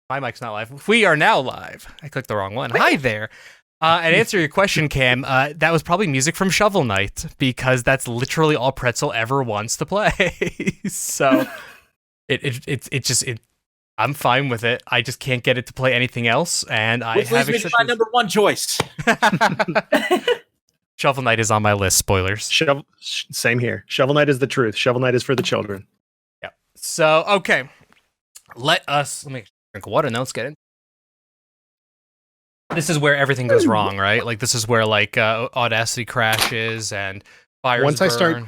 My mic's not live. We are now live. I clicked the wrong one. Hi there. And answer your question, Cam, that was probably music from Shovel Knight, because that's literally all Pretzel ever wants to play. So I'm fine with it. I just can't get it to play anything else, and I have accepted my number one choice. Shovel Knight is on my list. Spoilers. Same here. Shovel Knight is the truth. Shovel Knight is for the children. Yeah. So okay, let me drink water. Now let's get in. This is where everything goes wrong, right? Like this is where Audacity crashes and fires burn.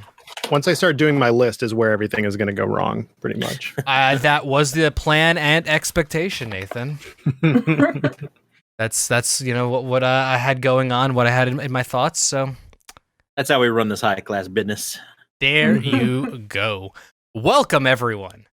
Once I start doing my list is where everything is going to go wrong, pretty much. That was the plan and expectation, Nathan. That's what I had going on, what I had in my thoughts. So that's how we run this high class business. There you go. Welcome everyone.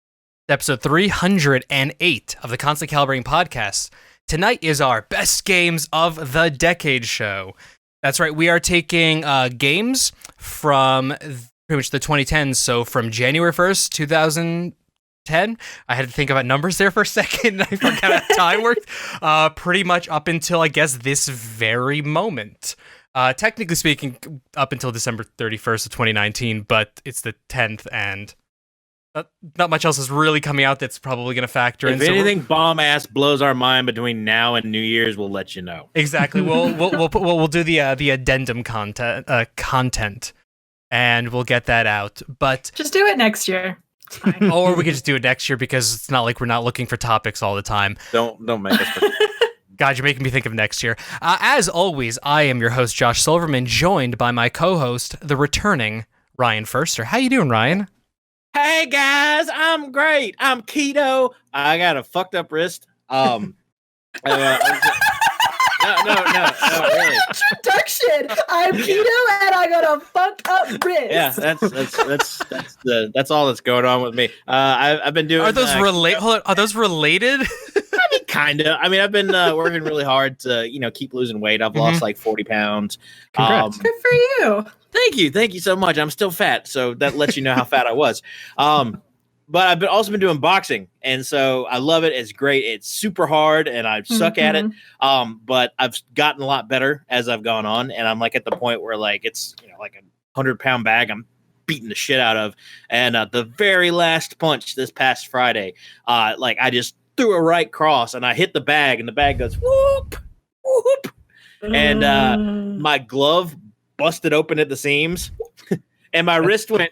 Episode 308 of the Constantly Calibrating Podcast. Tonight is our best games of the decade show. That's right. We are taking games from pretty much the 2010s. So from January 1st, 2010, I had to think about numbers there for a second. I forgot how time worked. Pretty much up until, I guess, this very moment. Technically speaking, up until December 31st of 2019, but it's the 10th, and not much else is really coming out that's probably going to factor in. If anything bomb-ass blows our mind between now and New Year's, we'll let you know. Exactly. We'll do the addendum content, and we'll get that out. But just do it next year. It's fine. Or we could just do it next year, because it's not like we're not looking for topics all the time. Don't make us. God, you're making me think of next year. As always, I am your host, Josh Silverman, joined by my co-host, the returning Ryan Firster. How you doing, Ryan? Hey guys, I'm great. I'm keto. I got a fucked up wrist. No, really. Introduction. I'm keto and I got a fucked up wrist. Yeah, that's all that's going on with me. I've been doing. Are those Are those related? I mean, kind of. I mean, I've been working really hard to keep losing weight. I've lost like 40 pounds. Congrats. Good for you. Thank you so much. I'm still fat, so that lets you know how fat I was. But I've also been doing boxing, and so I love it. It's great. It's super hard, and I suck at it. But I've gotten a lot better as I've gone on, and I'm like at the point where it's like a 100-pound bag I'm beating the shit out of. And the very last punch this past Friday, I just threw a right cross, and I hit the bag, and the bag goes whoop whoop, and my glove busted open at the seams, and my wrist went.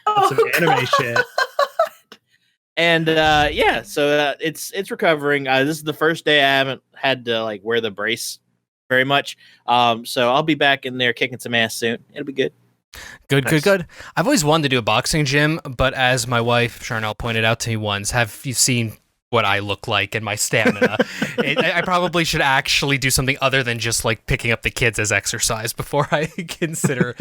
That's some anime shit. And so it's recovering. This is the first day I haven't had to wear the brace very much. So I'll be back in there kicking some ass soon. It'll be good. Good. I've always wanted to do a boxing gym, but as my wife Charnel pointed out to me once, have you seen what I look like and my stamina? I probably should actually do something other than just picking up the kids as exercise before I consider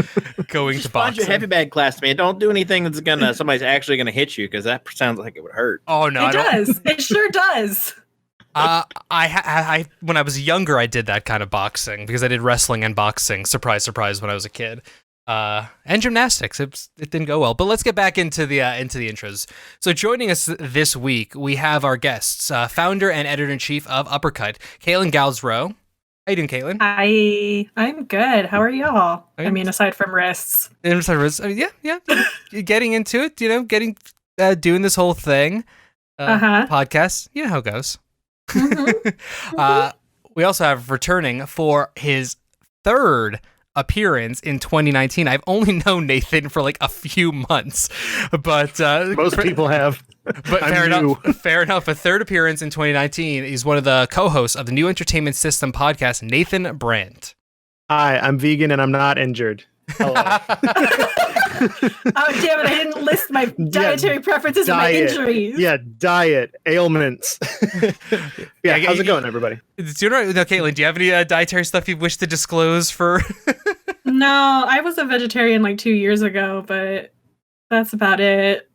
going to boxing. Find your heavy bag class, man. Don't do anything that's somebody's actually gonna hit you, because that sounds like it would hurt. Oh no, it does. It sure does. I when I was younger, I did that kind of boxing because I did wrestling and boxing. Surprise, when I was a kid. And gymnastics. It didn't go well, but let's get back into the intros. So joining us this week, we have our guests, founder and editor-in-chief of Uppercut, Caitlin Rowe. How you doing, Caitlin? I'm good. How are y'all? I mean, aside from wrists. I mean, yeah. Getting into it, doing this whole thing. Podcast. You know how it goes. We also have returning for his third appearance in 2019. I've only known Nathan for a few months, but most people have. But fair enough. A third appearance in 2019. He's one of the co-hosts of the New Entertainment System podcast, Nathan Brandt. Hi, I'm vegan and I'm not injured. Hello. Oh damn it! I didn't list my dietary preferences and my injuries. Yeah, diet, ailments. How's it going, everybody? It's doing right. Now, Caitlin, do you have any dietary stuff you wish to disclose for? No, I was a vegetarian 2 years ago, but that's about it.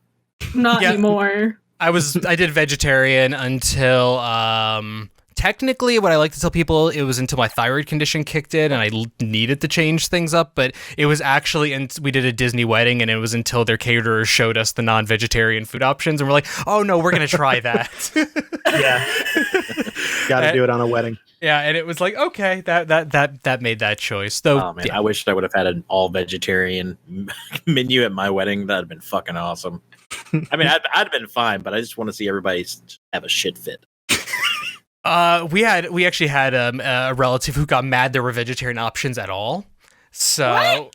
Not anymore. I did vegetarian until technically, what I like to tell people, it was until my thyroid condition kicked in and I needed to change things up, but it was actually, and we did a Disney wedding, and it was until their caterer showed us the non-vegetarian food options, and we're like, oh no, we're going to try that. Yeah. Got to do it on a wedding. Yeah, and it was like, okay, that made that choice. Though, oh man, I wish I would have had an all-vegetarian menu at my wedding. That'd have been fucking awesome. I mean, I'd have been fine, but I just want to see everybody have a shit fit. We actually had a relative who got mad there were vegetarian options at all. So What?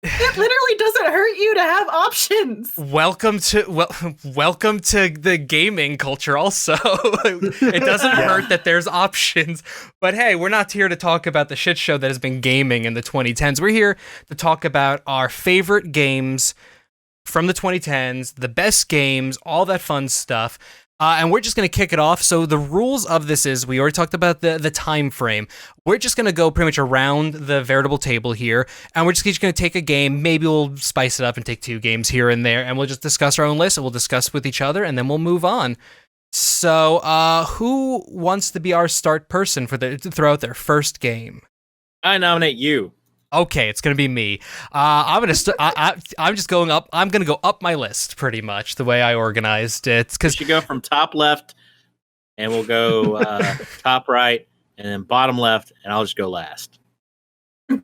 It literally doesn't hurt you to have options. welcome to the gaming culture. Also, it doesn't hurt that there's options. But hey, we're not here to talk about the shit show that has been gaming in the 2010s. We're here to talk about our favorite games from the 2010s, the best games, all that fun stuff. And we're just going to kick it off. So the rules of this is, we already talked about the time frame. We're just going to go pretty much around the veritable table here, and we're just going to take a game. Maybe we'll spice it up and take 2 games here and there, and we'll just discuss our own list, and we'll discuss with each other, and then we'll move on. So who wants to be our start person to throw out their first game? I nominate you. Okay, it's gonna be me. I'm just going up. I'm gonna go up my list pretty much the way I organized it. Because you go from top left, and we'll go top right, and then bottom left, and I'll just go last.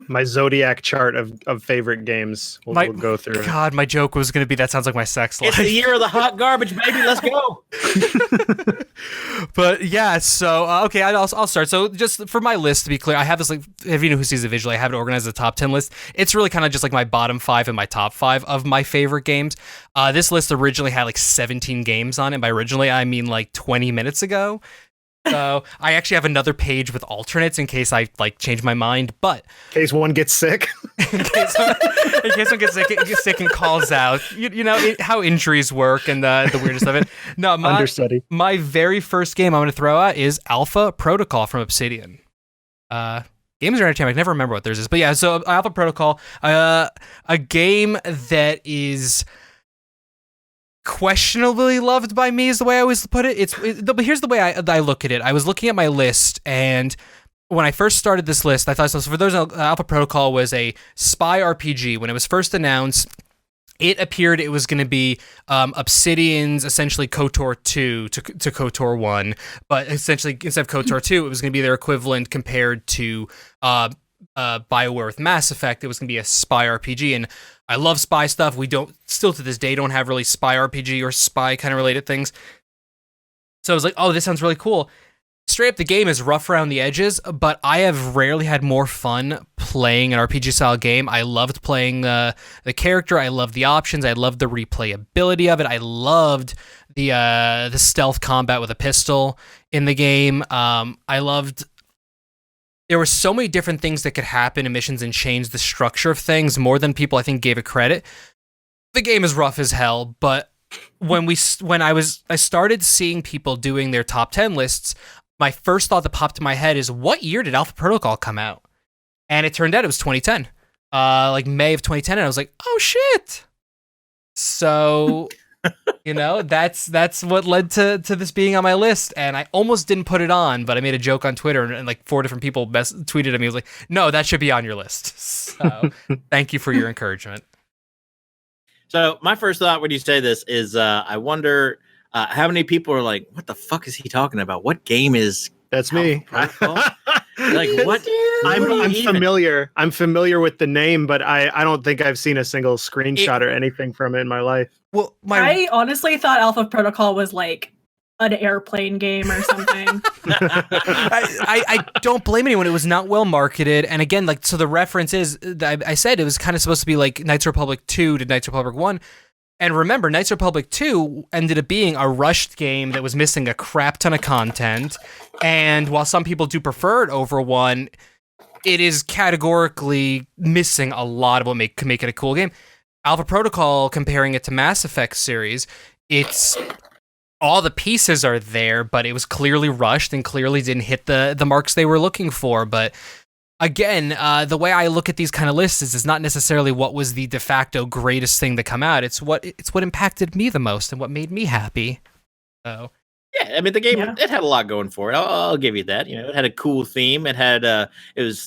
My zodiac chart of favorite games. We'll go through. God, my joke was gonna be that sounds like my sex life. It's the year of the hot garbage, baby. Let's go. But yeah, so okay, I'll start. So just for my list, to be clear, I have this, like, if you know who sees it visually, I have it organized as a top 10 list. It's really kind of just like my bottom 5 and my top 5 of my favorite games. This list originally had like 17 games on it. By originally, I mean like 20 minutes ago. So I actually have another page with alternates in case I change my mind. But in case one gets sick, in case one gets sick and calls out, you know how injuries work and the weirdness of it. No, understudy. My very first game I'm going to throw out is Alpha Protocol from Obsidian. Games are entertainment. I can never remember what theirs is, but yeah. So Alpha Protocol, a game that is questionably loved by me is the way I always put it. But here's the way I look at it. I was looking at my list, and when I first started this list, I thought, so for those, Alpha Protocol was a spy RPG. When it was first announced, it appeared it was going to be Obsidian's essentially KOTOR 2 to KOTOR 1, but essentially instead of KOTOR 2, it was going to be their equivalent compared to BioWare with Mass Effect. It was going to be a spy RPG, and I love spy stuff. We still to this day don't have really spy RPG or spy kind of related things. So I was like, oh, this sounds really cool. Straight up, the game is rough around the edges, but I have rarely had more fun playing an RPG style game. I loved playing the character. I loved the options. I loved the replayability of it. I loved the stealth combat with a pistol in the game. I loved. There were so many different things that could happen in missions and change the structure of things more than people, I think, gave it credit. The game is rough as hell, but when I started seeing people doing their top 10 lists, my first thought that popped in my head is, what year did Alpha Protocol come out? And it turned out it was 2010, like May of 2010, and I was like, oh shit. So, you know, that's what led to this being on my list, and I almost didn't put it on, but I made a joke on Twitter, and like 4 different people tweeted at me. I was like, no, that should be on your list. So thank you for your encouragement. So my first thought when you say this is, I wonder how many people are like, what the fuck is he talking about? What game is that's me? Like, what? I'm familiar. I'm familiar with the name, but I don't think I've seen a single screenshot or anything from it in my life. Well, I honestly thought Alpha Protocol was like an airplane game or something. I don't blame anyone. It was not well marketed, and again, like, so the reference is, I said it was kind of supposed to be like Knights of Republic 2 to Knights of Republic 1. And remember, Knights of Republic 2 ended up being a rushed game that was missing a crap ton of content. And while some people do prefer it over 1, it is categorically missing a lot of what can make it a cool game. Alpha Protocol, comparing it to Mass Effect series, it's all the pieces are there, but it was clearly rushed and clearly didn't hit the marks they were looking for. But again, the way I look at these kind of lists is not necessarily what was the de facto greatest thing to come out. It's what impacted me the most and what made me happy. So Yeah, I mean the game it had a lot going for it. I'll give you that. It had a cool theme. It had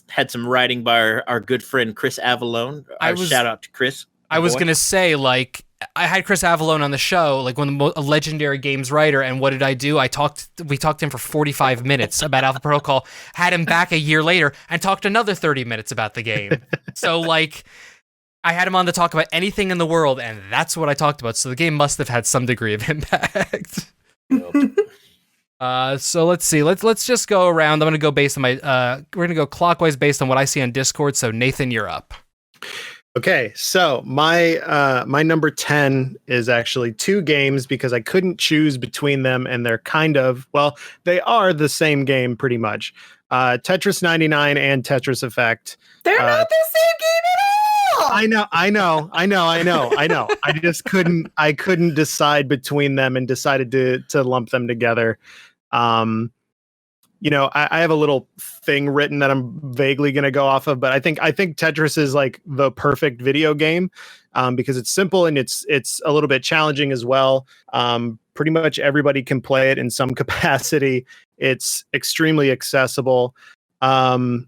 had some writing by our good friend Chris Avallone. Shout out to Chris. I was gonna say, like, I had Chris Avallone on the show, like a legendary games writer, and what did I do? We talked to him for 45 minutes about Alpha Protocol, had him back a year later, and talked another 30 minutes about the game. So, like, I had him on to talk about anything in the world, and that's what I talked about. So the game must have had some degree of impact. So let's see. Let's just go around. I'm gonna go based on we're gonna go clockwise based on what I see on Discord. So Nathan, you're up. Okay, so my number 10 is actually 2 games because I couldn't choose between them, and they're they are the same game pretty much. Tetris 99 and Tetris Effect. They're not the same game at all. I know. I just couldn't decide between them and decided to lump them together. I have a little thing written that I'm vaguely going to go off of, but I think Tetris is like the perfect video game because it's simple and it's a little bit challenging as well. Pretty much everybody can play it in some capacity. It's extremely accessible. And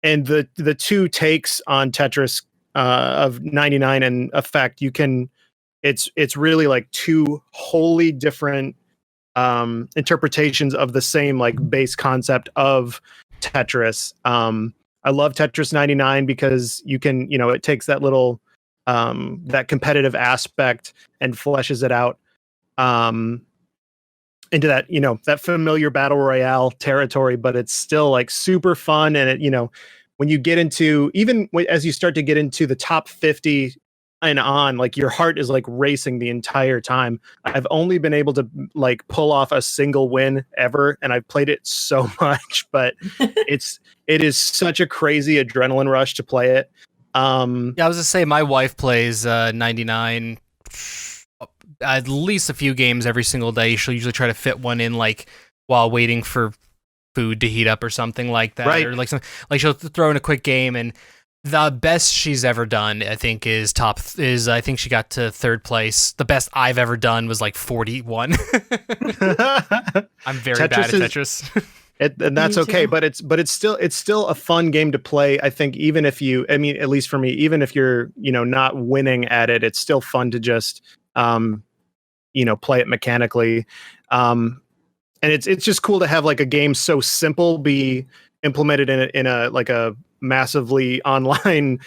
the 2 takes on Tetris of 99 and Effect, it's really like 2 wholly different interpretations of the same like base concept of Tetris. I love Tetris 99 because you can, it takes that little that competitive aspect and fleshes it out into that, that familiar battle royale territory, but it's still like super fun. And it, when you get into, even as you start to get into the top 50 and on, like your heart is like racing the entire time. I've only been able to like pull off a single win ever, and I've played it so much, but it is such a crazy adrenaline rush to play it. I was gonna say my wife plays 99 at least a few games every single day. She'll usually try to fit one in like while waiting for food to heat up or something like that, right? Or like she'll throw in a quick game. And the best she's ever done, I think, is I think she got to 3rd place. The best I've ever done was like 41. I'm very bad at Tetris. And that's okay, but it's still a fun game to play. I think even if at least for me, even if you're, not winning at it, it's still fun to just, play it mechanically. And it's just cool to have like a game so simple be implemented in a massively online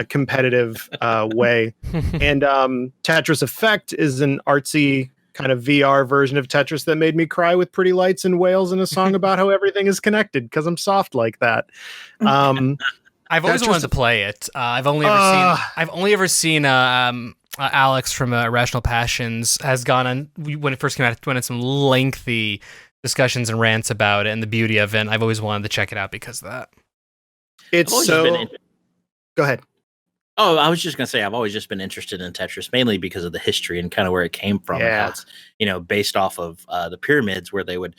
competitive way. And Tetris Effect is an artsy kind of VR version of Tetris that made me cry with pretty lights and whales and a song about how everything is connected because I'm soft like that. I've always wanted to play it. I've only ever seen Alex from Irrational Passions has gone on when it first came out, went on some lengthy discussions and rants about it and the beauty of it. And I've always wanted to check it out because of that. Go ahead. Oh, I was just going to say, I've always just been interested in Tetris, mainly because of the history and kind of where it came from. Yeah. And how it's, based off of the pyramids where they would,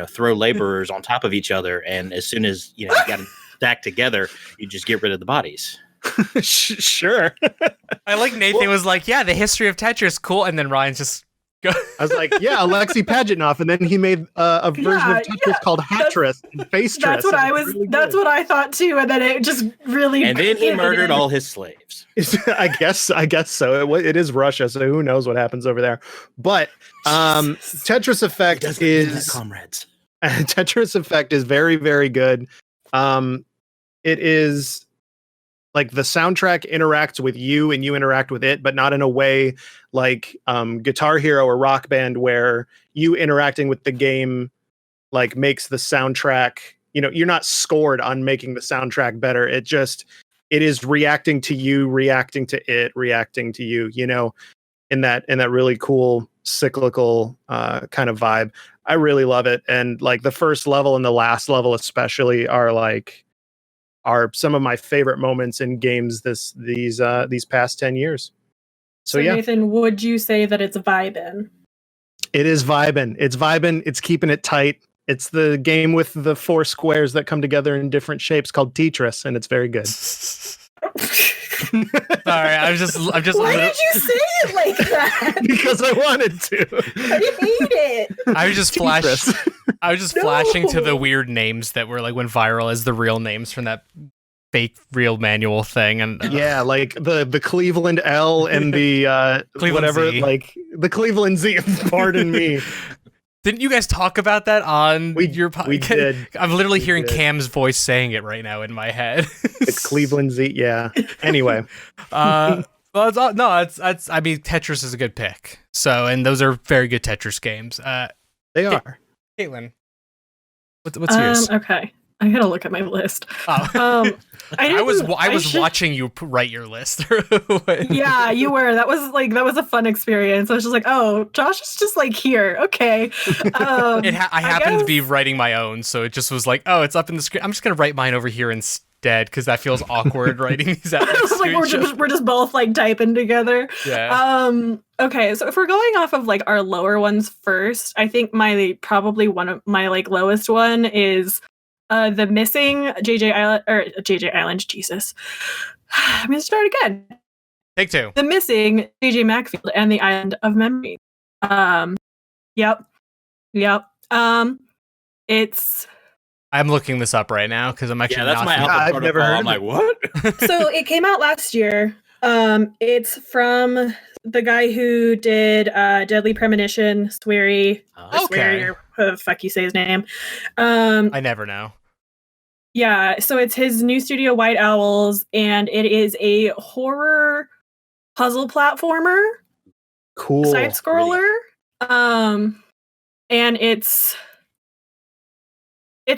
throw laborers on top of each other. And as soon as, you got them stacked together, you just get rid of the bodies. Sure. I like Nathan was like, yeah, the history of Tetris, cool. And then Ryan's just go. I was like, yeah, Alexei Pajitnov, and then he made a version of Tetris called Hatris and Face Tris. That's what I thought too, and then it just really. And then he murdered all his slaves. I guess so. It is Russia, so who knows what happens over there? But Tetris Effect is comrades. Tetris Effect is very, very good. It is. Like the soundtrack interacts with you and you interact with it, but not in a way like Guitar Hero or Rock Band where you interacting with the game like makes the soundtrack, you're not scored on making the soundtrack better. It is reacting to you, reacting to it, reacting to you, in that really cool cyclical kind of vibe. I really love it. And like the first level and the last level especially are some of my favorite moments in games these past 10 years. So yeah. Nathan, would you say that it's vibin'? It is vibin'. It's vibin'. It's keeping it tight. It's the game with the 4 squares that come together in different shapes called Tetris, and it's very good. Sorry, I'm just. Why did you say it like that? Because I wanted to. I hate it. I was just No. flashing to the weird names that were like went viral as the real names from that fake real manual thing, and Yeah, like the Cleveland L and the Cleveland whatever, Z. like the Cleveland Z. Pardon me. Didn't you guys talk about that on your podcast? We did. I'm literally We hearing did. Cam's voice saying it right now in my head. The Cleveland Z. Yeah. Anyway, Well, it's all, no, it's. I mean, Tetris is a good pick. So, and those are very good Tetris games. they are. Caitlin, what's yours? Okay, I gotta look at my list. Oh. I was should- watching you write your list. Yeah, you were. That was a fun experience. I was just like, oh, Josh is just like here. Okay. I happened to be guess- writing my own, so it just was like, oh, it's up in the screen. I'm just gonna write mine over here instead because that feels awkward writing these out. like we're just both like typing together. Yeah. Okay, so if we're going off of like our lower ones first, I think probably one of my like lowest one is the missing JJ Island. Jesus. I'm gonna start again. Take two. The missing JJ Macfield and the Island of Memory. Yep. It's I'm looking this up right now because I'm actually Yeah, that's my not. Alpha I've never Protocol. heard I'm of like, what? so it came out last year. It's from the guy who did Deadly Premonition, Sweary, Okay. or how the fuck you say his name. I never know. Yeah, so it's his new studio, White Owls, and it is a horror puzzle platformer, Cool. side scroller. And it's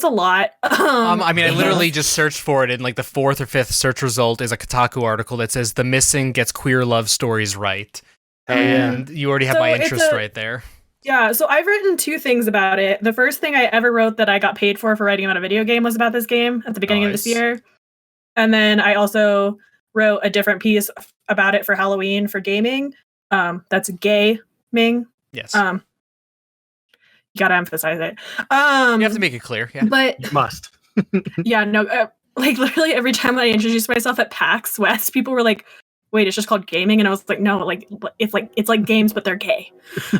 a lot. I mean, I literally just searched for it, and like the fourth or fifth search result is a Kotaku article that says "The Missing gets queer love stories right," and you already have So my it's interest a- right there. Yeah, so I've written two things about it. The first thing I ever wrote that I got paid for writing about a video game was about this game at the beginning of this Nice. year. And then I also wrote a different piece about it for Halloween for gaming. That's gaming. Yes, You gotta emphasize it. you have to make it clear. Yeah. But You must. yeah, no, like literally every time I introduced myself at PAX West, people were like, "Wait, it's just called gaming," and I was like, "No, like it's like games, but they're gay."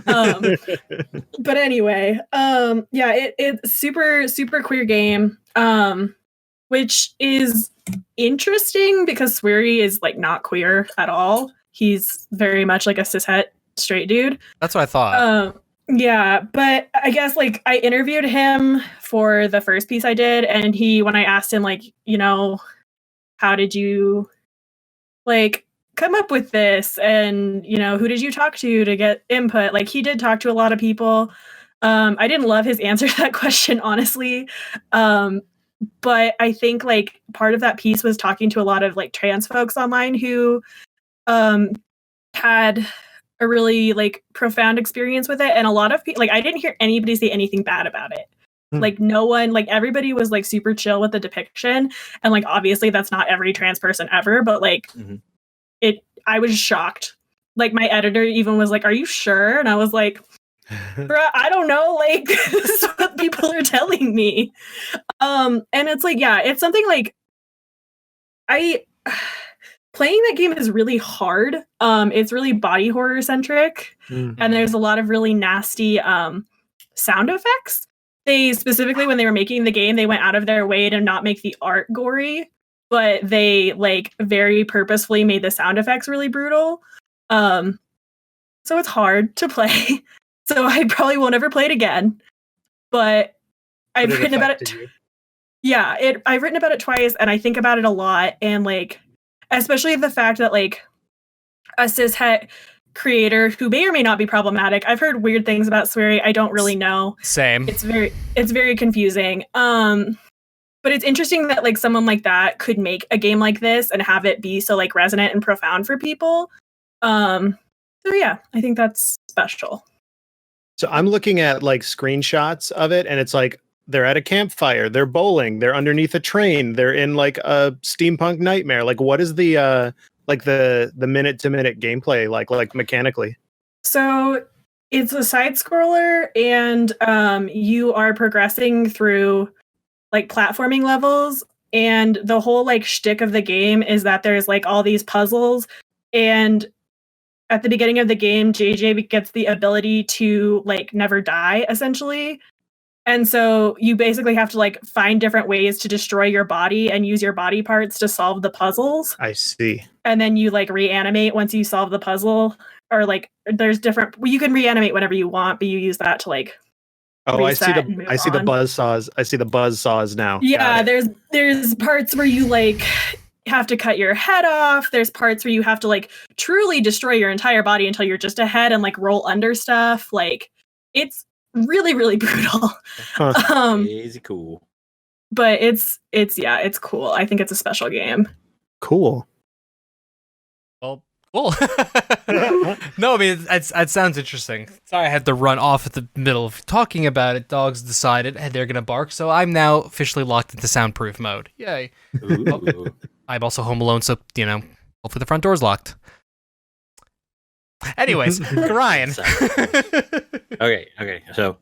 But anyway, yeah, it's super queer game, which is interesting because Sweary is like not queer at all. He's very much like a cishet straight dude. That's what I thought. Yeah, but I guess like I interviewed him for the first piece I did, and when I asked him like, how did you like come up with this, and who did you talk to get input? Like he did talk to a lot of people. I didn't love his answer to that question, honestly. But I think like part of that piece was talking to a lot of like trans folks online who had a really like profound experience with it, and a lot of people, like I didn't hear anybody say anything bad about it. Like no one, like everybody was like super chill with the depiction, and like obviously that's not every trans person ever, but like I was shocked. Like my editor even was like, "Are you sure?" And I was like, "Bruh, I don't know, like this is what people are telling me." And it's like, yeah, it's something like playing that game is really hard. It's really body horror centric, and there's a lot of really nasty sound effects. They specifically, when they were making the game, they went out of their way to not make the art gory, but they like very purposefully made the sound effects really brutal. So it's hard to play. So I probably won't ever play it again. But I've written about it. Yeah, I've written about it twice, and I think about it a lot, and like especially the fact that like a cishet creator who may or may not be problematic. I've heard weird things about Sweary. I don't really know. Same. It's very confusing. But it's interesting that like someone like that could make a game like this and have it be so like resonant and profound for people. So yeah, I think that's special. So I'm looking at like screenshots of it, and it's like they're at a campfire, they're bowling, they're underneath a train, they're in like a steampunk nightmare. Like what is the like the minute to minute gameplay like mechanically? So it's a side scroller, and you are progressing through like platforming levels, And the whole like shtick of the game is that there's like all these puzzles, and at the beginning of the game, JJ gets the ability to like never die, essentially. And so you basically have to like find different ways to destroy your body and use your body parts to solve the puzzles. I see. And then you like reanimate once you solve the puzzle, or like there's different. You can reanimate whenever you want, but you use that to like. Oh, I see reset and move I see the on. buzz saws. I see the buzz saws now. Yeah, Got it. there's parts where you like have to cut your head off. There's parts where you have to like truly destroy your entire body until you're just a head and like roll under stuff. Like it's really, really brutal. Huh. Crazy cool. But it's cool. I think it's a special game. Cool. Well, cool. No, I mean, it sounds interesting. Sorry I had to run off at the middle of talking about it. Dogs decided they're going to bark, so I'm now officially locked into soundproof mode. Yay. Ooh. I'm also home alone, so, hopefully the front door's locked. Anyways, Ryan. Okay. So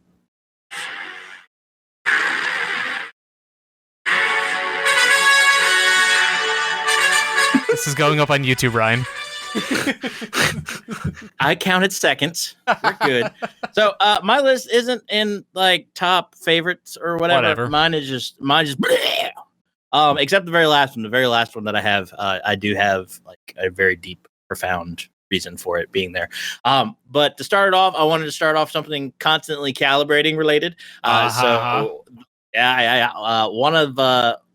This is going up on YouTube, Ryan. I counted seconds. We're good. So my list isn't in like top favorites or whatever. Mine is just except the very last one. The very last one that I have, I do have like a very deep, profound reason for it being there. But to start it off, I wanted to start off something constantly calibrating related. So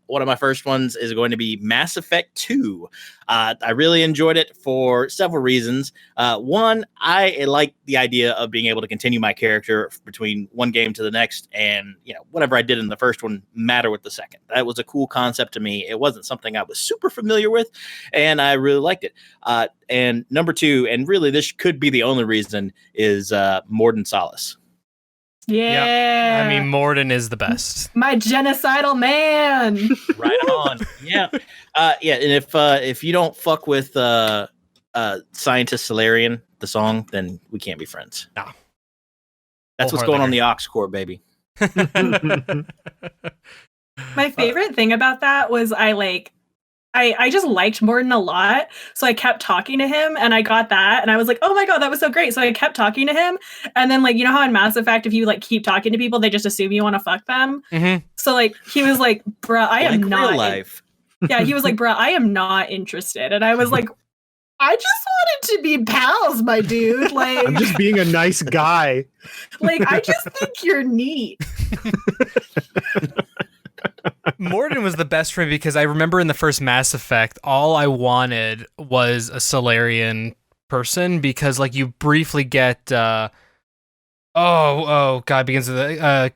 one of my first ones is going to be Mass Effect 2. I really enjoyed it for several reasons. One, I like the idea of being able to continue my character between one game to the next, and whatever I did in the first one matter with the second. That was a cool concept to me. It wasn't something I was super familiar with, and I really liked it. And number two, and really this could be the only reason, is Morden Solace. Yeah. I mean, Morden is the best. My genocidal man. Right on. Yeah. And if you don't fuck with Scientist Solarian, the song, then we can't be friends. No. That's what's going on the aux core, baby. My favorite thing about that was I just liked Morden a lot, so I kept talking to him, and I got that, and I was like, oh my god, that was so great. So I kept talking to him, and then like, how in Mass Effect, if you like keep talking to people, they just assume you want to fuck them. Mm-hmm. So like, he was like, bruh, I am not. Real life. Yeah, he was like, bruh, I am not interested, and I was like, I just wanted to be pals, my dude. Like, I'm just being a nice guy. like, I just think you're neat. Morden was the best for me because I remember in the first Mass Effect, all I wanted was a Solarian person, because like you briefly get begins with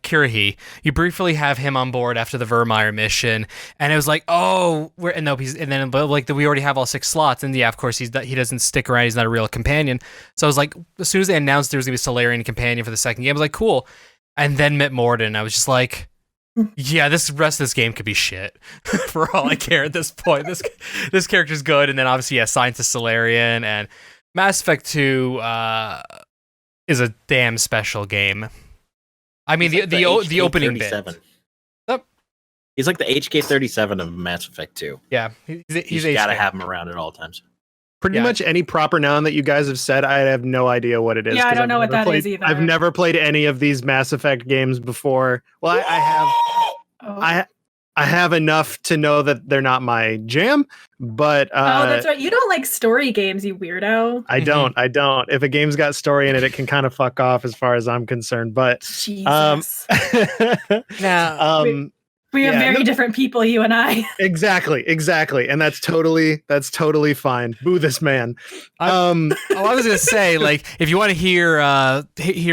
Kirahi. You briefly have him on board after the Vermeer mission, and it was like, we already have all 6 slots, and yeah, of course he doesn't stick around. He's not a real companion. So I was like, as soon as they announced there was gonna be a Solarian companion for the second game, I was like, cool. And then met Morden, I was just like, yeah, this rest of this game could be shit. For all I care at this point, this character's good, and then obviously, yeah, Scientist Solarian, and Mass Effect 2 is a damn special game. I mean, He's the like opening HK-37. bit. Yep. He's like the HK-37 of Mass Effect 2. Yeah, he's got to HK. have him around at all times. Pretty much any proper noun that you guys have said, I have no idea what it is. Yeah, I don't know what that is either. either. I've never played any of these Mass Effect games before. Well, I have. Oh. I have enough to know that they're not my jam, but oh, that's right. You don't like story games, you weirdo. I don't. If a game's got story in it, it can kind of fuck off as far as I'm concerned. But Jesus. Now, we are very different people, you and I. Exactly, and that's totally fine. Boo this man. I was gonna say, like, if you want to hear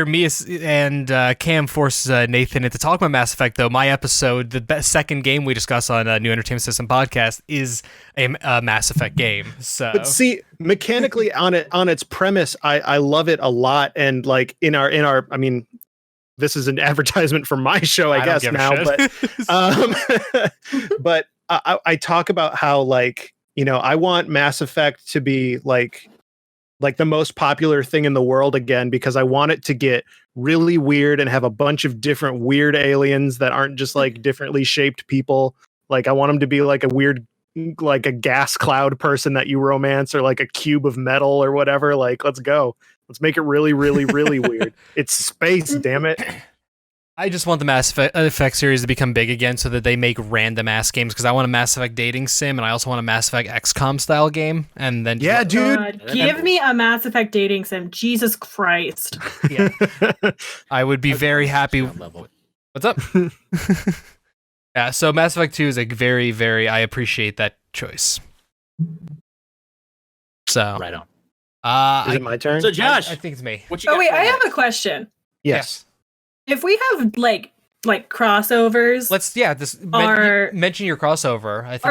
me and Cam force Nathan into talk about Mass Effect, though, my episode, the second game we discuss on New Entertainment System podcast, is a Mass Effect game. So, but see, mechanically on its premise, I love it a lot, and like in our, I mean, this is an advertisement for my show, I guess now, but I talk about how, like, I want Mass Effect to be like the most popular thing in the world again, because I want it to get really weird and have a bunch of different weird aliens that aren't just like differently shaped people. Like I want him to be like a weird, like a gas cloud person that you romance, or like a cube of metal or whatever. Like, let's go. Let's make it really, really, really weird. It's space, damn it. I just want the Mass Effect series to become big again so that they make random ass games, because I want a Mass Effect dating sim and I also want a Mass Effect XCOM style game. And then Yeah, dude. God, give me a Mass Effect dating sim. Jesus Christ. Yeah. I would be very happy. Level. What's up? Yeah, so Mass Effect 2 is a very, very, I appreciate that choice. So, Right on. Is it my turn? So Josh, I think it's me. what you Oh got wait, for I us? have a question. Yes. If we have like crossovers, Let's mention your crossover. I think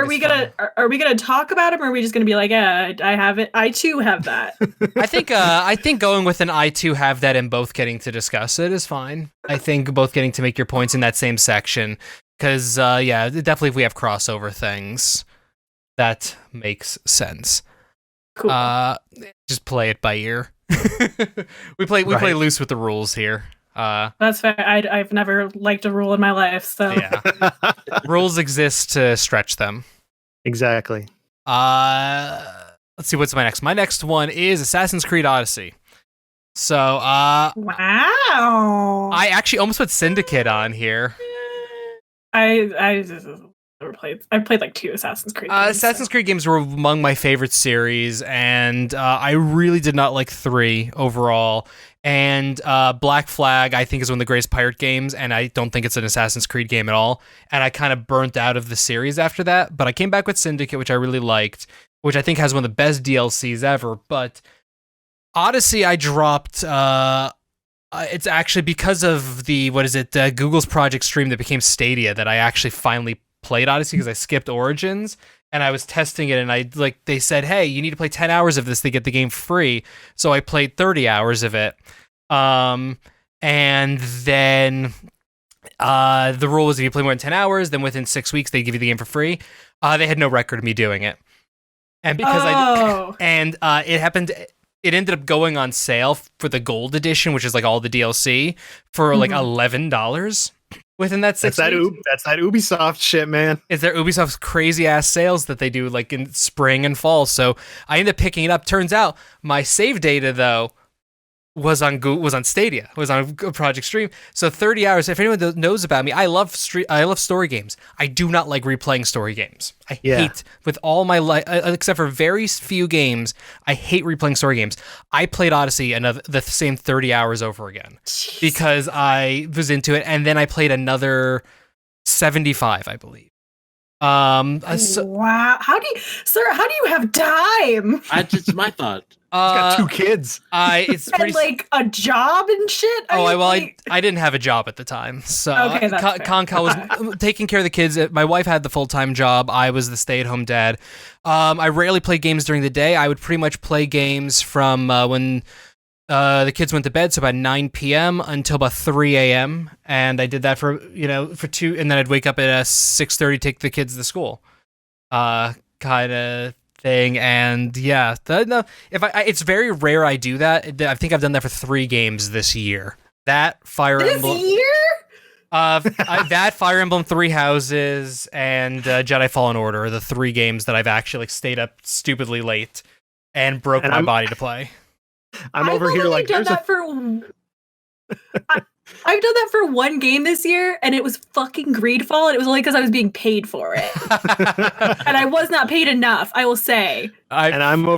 are we gonna talk about them, or are we just gonna be like, I have it. I too have that. I think going with an I too have that and both getting to discuss it is fine. I think both getting to make your points in that same section, because definitely if we have crossover things, that makes sense. Cool. Just play it by ear. we play loose with the rules here. That's fair. I've never liked a rule in my life, so Yeah. Rules exist to stretch them. Exactly. Let's see, what's my next? My next one is Assassin's Creed Odyssey. So, wow. I actually almost put Syndicate on here. I never played. I played like 2 Assassin's Creed. Games, Assassin's Creed games were among my favorite series, and I really did not like 3 overall. And Black Flag, I think, is one of the greatest pirate games, and I don't think it's an Assassin's Creed game at all. And I kind of burnt out of the series after that, but I came back with Syndicate, which I really liked, which I think has one of the best DLCs ever. But Odyssey, I dropped. It's actually because of Google's Project Stream that became Stadia that I actually finally played Odyssey, because I skipped Origins and I was testing it, and they said, hey, you need to play 10 hours of this to get the game free. So I played 30 hours of it. And then the rule was if you play more than 10 hours, then within 6 weeks they give you the game for free. They had no record of me doing it. And because it happened, it ended up going on sale for the gold edition, which is like all the DLC, for like $11. Within that 6 weeks. That's that Ubisoft shit, man. It's their Ubisoft's crazy ass sales that they do like in spring and fall. So I ended up picking it up. Turns out my save data though was on Stadia, was on Project Stream. So 30 hours. If anyone knows about me, I love story games. I do not like replaying story games. I hate with all my life, except for very few games. I hate replaying story games. I played Odyssey the same 30 hours over again because I was into it, and then I played another 75, I believe. Wow. How do you have time? That's my thought. He's got 2 kids. It's pretty And like a job and shit. I didn't have a job at the time, so Okay, that's fair. Concal was taking care of the kids. My wife had the full-time job. I was the stay-at-home dad. I rarely play games during the day. I would pretty much play games from when the kids went to bed, so about 9 p.m. until about 3 a.m. And I did that for 2, and then I'd wake up at 6:30, take the kids to school, kind of thing. And yeah, it's very rare I do that. I think I've done that for 3 games this year. That Fire Emblem. This year? That Fire Emblem 3 Houses and Jedi Fallen Order are the 3 games that I've actually stayed up stupidly late and broke my body to play. I'm over here like I've done that for 1 game this year, and it was fucking Greedfall, and it was only because I was being paid for it. And I was not paid enough, I will say. I'm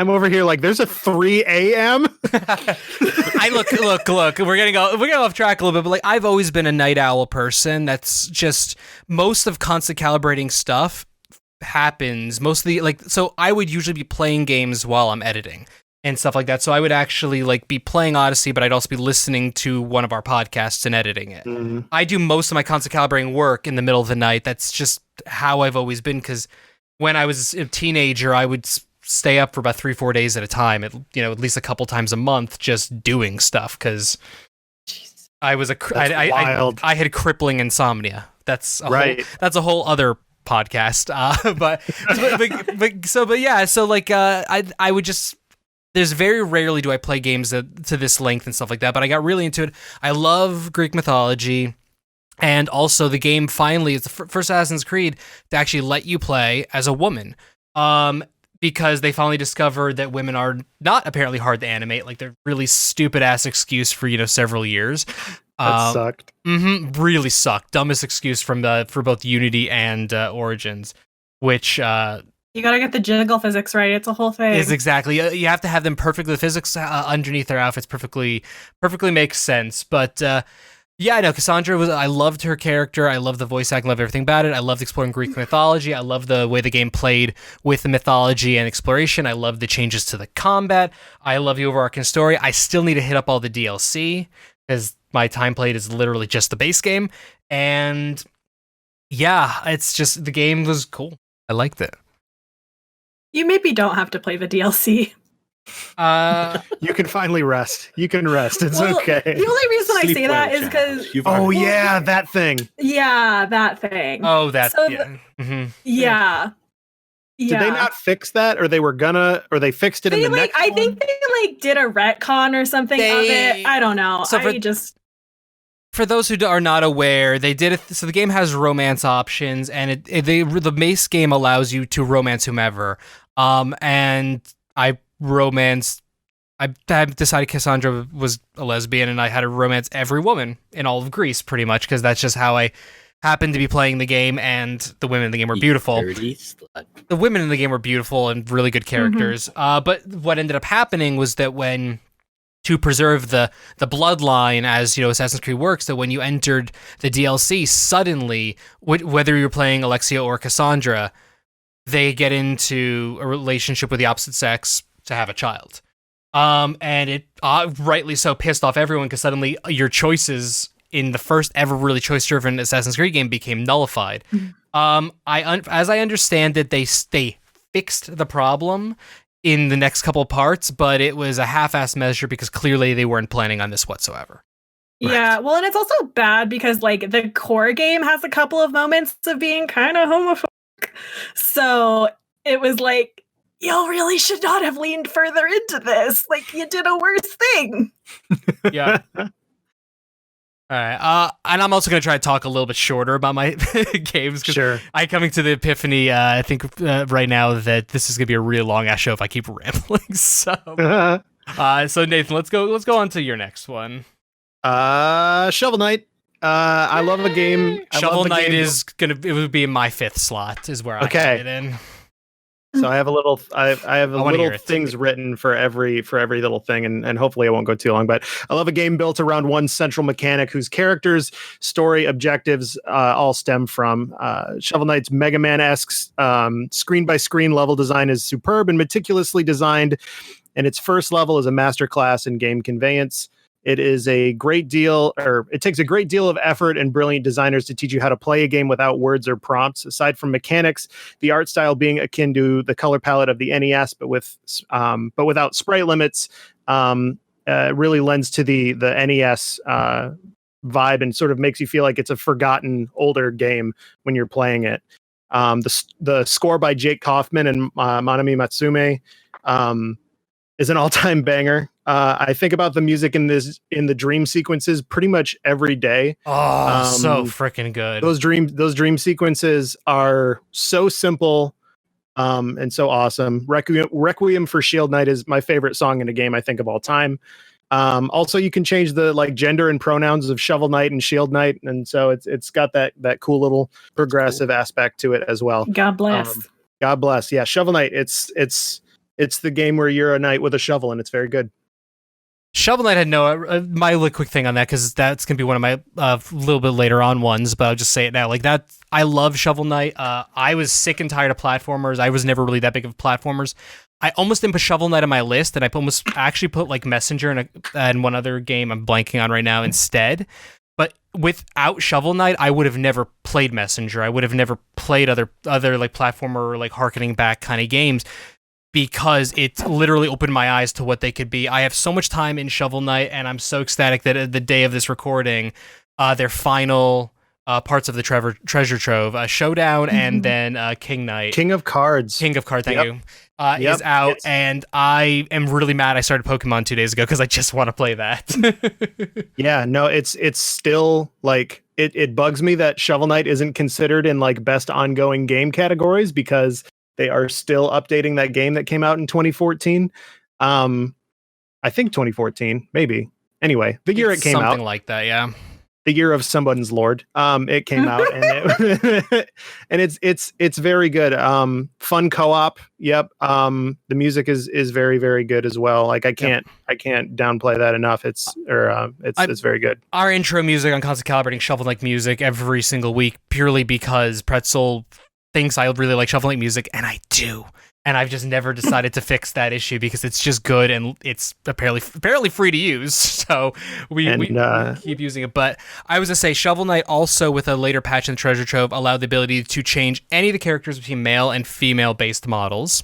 over here like there's a 3 a.m. Look. We're getting off track a little bit, but like I've always been a night owl person. That's just most of Constant Calibrating stuff happens mostly so I would usually be playing games while I'm editing and stuff like that. So I would actually like be playing Odyssey, but I'd also be listening to one of our podcasts and editing it. Mm-hmm. I do most of my Constant Calibrating work in the middle of the night. That's just how I've always been, because when I was a teenager, I would stay up for about 3-4 days at a time, at least a couple times a month, just doing stuff, because I was I had crippling insomnia. That's a whole other podcast. I would just. There's very rarely do I play games to this length and stuff like that, but I got really into it. I love Greek mythology. And also, the game finally, it's the first Assassin's Creed to actually let you play as a woman. Because they finally discovered that women are not apparently hard to animate. Like, they're really stupid-ass excuse for, several years. That sucked. Really sucked. Dumbest excuse for both Unity and Origins, which... you gotta get the jiggle physics right. It's a whole thing. Is exactly. You have to have them perfectly. The physics underneath their outfits perfectly makes sense. But yeah, I know Cassandra I loved her character. I love the voice acting. Love everything about it. I loved exploring Greek mythology. I love the way the game played with the mythology and exploration. I love the changes to the combat. I love the overarching story. I still need to hit up all the DLC because my time played is literally just the base game. And yeah, it's just the game was cool. I liked it. You maybe don't have to play the DLC. You can finally rest. You can rest. It's Well, okay. The only reason I Sleep say well, that is child. because You've Oh already- yeah, that thing. yeah, that thing. Oh, that. So Yeah. Mhm. Yeah. Did they not fix that, or they fixed it in They the next I one? think they did a retcon or something of They- it. I don't know. So for those who are not aware, they did it. So the game has romance options, and the base game allows you to romance whomever. And I decided Cassandra was a lesbian, and I had to romance every woman in all of Greece, pretty much, because that's just how I happened to be playing the game, and the women in the game were beautiful. Dirty slut. The women in the game were beautiful and really good characters. But what ended up happening was that to preserve the bloodline, as Assassin's Creed works, that when you entered the DLC, suddenly, whether you're playing Alexia or Cassandra, they get into a relationship with the opposite sex to have a child. And it rightly so pissed off everyone, because suddenly your choices in the first ever really choice-driven Assassin's Creed game became nullified. As I understand it, they fixed the problem in the next couple of parts, but it was a half-assed measure because clearly they weren't planning on this whatsoever. Yeah, well, and it's also bad because the core game has a couple of moments of being kind of homophobic. So it was like, you really should not have leaned further into this. Like, you did a worse thing. Yeah. All right. And I'm also going to try to talk a little bit shorter about my games. Sure. I'm coming to the epiphany, I think, right now that this is going to be a real long-ass show if I keep rambling. So Nathan, let's go on to your next one. Shovel Knight. I love a game. Shovel Knight it would be in my fifth slot, is where I Okay. put it in. So I have a little wanna hear it. things written for every little thing, and hopefully I won't go too long. But I love a game built around one central mechanic whose characters, story, objectives all stem from Shovel Knight's Mega Man-esque screen by screen level design is superb and meticulously designed, and its first level is a masterclass in game conveyance. It takes a great deal of effort and brilliant designers to teach you how to play a game without words or prompts. Aside from mechanics, the art style being akin to the color palette of the NES, but without sprite limits, really lends to the NES vibe and sort of makes you feel like it's a forgotten older game when you're playing it. The score by Jake Kaufman and Manami Matsume is an all-time banger. I think about the music in the dream sequences pretty much every day. Oh, so freaking good. Those dream sequences are so simple and so awesome. Requiem for Shield Knight is my favorite song in a game, I think, of all time. Also, you can change the gender and pronouns of Shovel Knight and Shield Knight, and so it's got that cool little progressive aspect to it as well. God bless. God bless. Yeah, Shovel Knight. It's the game where you're a knight with a shovel, and it's very good. Shovel Knight had my little quick thing on that, because that's going to be one of my little bit later on ones, but I'll just say it now. Like that, I love Shovel Knight. I was sick and tired of platformers. I was never really that big of platformers. I almost didn't put Shovel Knight on my list, and I almost actually put Messenger and one other game I'm blanking on right now instead. But without Shovel Knight, I would have never played Messenger. I would have never played other platformer harkening back kind of games, because it literally opened my eyes to what they could be. I have so much time in Shovel Knight, and I'm so ecstatic that at the day of this recording, their final parts of the treasure trove. Showdown and then King Knight. King of Cards. Thank you. Yep. Is out, and I am really mad I started Pokemon 2 days ago because I just want to play that. Yeah, no, it's still like it bugs me that Shovel Knight isn't considered in like best ongoing game categories because they are still updating that game that came out in 2014. I think 2014, maybe. Anyway, the year it came out. Something like that, yeah. The year of someone's lord. It came out and and it's very good. Fun co-op. Yep. The music is very, very good as well. Like I can't downplay that enough. It's very good. Our intro music on Constantly Calibrating Shovel Knight music every single week purely because Pretzel thinks I really like Shovel Knight music, and I do. And I've just never decided to fix that issue because it's just good and it's apparently free to use. So we keep using it. But I was going to say, Shovel Knight also, with a later patch in the Treasure Trove, allowed the ability to change any of the characters between male and female-based models,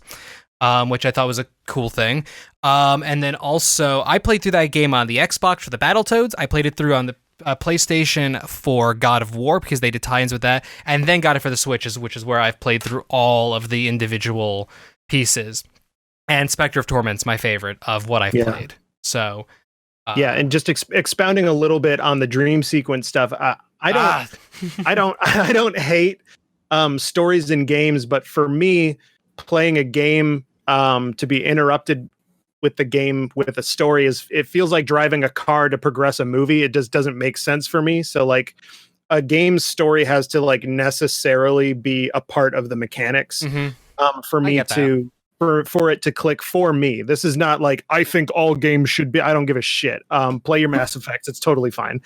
which I thought was a cool thing. And then also, I played through that game on the Xbox for the Battletoads. I played it through on the PlayStation for God of War because they did tie-ins with that, and then got it for the Switch, which is where I've played through all of the individual pieces. And Spectre of Torment's my favorite of what I've played. So and just expounding a little bit on the dream sequence stuff. I don't hate stories in games, but for me, playing a game to be interrupted with the game with a story it feels like driving a car to progress a movie. It just doesn't make sense for me. So like a game's story has to like necessarily be a part of the mechanics for me for it to click for me. This is not like I think all games should be. I don't give a shit. Play your Mass Effects. It's totally fine.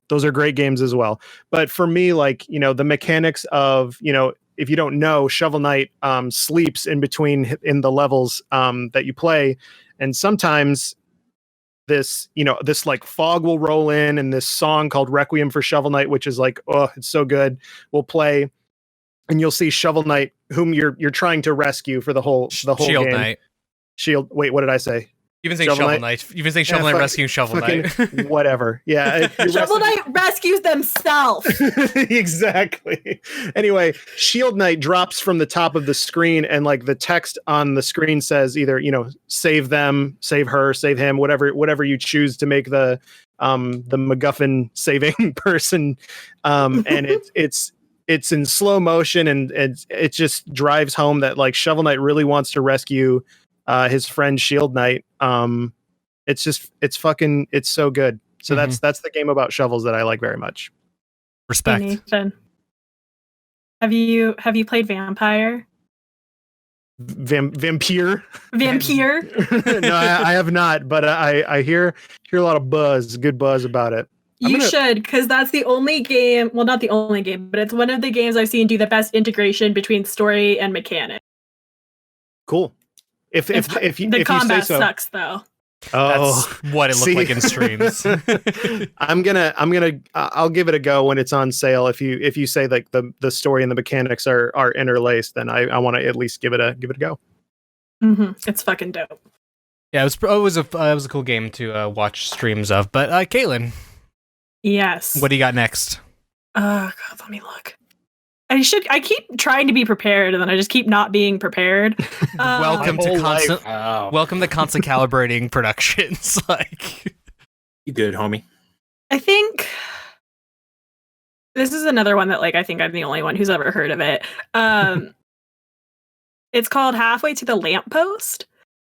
Those are great games as well. But for me, like, the mechanics of, if you don't know, Shovel Knight sleeps in between in the levels that you play, and sometimes this like fog will roll in, and this song called Requiem for Shovel Knight, which is like, oh, it's so good, will play, and you'll see Shovel Knight, whom you're trying to rescue for the whole Shield game. Knight. Wait, what did I say? You've been saying Shovel Knight. You've been saying Shovel Knight rescuing Shovel Knight. Whatever. Yeah. Shovel Knight rescues themselves. Exactly. Anyway, Shield Knight drops from the top of the screen, and like the text on the screen says either, save them, save her, save him, whatever you choose to make the MacGuffin saving person. And it's in slow motion, and it just drives home that like Shovel Knight really wants to rescue his friend Shield Knight. It's so good. So that's the game about shovels that I like very much. Respect. Nathan, have you played Vampire? Vampire? Vampire? No, I have not, but I hear a lot of good buzz about it. You should, because that's the only game, well, not the only game, but it's one of the games I've seen do the best integration between story and mechanic. Cool. If you combat say so. sucks though. Oh, that's what it looked like in streams. I'll give it a go when it's on sale. If you say like the story and the mechanics are interlaced, then I want to at least give it a go. It's fucking dope. Yeah, it was a cool game to watch streams of. But Caitlin, yes, what do you got next? God, let me look. I keep trying to be prepared, and then I just keep not being prepared. Welcome to Constant Calibrating Productions. Like, you good, homie? I think this is another one that like I think I'm the only one who's ever heard of it. It's called Halfway to the Lamppost,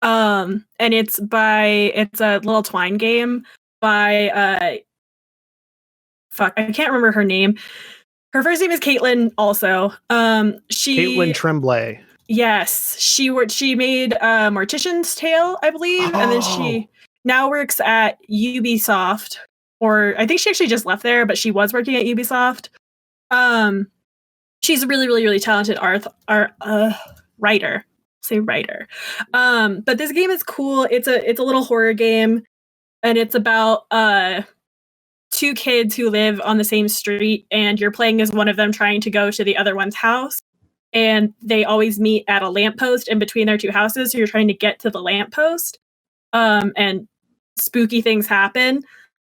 and it's a little Twine game by I can't remember her name. Her first name is Caitlin. Also, Caitlin Tremblay. Yes, she made Mortician's Tale, I believe, and then she now works at Ubisoft, or I think she actually just left there, but she was working at Ubisoft. She's a really, really, really talented writer. Say writer. But this game is cool. It's a little horror game, and it's about two kids who live on the same street, and you're playing as one of them trying to go to the other one's house, and they always meet at a lamppost in between their two houses, so you're trying to get to the lamppost, and spooky things happen.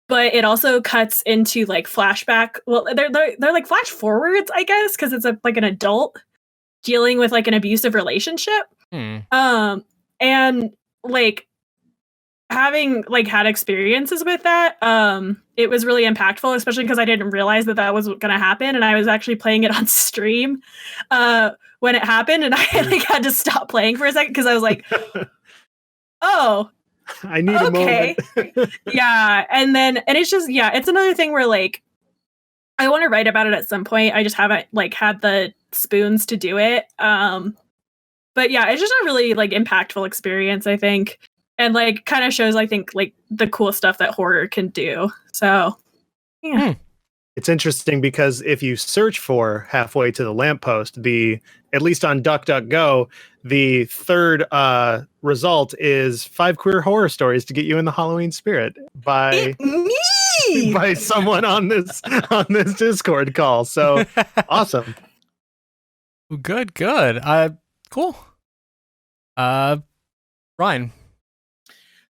but it also cuts into like flashback. Well, they're like flash forwards, I guess, because it's like an adult dealing with like an abusive relationship. And like having like had experiences with that, it was really impactful, especially because I didn't realize that was going to happen, and I was actually playing it on stream when it happened, and I like had to stop playing for a second because I was like, oh. I need a moment. Yeah. And it's just, it's another thing where like, I want to write about it at some point. I just haven't like had the spoons to do it. But yeah, it's just a really like impactful experience, I think. And like kind of shows, I think, like the cool stuff that horror can do. So yeah. It's interesting because if you search for Halfway to the Lamppost, at least on DuckDuckGo, the third result is 5 queer horror stories to get you in the Halloween spirit by someone on this Discord call. So awesome. Good. Cool. Ryan.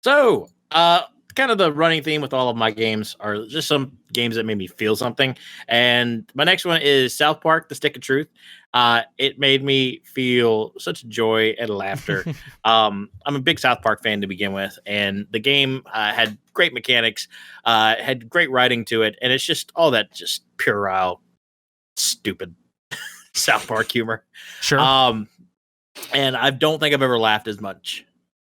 So, kind of the running theme with all of my games are just some games that made me feel something. And my next one is South Park: The Stick of Truth. It made me feel such joy and laughter. I'm a big South Park fan to begin with, and the game had great mechanics, had great writing to it, and it's just all that just puerile, stupid South Park humor. Sure. And I don't think I've ever laughed as much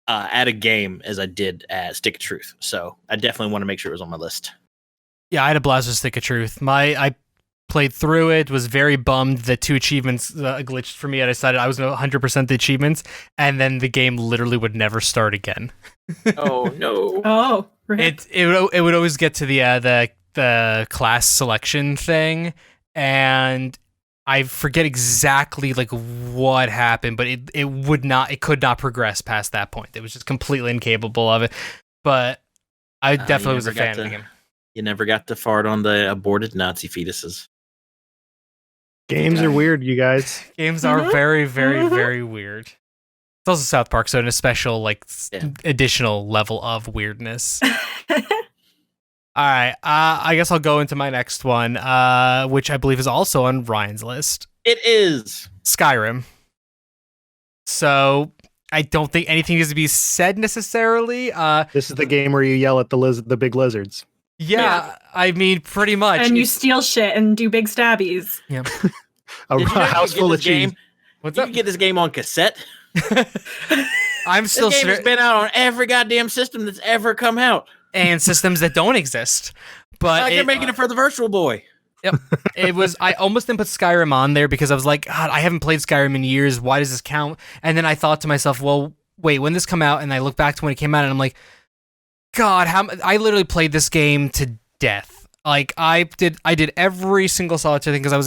at a game as I did at Stick of Truth. So I definitely want to make sure it was on my list. Yeah, I had a blast with Stick of Truth. I played through it, was very bummed that 2 achievements glitched for me. I decided I was going to 100% the achievements, and then the game literally would never start again. Oh, no. Oh, right. It would always get to the class selection thing, and I forget exactly like what happened, but it could not progress past that point. It was just completely incapable of it. But I definitely was a fan of the game. You never got to fart on the aborted Nazi fetuses. Games are weird, you guys. Games are very, very, very weird. It's also South Park, so in a special additional level of weirdness. All right, I guess I'll go into my next one, which I believe is also on Ryan's list. It is Skyrim. So I don't think anything needs to be said necessarily. This is the game where you yell at the big lizards. Yeah, I mean, pretty much. And you steal shit and do big stabbies. Yeah. A house full of cheese. What's up? You can get this game on cassette. I'm still. This game has been out on every goddamn system that's ever come out. And systems that don't exist. But they're making it for the Virtual Boy. Yep. It was. I almost didn't put Skyrim on there because I was like, God, I haven't played Skyrim in years. Why does this count? And then I thought to myself, well, wait, when this come out? And I look back to when it came out, and I'm like, God, I literally played this game to death. Like I did every single solitaire thing because I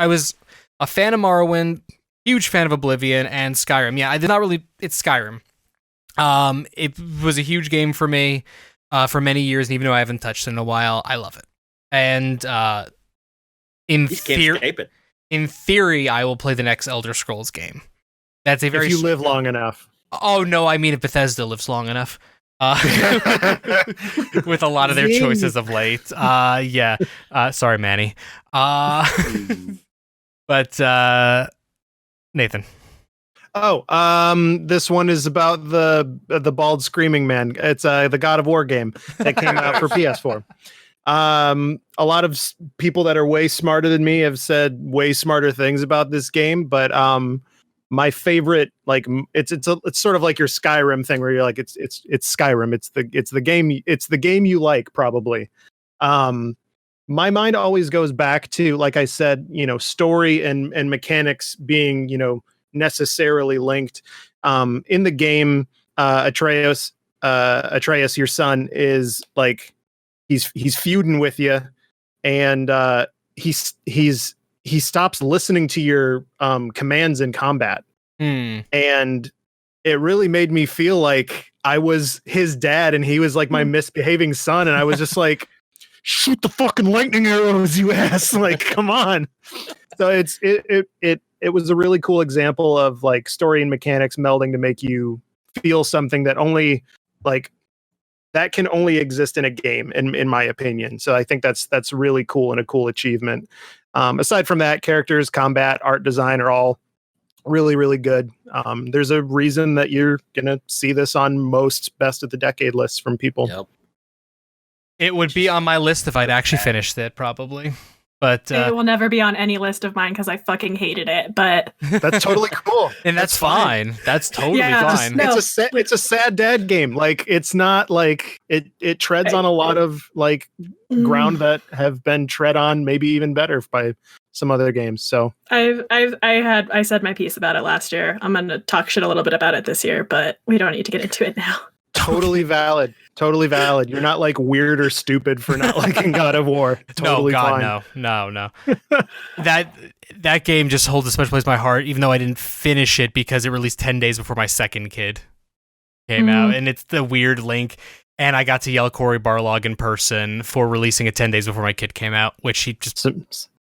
was a fan of Morrowind, huge fan of Oblivion and Skyrim. Yeah, I did not really. It's Skyrim. It was a huge game for me for many years, and even though I haven't touched it in a while, I love it. And in theory, I will play the next Elder Scrolls game. That's a very. If you live long enough. Oh no, I mean if Bethesda lives long enough. With a lot of their choices of late. Sorry, Manny. But Nathan. This one is about the bald screaming man. It's the God of War game that came out for PS4. A lot of people that are way smarter than me have said way smarter things about this game, but my favorite, like it's sort of like your Skyrim thing where you're like it's Skyrim. It's the game you like probably. My mind always goes back to, like I said, story and mechanics being necessarily linked. In the game, Atreus, your son, is like he's feuding with you, and he stops listening to your commands in combat. And it really made me feel like I was his dad and he was like my misbehaving son. And I was just like, shoot the fucking lightning arrows, you ass. Like, come on. So it was a really cool example of like story and mechanics melding to make you feel something that only like that can only exist in a game, in my opinion. So I think that's really cool and a cool achievement. Aside from that, characters, combat, art design are all really, really good. There's a reason that you're gonna see this on most best of the decade lists from people. Yep. It would be on my list if I'd actually finished it, probably. But it will never be on any list of mine because I fucking hated it. But that's totally cool, and that's fine. That's totally fine. It's a sad dad game. Like, it's not like it treads on a lot of like ground that have been tread on, maybe even better by some other games. So I said my piece about it last year. I'm gonna talk shit a little bit about it this year, but we don't need to get into it now. Totally valid. Totally valid. You're not like weird or stupid for not liking God of War. Totally fine. No. That game just holds a special place in my heart, even though I didn't finish it because it released 10 days before my second kid came out. And it's the weird link. And I got to yell Cory Barlog in person for releasing it 10 days before my kid came out, which he just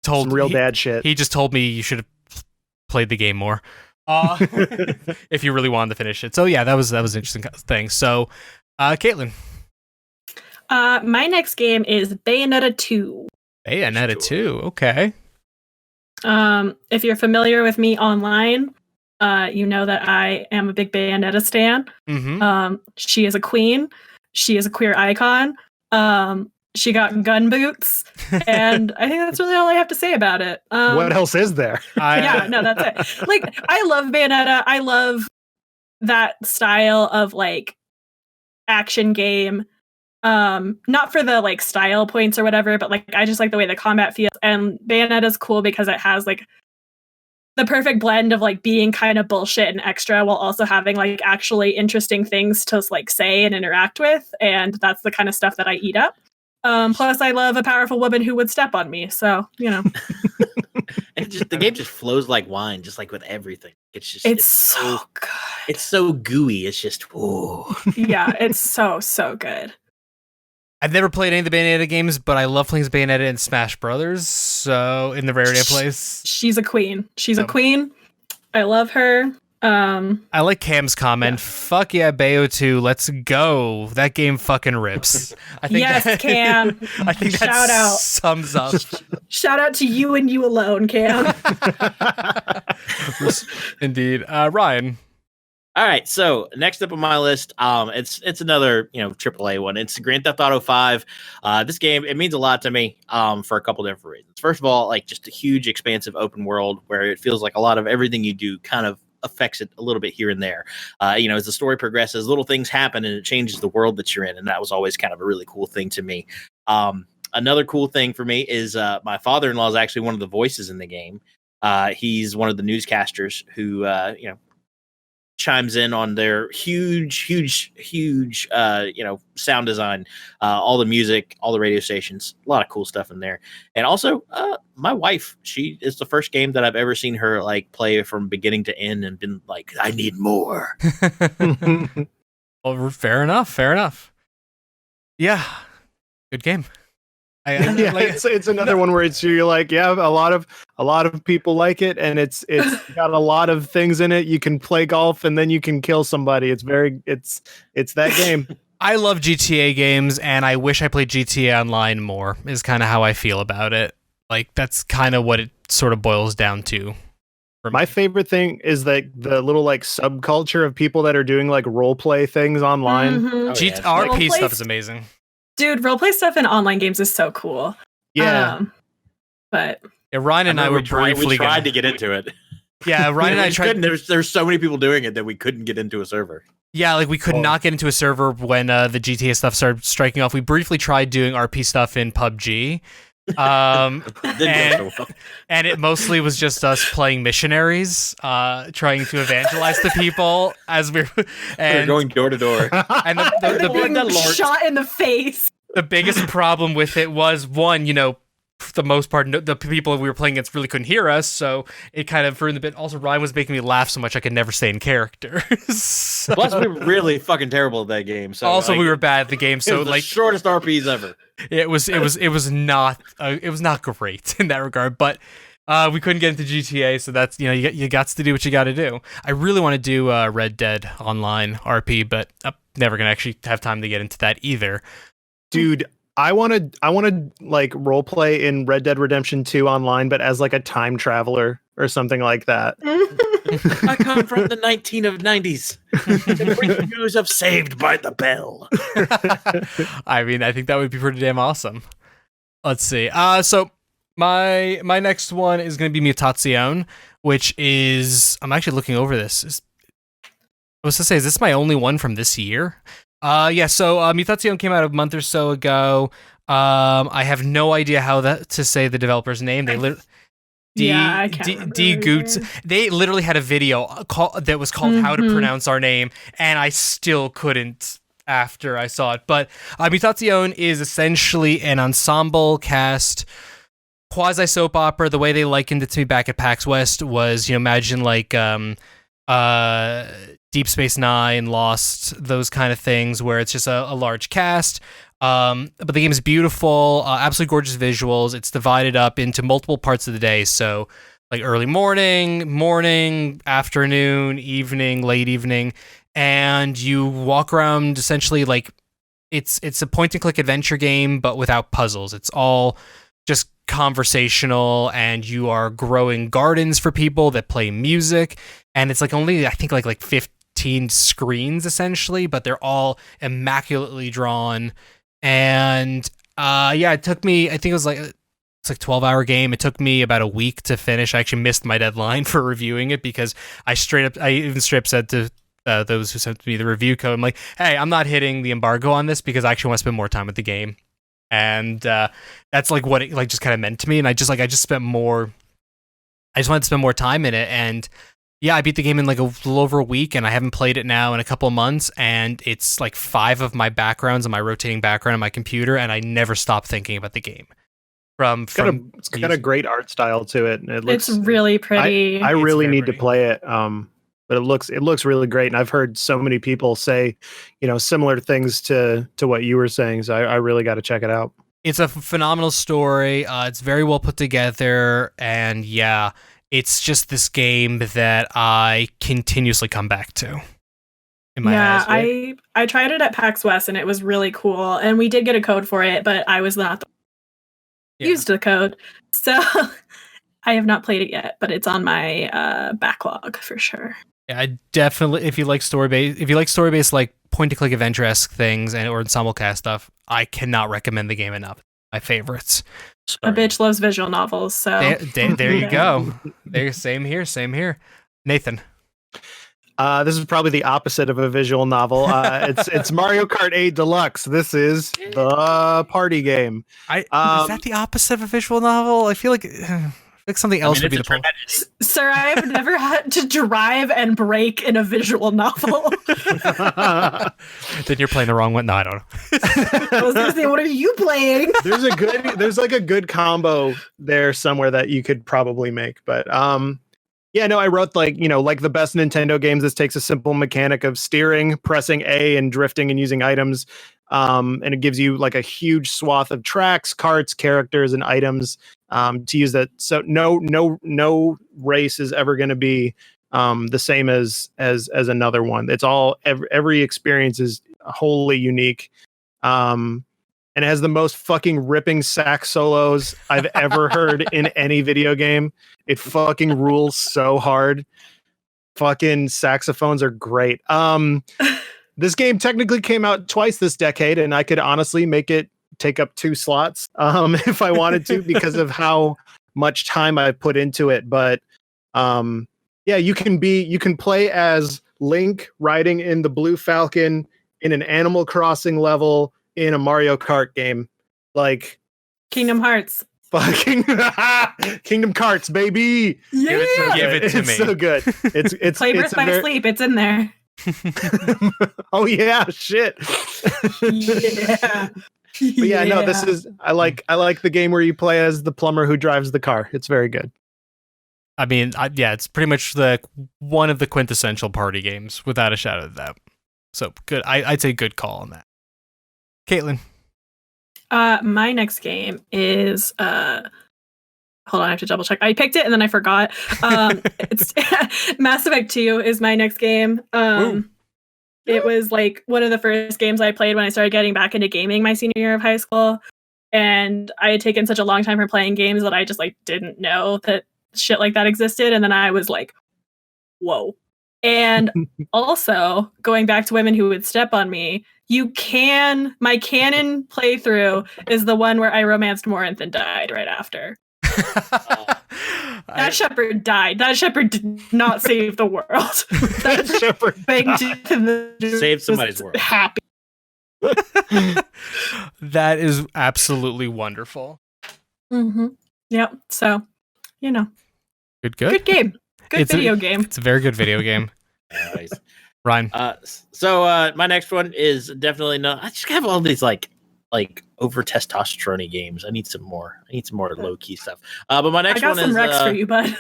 told some real dad shit. He just told me you should have played the game more. If you really wanted to finish it. So yeah, that was an interesting thing. So Caitlin. My next game is Bayonetta 2. Bayonetta 2, okay. If you're familiar with me online, you know that I am a big Bayonetta stan. Mm-hmm. She is a queen. She is a queer icon. She got gun boots, and I think that's really all I have to say about it. What else is there? Yeah, no, that's it. Like, I love Bayonetta. I love that style of like action game. Not for the like style points or whatever, but like I just like the way the combat feels. And Bayonetta's cool because it has like the perfect blend of like being kind of bullshit and extra while also having like actually interesting things to like say and interact with. And that's the kind of stuff that I eat up. Plus, I love a powerful woman who would step on me. So, you know. And the game just flows like wine, just like with everything. It's so good. It's so gooey. It's just, whoa. Yeah, it's so good. I've never played any of the Bayonetta games, but I love playing Bayonetta in Smash Brothers. So, in the rarity of plays. She's a queen. She's a queen. I love her. I like Cam's comment. Yeah. Fuck yeah, Bayo 2, let's go. That game fucking rips. I think Cam. I think Shout out. Sums up. Shout out to you and you alone, Cam. Indeed. Ryan. All right, so next up on my list, it's another AAA one. It's Grand Theft Auto 5. This game, it means a lot to me for a couple different reasons. First of all, like just a huge, expansive open world where it feels like a lot of everything you do kind of affects it a little bit here and there. As the story progresses, little things happen and it changes the world that you're in, and that was always kind of a really cool thing to me. Another cool thing for me is my father-in-law is actually one of the voices in the game. He's one of the newscasters who chimes in on their huge sound design, all the music, all the radio stations, a lot of cool stuff in there. And also my wife, she is the first game that I've ever seen her like play from beginning to end and been like, I need more. Well, fair enough. Yeah, good game. It's another one where you're like, yeah, a lot of people like it, and it's got a lot of things in it. You can play golf and then you can kill somebody. It's that game. I love GTA games, and I wish I played GTA Online more. Is kind of how I feel about it. Like, that's kind of what it sort of boils down to. My favorite thing is like the little like subculture of people that are doing like role play things online. Mm-hmm. RP stuff is amazing. Dude, roleplay stuff in online games is so cool. Yeah. But yeah, Ryan and I were briefly we tried to get into it. Yeah, Ryan and I tried. There's so many people doing it that we couldn't get into a server. Yeah, like we could not get into a server when the GTA stuff started striking off. We briefly tried doing RP stuff in PUBG. And it mostly was just us playing missionaries, trying to evangelize the people as we're going door to door. And the shot in the face. The biggest problem with it was one, for the most part, the people we were playing against really couldn't hear us, so it kind of ruined the bit. Also, Ryan was making me laugh so much I could never stay in character. So, plus, we were really fucking terrible at that game. So also, we were bad at the game. So, it was the shortest RPs ever. It was not great in that regard. But We couldn't get into GTA, so that's you got to do what you got to do. I really want to do Red Dead Online RP, but I'm never gonna actually have time to get into that either. Dude, I want to like role play in Red Dead Redemption 2 online, but as like a time traveler or something like that. I come from the 1990s to bring the news of Saved by the Bell. I mean, I think that would be pretty damn awesome. Let's see. So my next one is going to be Mutation, which is, I'm actually looking over this. I was to say, is this my only one from this year? Yeah. So Mutation came out a month or so ago. I have no idea how to say the developer's name. They literally. I can't remember Goots. They literally had a video that was called "How to Pronounce Our Name," and I still couldn't after I saw it. But Mutation is essentially an ensemble cast quasi soap opera. The way they likened it to me back at PAX West was, imagine like Deep Space Nine, Lost, those kind of things, where it's just a large cast. But the game is beautiful, absolutely gorgeous visuals. It's divided up into multiple parts of the day. So like early morning, afternoon, evening, late evening. And you walk around essentially like it's a point and click adventure game, but without puzzles. It's all just conversational, and you are growing gardens for people that play music. And it's like only, I think like 15 screens essentially, but they're all immaculately drawn. And it took me, I think it was like, it's like a 12-hour game. It took me about a week to finish. I actually missed my deadline for reviewing it because I even straight up said to those who sent me the review code, I'm like, hey, I'm not hitting the embargo on this because I actually want to spend more time with the game. And that's like what it like just kind of meant to me. And I just wanted to spend more time in it. And yeah, I beat the game in like a little over a week, and I haven't played it now in a couple of months, and it's like 5 of my backgrounds on my rotating background on my computer, and I never stop thinking about the game. It's got a great art style to it. And it's really pretty. I really need to play it. But it looks really great, and I've heard so many people say, similar things to what you were saying. So I really got to check it out. It's a phenomenal story. It's very well put together, and yeah. It's just this game that I continuously come back to. I tried it at PAX West, and it was really cool. And we did get a code for it, but I was not used the code. So I have not played it yet, but it's on my backlog for sure. Yeah, I definitely, if you like story-based like point-and-click adventure-esque things or ensemble cast stuff, I cannot recommend the game enough. My favorites. A bitch loves visual novels, so there you go. Same here. Nathan. This is probably the opposite of a visual novel. It's Mario Kart 8 Deluxe. This is the party game. Is that the opposite of a visual novel? I feel like something else would be the point. Sir, I've never had to drive and break in a visual novel. Then you're playing the wrong one. No, I don't know. I was gonna say, what are you playing? There's like a good combo there somewhere that you could probably make, but I wrote like the best Nintendo games. This takes a simple mechanic of steering, pressing A, and drifting and using items. And it gives you like a huge swath of tracks, carts, characters, and items to use that. So no race is ever going to be the same as another one. It's all every experience is wholly unique. And it has the most fucking ripping sax solos I've ever heard in any video game. It fucking rules so hard. Fucking saxophones are great. This game technically came out twice this decade, and I could honestly make it take up 2 slots if I wanted to because of how much time I put into it. But you can play as Link riding in the Blue Falcon in an Animal Crossing level in a Mario Kart game, like Kingdom Hearts. Fucking Kingdom Carts, baby! Yeah, give it to me. It's so good. It's Flavors by Sleep. It's in there. Oh yeah, shit. Yeah. But yeah, no, this is I like the game where you play as the plumber who drives the car. It's very good. I mean, it's pretty much one of the quintessential party games, without a shadow of a doubt. So good. I'd say good call on that. Caitlin. My next game is hold on, I have to double check. I picked it and then I forgot. It's Mass Effect 2 is my next game. It was like one of the first games I played when I started getting back into gaming my senior year of high school. And I had taken such a long time from playing games that I just like didn't know that shit like that existed. And then I was like, whoa. And also going back to Women Who Would Step on Me, my canon playthrough is the one where I romanced Morinth and died right after. That shepherd died. That shepherd did not save the world. That shepherd saved somebody's world. Happy. That is absolutely wonderful. Mm-hmm. Yep. So, Good good game. Good video game. It's a very good video game. Nice. Ryan. So my next one is definitely not. I just have all these like over testosterone games. I need some more low key stuff. But my next I got one some is Rex for you, bud.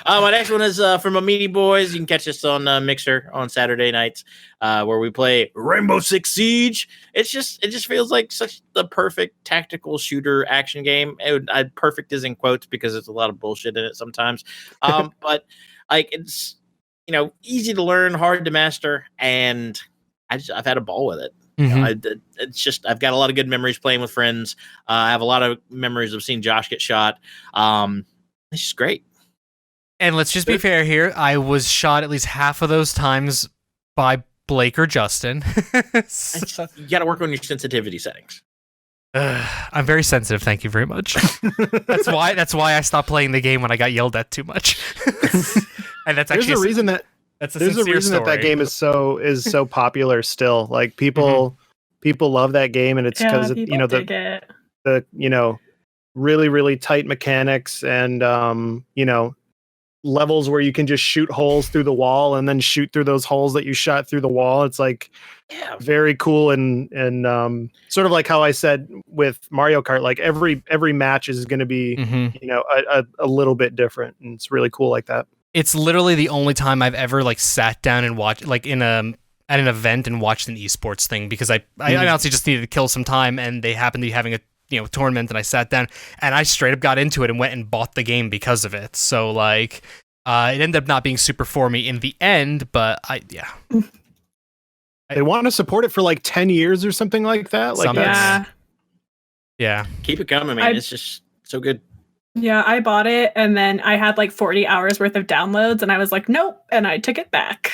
my next one is from a Meaty Boiz. You can catch us on Mixer on Saturday nights, where we play Rainbow Six Siege. It just feels like such the perfect tactical shooter action game. Perfect is in quotes because there's a lot of bullshit in it sometimes. But like it's easy to learn, hard to master, and I've had a ball with it. Mm-hmm. I've got a lot of good memories playing with friends. I have a lot of memories of seeing Josh get shot. It's just great. And let's just be fair here. I was shot at least half of those times by Blake or Justin. You got to work on your sensitivity settings. I'm very sensitive. Thank you very much. That's why I stopped playing the game when I got yelled at too much. And that's actually there's a reason that game is so popular still. Like people love that game, and it's because the really, really tight mechanics and levels where you can just shoot holes through the wall and then shoot through those holes that you shot through the wall. It's like very cool and sort of like how I said with Mario Kart, like every match is going to be a little bit different, and it's really cool like that. It's literally the only time I've ever like sat down and watched like at an event and watched an esports thing, because I honestly just needed to kill some time, and they happened to be having a tournament, and I sat down and I straight up got into it and went and bought the game because of it. So like it ended up not being super for me in the end, but they want to support it for like 10 years or something like that. Like yeah. Keep it coming, man. It's just so good. Yeah, I bought it and then I had like 40 hours worth of downloads and I was like, nope, and I took it back.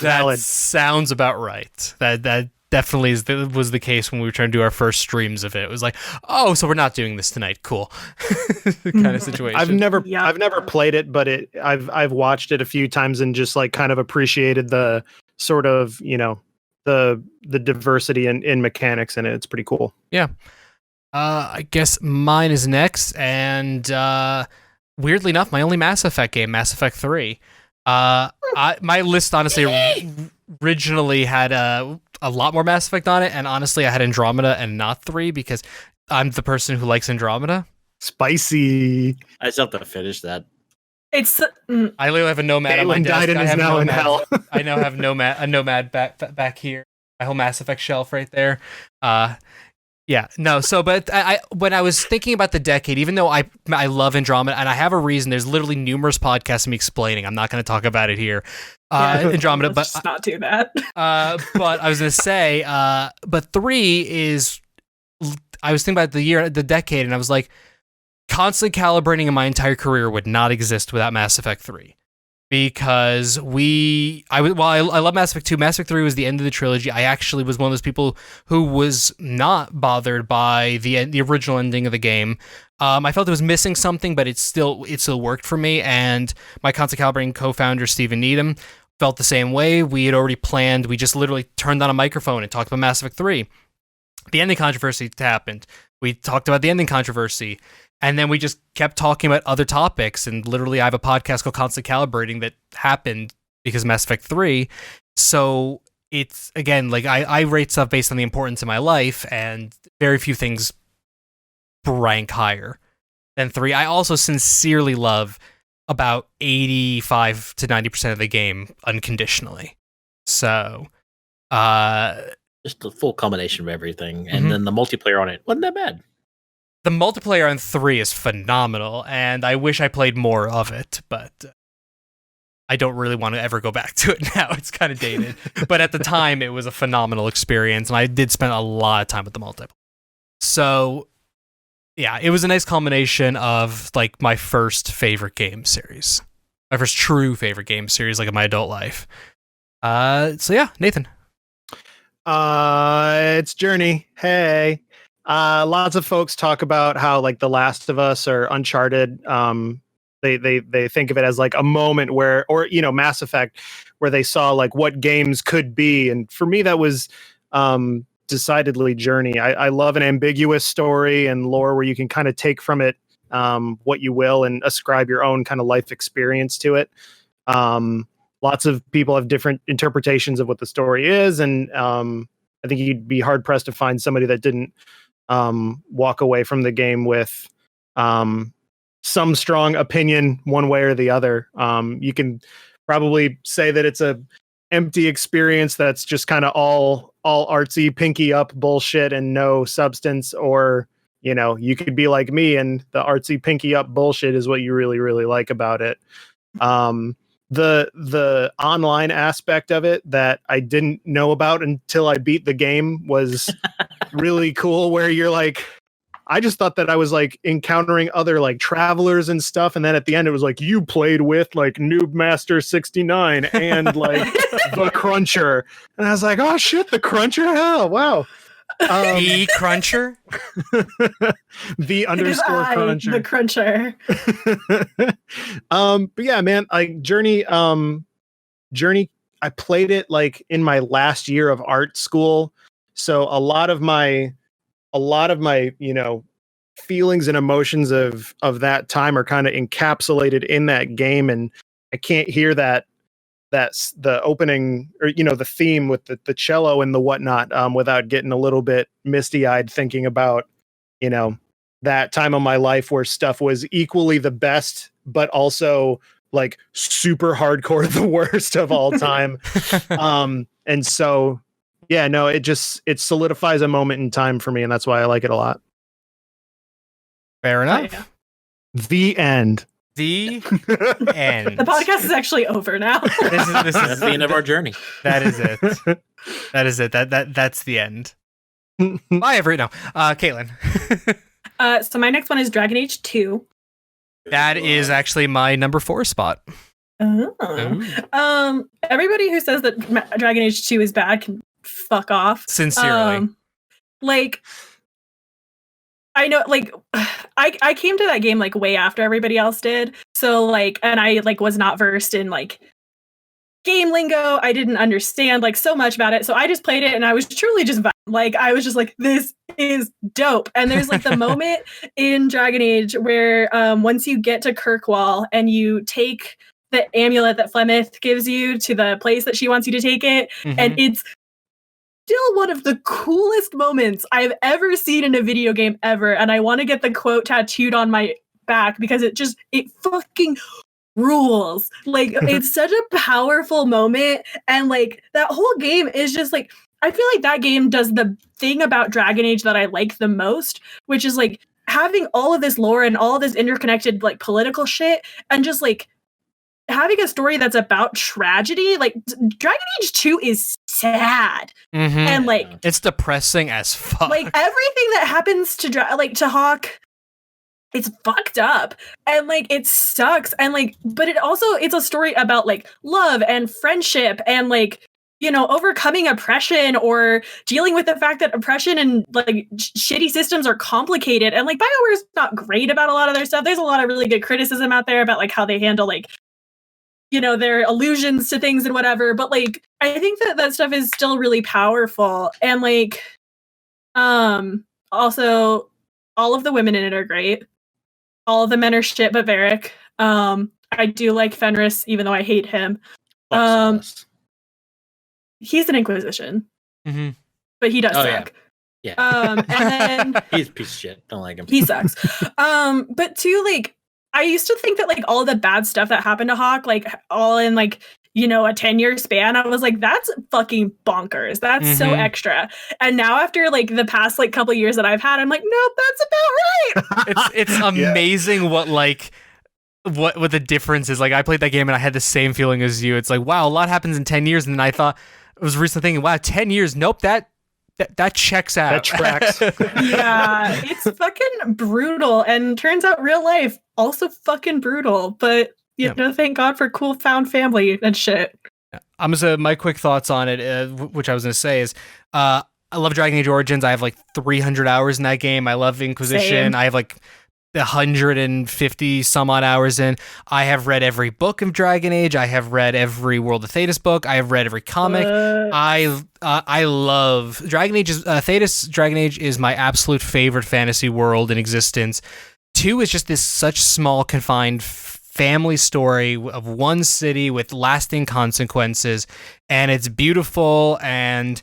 That sounds about right. That definitely was the case when we were trying to do our first streams of it. It was like, oh, so we're not doing this tonight. Cool. Kind of situation. I've never played it, but I've watched it a few times and just like kind of appreciated the sort of, the diversity in mechanics in it. It's pretty cool. Yeah. I guess mine is next, and weirdly enough, my only Mass Effect game, Mass Effect 3. My list honestly originally had a lot more Mass Effect on it, and honestly, I had Andromeda and not 3 because I'm the person who likes Andromeda. Spicy. I still have to finish that. It's. I literally have a Nomad on my desk. Died and is now in hell. I now have a Nomad back here. My whole Mass Effect shelf right there. Yeah, no. So, but when I was thinking about the decade, even though I love Andromeda, and I have a reason, there's literally numerous podcasts of me explaining. I'm not going to talk about it here. Andromeda, but just not do that. But I was going to say, but 3 is. I was thinking about the decade, and I was like, Constantly Calibrating in my entire career would not exist without Mass Effect 3. Because I love Mass Effect 2. Mass Effect 3 was the end of the trilogy. I actually was one of those people who was not bothered by the original ending of the game. I felt it was missing something, but it still worked for me. And my Constantly Calibrating co-founder, Stephen Needham, felt the same way. We had already planned. We just literally turned on a microphone and talked about Mass Effect 3. The ending controversy happened. We talked about the ending controversy. And then we just kept talking about other topics, and literally I have a podcast called Constantly Calibrating that happened because of Mass Effect 3. So it's, again, like I rate stuff based on the importance in my life, and very few things rank higher than 3. I also sincerely love about 85 to 90% of the game unconditionally. So, just the full combination of everything. And then the multiplayer on it wasn't that bad. The multiplayer on 3 is phenomenal, and I wish I played more of it, but I don't really want to ever go back to it now. It's kind of dated. But at the time, it was a phenomenal experience, and I did spend a lot of time with the multiplayer. So, yeah, it was a nice combination of, like, my first favorite game series. My first true favorite game series, like, in my adult life. So, yeah, Nathan. It's Journey. Hey. Lots of folks talk about how, like, The Last of Us or Uncharted, they think of it as like a moment where, or, you know, Mass Effect, where they saw like what games could be. And for me, that was decidedly Journey. I love an ambiguous story and lore where you can kind of take from it what you will and ascribe your own kind of life experience to it. Lots of people have different interpretations of what the story is. And I think you'd be hard pressed to find somebody that didn't walk away from the game with some strong opinion one way or the other. You can probably say that it's a empty experience that's just kind of all artsy, pinky up bullshit and no substance, or, you know, you could be like me and the artsy, pinky up bullshit is what you really, really like about it. The online aspect of it that I didn't know about until I beat the game was really cool, where you're like, I just thought that I was like encountering other like travelers and stuff. And then at the end, it was like, you played with like Noob Master 69 and like the Cruncher. And I was like, oh shit, the Cruncher? Hell, wow. The Cruncher? The underscore Cruncher. The Cruncher. But yeah, man, like Journey, I played it like in my last year of art school. So a lot of my, you know, feelings and emotions of that time are kind of encapsulated in that game. And I can't hear that's the opening, or, you know, the theme with the cello and the whatnot, without getting a little bit misty eyed thinking about, you know, that time of my life where stuff was equally the best, but also like super hardcore, the worst of all time. And so, yeah, no, it solidifies a moment in time for me, and that's why I like it a lot. Fair enough. Yeah. The end. The end. The podcast is actually over now. This is That's the end of our journey. That is it. That is it. That's the end. Bye, everyone. No, Caitlin. So my next one is Dragon Age 2. That is actually my number 4 spot. Oh. Everybody who says that Dragon Age 2 is bad can fuck off. Sincerely. Like, I know, like, I came to that game like way after everybody else did. So like, and I like was not versed in like game lingo. I didn't understand like so much about it. So I just played it and I was truly just like, I was just like, this is dope. And there's like the moment in Dragon Age where once you get to Kirkwall and you take the amulet that Flemeth gives you to the place that she wants you to take it, and it's still one of the coolest moments I've ever seen in a video game ever. And I want to get the quote tattooed on my back because it fucking rules. Like, it's such a powerful moment. And like that whole game is just like, I feel like that game does the thing about Dragon Age that I like the most, which is like having all of this lore and all of this interconnected like political shit, and just like having a story that's about tragedy. Like Dragon Age 2 is sad. And like it's depressing as fuck. Like everything that happens to Hawk, it's fucked up and like it sucks. And like, but it's a story about like love and friendship and like, you know, overcoming oppression or dealing with the fact that oppression and like shitty systems are complicated. And like BioWare's not great about a lot of their stuff. There's a lot of really good criticism out there about like how they handle like, you know, their allusions to things and whatever. But like, I think that stuff is still really powerful. And like, also all of the women in it are great. All of the men are shit, but Varric. I do like Fenris, even though I hate him. He's an Inquisition, but he does suck. Yeah. And then he's a piece of shit. Don't like him. He sucks. But too, like, I used to think that like all the bad stuff that happened to Hawk, like all in like, a 10-year span, I was like, that's fucking bonkers. That's so extra. And now after like the past like couple years that I've had, I'm like, nope, that's about right. It's amazing what the difference is. Like, I played that game and I had the same feeling as you. It's like, wow, a lot happens in 10 years. And then I was recently thinking, wow, 10 years. Nope, that checks out. That tracks. Yeah, it's fucking brutal. And turns out real life also fucking brutal. But thank God for cool found family and shit. My quick thoughts on it, which I was going to say is, I love Dragon Age Origins. I have like 300 hours in that game. I love Inquisition. Same. I have like 150 some odd hours in. I have read every book of Dragon Age. I have read every World of Thetis book. I have read every comic. I love Dragon Age. Thetis Dragon Age is my absolute favorite fantasy world in existence. 2 is just this such small confined family story of one city with lasting consequences, and it's beautiful, and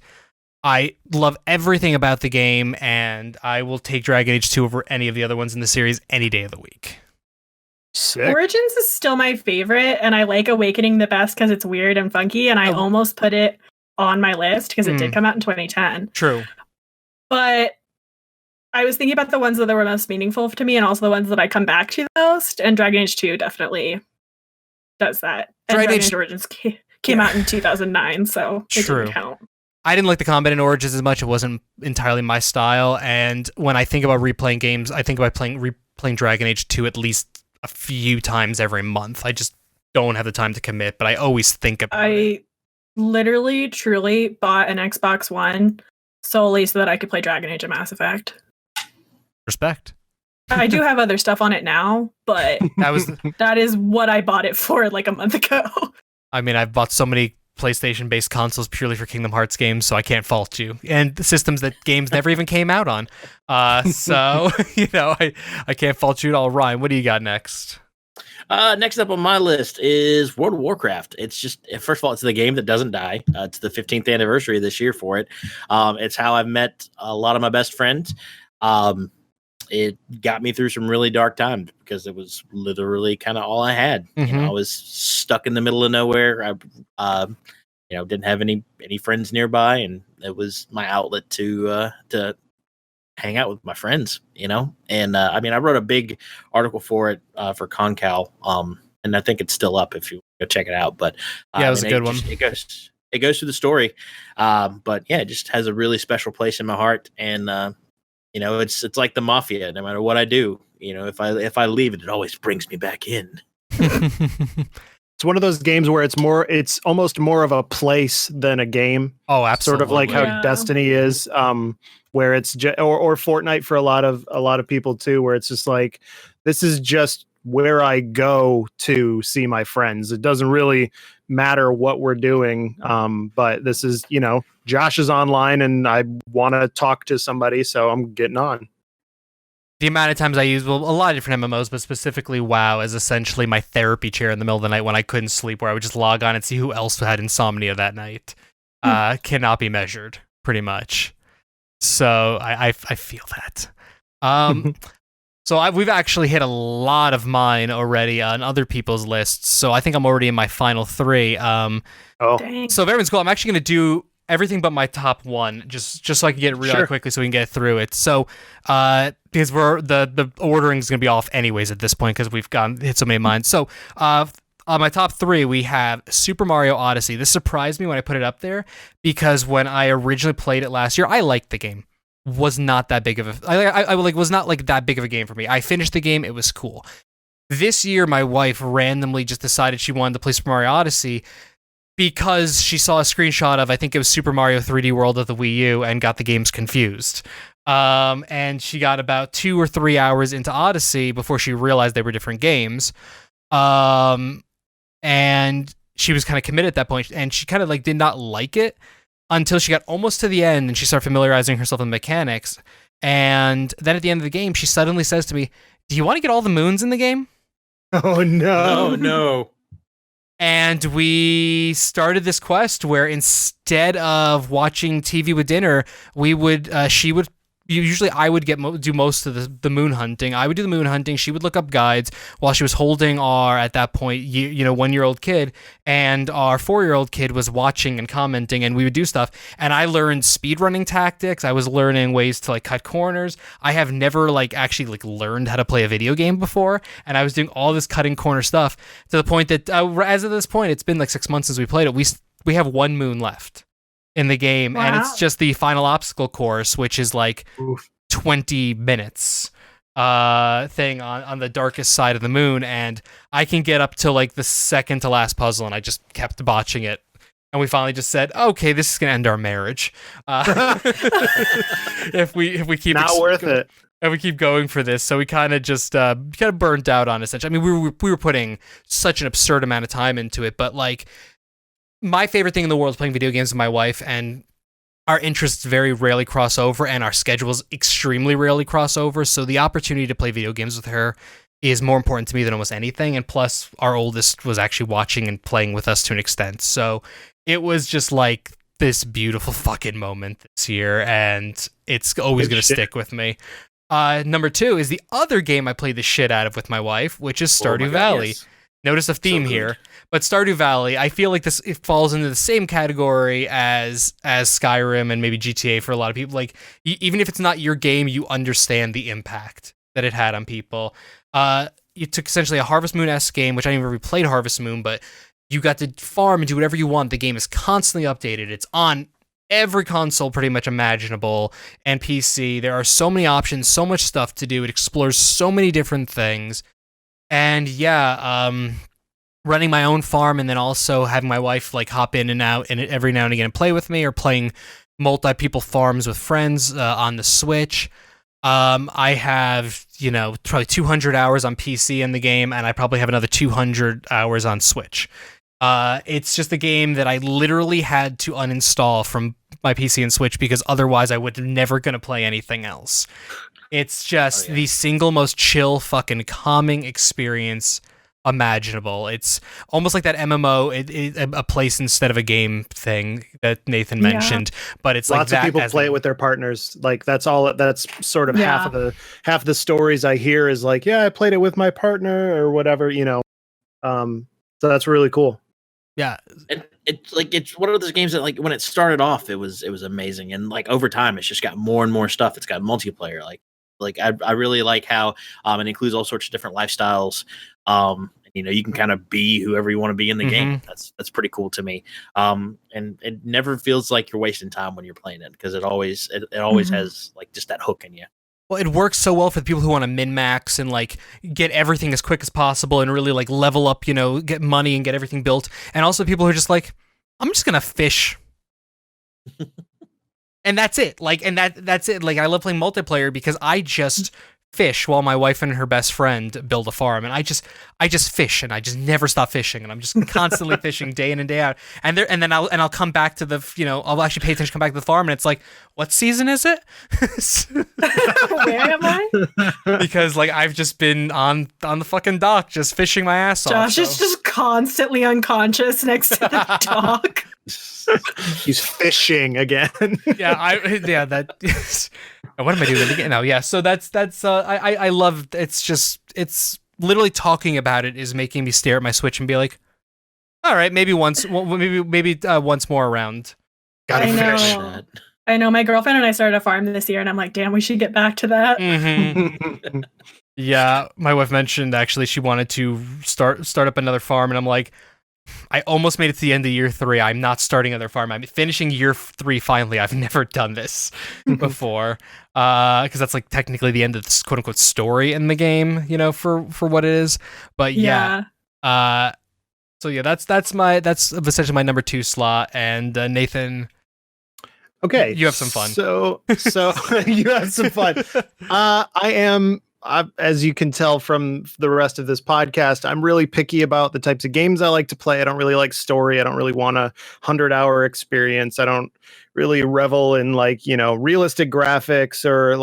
I love everything about the game, and I will take Dragon Age 2 over any of the other ones in the series any day of the week. Sick. Origins is still my favorite, and I like Awakening the best because it's weird and funky, and I almost put it on my list because it did come out in 2010. True. But I was thinking about the ones that were most meaningful to me and also the ones that I come back to the most, and Dragon Age 2 definitely does that. And Dragon Age Origins came out in 2009, so it didn't count. I didn't like the combat in Origins as much. It wasn't entirely my style, and when I think about replaying games, I think about replaying Dragon Age 2 at least a few times every month. I just don't have the time to commit, but I always think about it. I literally, truly bought an Xbox One solely so that I could play Dragon Age and Mass Effect. Respect. I do have other stuff on it now, but that is what I bought it for like a month ago. I mean, I've bought so many PlayStation-based consoles purely for Kingdom Hearts games, so I can't fault you. And the systems that games never even came out on. So, I can't fault you at all. Ryan, what do you got next? Next up on my list is World of Warcraft. It's just, first of all, it's the game that doesn't die. It's the 15th anniversary this year for it. It's how I've met a lot of my best friends. It got me through some really dark times because it was literally kind of all I had. I was stuck in the middle of nowhere. I, didn't have any friends nearby, and it was my outlet to hang out with my friends. And I wrote a big article for it for Concal, and I think it's still up if you go check it out. But it was a good one. It goes through the story, but yeah, it just has a really special place in my heart, and it's like the mafia. No matter what I do, if I leave it always brings me back in. It's one of those games where it's almost more of a place than a game. Oh, absolutely. Sort of like how Destiny is, where it's or Fortnite for a lot of people too, where it's just like, this is just where I go to see my friends. It doesn't really matter what we're doing. But this is, Josh is online and I want to talk to somebody, so I'm getting on. The amount of times I use a lot of different MMOs, but specifically WoW as essentially my therapy chair in the middle of the night when I couldn't sleep, where I would just log on and see who else had insomnia that night. Cannot be measured, pretty much. So I feel that. So we've actually hit a lot of mine already on other people's lists. So I think I'm already in my final 3. Dang. So if everyone's cool, I'm actually going to do everything but my top 1, just so I can get it really quickly so we can get through it. So because the ordering is going to be off anyways at this point because we've hit so many of mine. So on my top 3, we have Super Mario Odyssey. This surprised me when I put it up there because when I originally played it last year, I liked the game. Was not that big of was not like that big of a game for me. I finished the game, it was cool. This year, my wife randomly just decided she wanted to play Super Mario Odyssey because she saw a screenshot of, I think it was Super Mario 3D World of the Wii U, and got the games confused. And she got about 2 or 3 hours into Odyssey before she realized they were different games. And she was kind of committed at that point, and she kind of did not like it until she got almost to the end and she started familiarizing herself with the mechanics. And then at the end of the game, she suddenly says to me, "Do you want to get all the moons in the game?" Oh, no. Oh, no. And we started this quest where instead of watching TV with dinner, she would usually I would do most of the moon hunting. I would do the moon hunting. She would look up guides while she was holding our, at that point, 1-year-old kid, and our 4-year-old kid was watching and commenting, and we would do stuff. And I learned speedrunning tactics. I was learning ways to like cut corners. I have never actually learned how to play a video game before, and I was doing all this cutting corner stuff to the point that as of this point, it's been 6 months since we played it. We have 1 moon left in the game, and it's just the final obstacle course, which is 20 minutes thing on the darkest side of the moon, and I can get up to the second to last puzzle, and I just kept botching it, and we finally just said, okay, this is gonna end our marriage if we keep not worth it. And we keep going for this, so we kind of just burnt out on essentially. I mean, we were putting such an absurd amount of time into it, but my favorite thing in the world is playing video games with my wife, and our interests very rarely cross over, and our schedules extremely rarely cross over. So the opportunity to play video games with her is more important to me than almost anything. And plus, our oldest was actually watching and playing with us to an extent. So it was just this beautiful fucking moment this year, and it's always going to stick with me. Number 2 is the other game I played the shit out of with my wife, which is Stardew Valley. Yes. Notice a theme here, but Stardew Valley, I feel like it falls into the same category as Skyrim and maybe GTA for a lot of people. Even if it's not your game, you understand the impact that it had on people. You took essentially a Harvest Moon-esque game, which I never really played Harvest Moon, but you got to farm and do whatever you want. The game is constantly updated. It's on every console pretty much imaginable and PC. There are so many options, so much stuff to do. It explores so many different things. And running my own farm, and then also having my wife hop in and out and every now and again and play with me, or playing multi-people farms with friends on the Switch. I have probably 200 hours on PC in the game, and I probably have another 200 hours on Switch. It's just a game that I literally had to uninstall from my PC and Switch because otherwise I would never gonna play anything else. It's just the single most chill, fucking calming experience imaginable. It's almost like that MMO, a place instead of a game thing that Nathan mentioned. But it's lots of people play it with their partners. That's all. That's sort of half of the stories I hear is I played it with my partner or whatever. So that's really cool. Yeah, it's one of those games that when it started off, it was amazing, and over time, it's just got more and more stuff. It's got multiplayer. I really like how it includes all sorts of different lifestyles. You can kind of be whoever you want to be in the game. That's pretty cool to me. And it never feels like you're wasting time when you're playing it because it always has just that hook in you. Well, it works so well for the people who want to min-max and get everything as quick as possible and really level up, get money and get everything built. And also people who are just I'm just gonna fish. And that's it. That's it. I love playing multiplayer because I just fish while my wife and her best friend build a farm, and I just fish, and I just never stop fishing, and I'm just constantly fishing day in and day out. And then I'll come back to I'll actually pay attention, come back to the farm, and it's what season is it? Where am I? Because I've just been on the fucking dock just fishing my ass off. Josh is just constantly unconscious next to the dock. He's fishing again. What am I doing again? No, yeah. So that's I love. It's literally talking about it is making me stare at my Switch and be like, all right, maybe once more around. Gotta fish. I know. My girlfriend and I started a farm this year, and I'm like, damn, we should get back to that. Mm-hmm. Yeah, my wife mentioned actually she wanted to start up another farm, and I'm like, I almost made it to the end of year 3. I'm not starting another farm. I'm finishing year 3 finally. I've never done this before. Because that's technically the end of this quote unquote story in the game, for what it is. But yeah. So yeah, that's essentially my number 2 slot. And Nathan, okay, you have some fun. So you have some fun. As you can tell from the rest of this podcast, I'm really picky about the types of games I like to play. I don't really like story. I don't really want a 100-hour experience. I don't really revel in realistic graphics or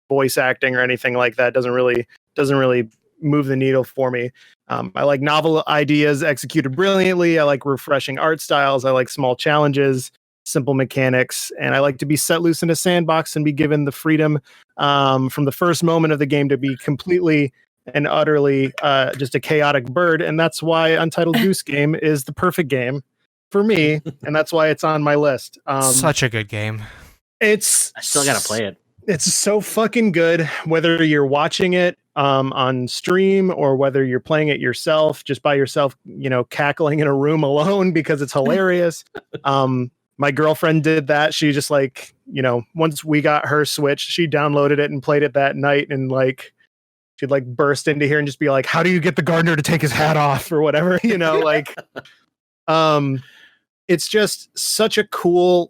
voice acting or anything like that. Doesn't really move the needle for me. I like novel ideas executed brilliantly. I like refreshing art styles. I like small challenges. simple mechanics, and I like to be set loose in a sandbox and be given the freedom from the first moment of the game to be completely and utterly just a chaotic bird. And that's why Untitled Goose Game is the perfect game for me, and that's why it's on my list. Such a good game. I still gotta play it. It's so fucking good, whether you're watching it on stream or whether you're playing it yourself, just by yourself, cackling in a room alone because it's hilarious. My girlfriend did that. She just once we got her Switch, she downloaded it and played it that night, and she'd burst into here and just be like, "How do you get the gardener to take his hat off?" or whatever, it's just such a cool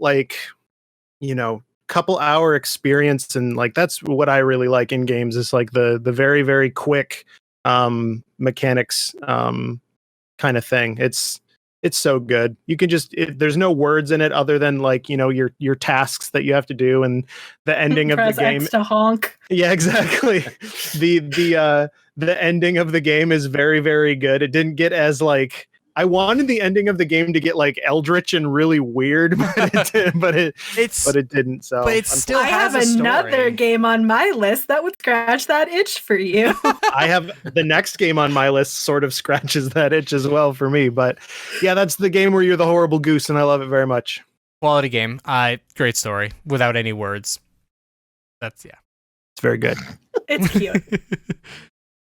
couple hour experience, and that's what I really like in games is the very, very quick mechanics kind of thing. It's so good. You can there's no words in it other than your tasks that you have to do, and the ending of the game. X to honk. Yeah, exactly. The ending of the game is very, very good. It didn't get as I wanted the ending of the game to get eldritch and really weird, but it didn't. So, but it still I has have a story. another game on my list that would scratch that itch for you. I have the next game on my list sort of scratches that itch as well for me. But yeah, that's the game where you're the horrible goose, and I love it very much. Quality game. Great story without any words. It's very good. It's cute.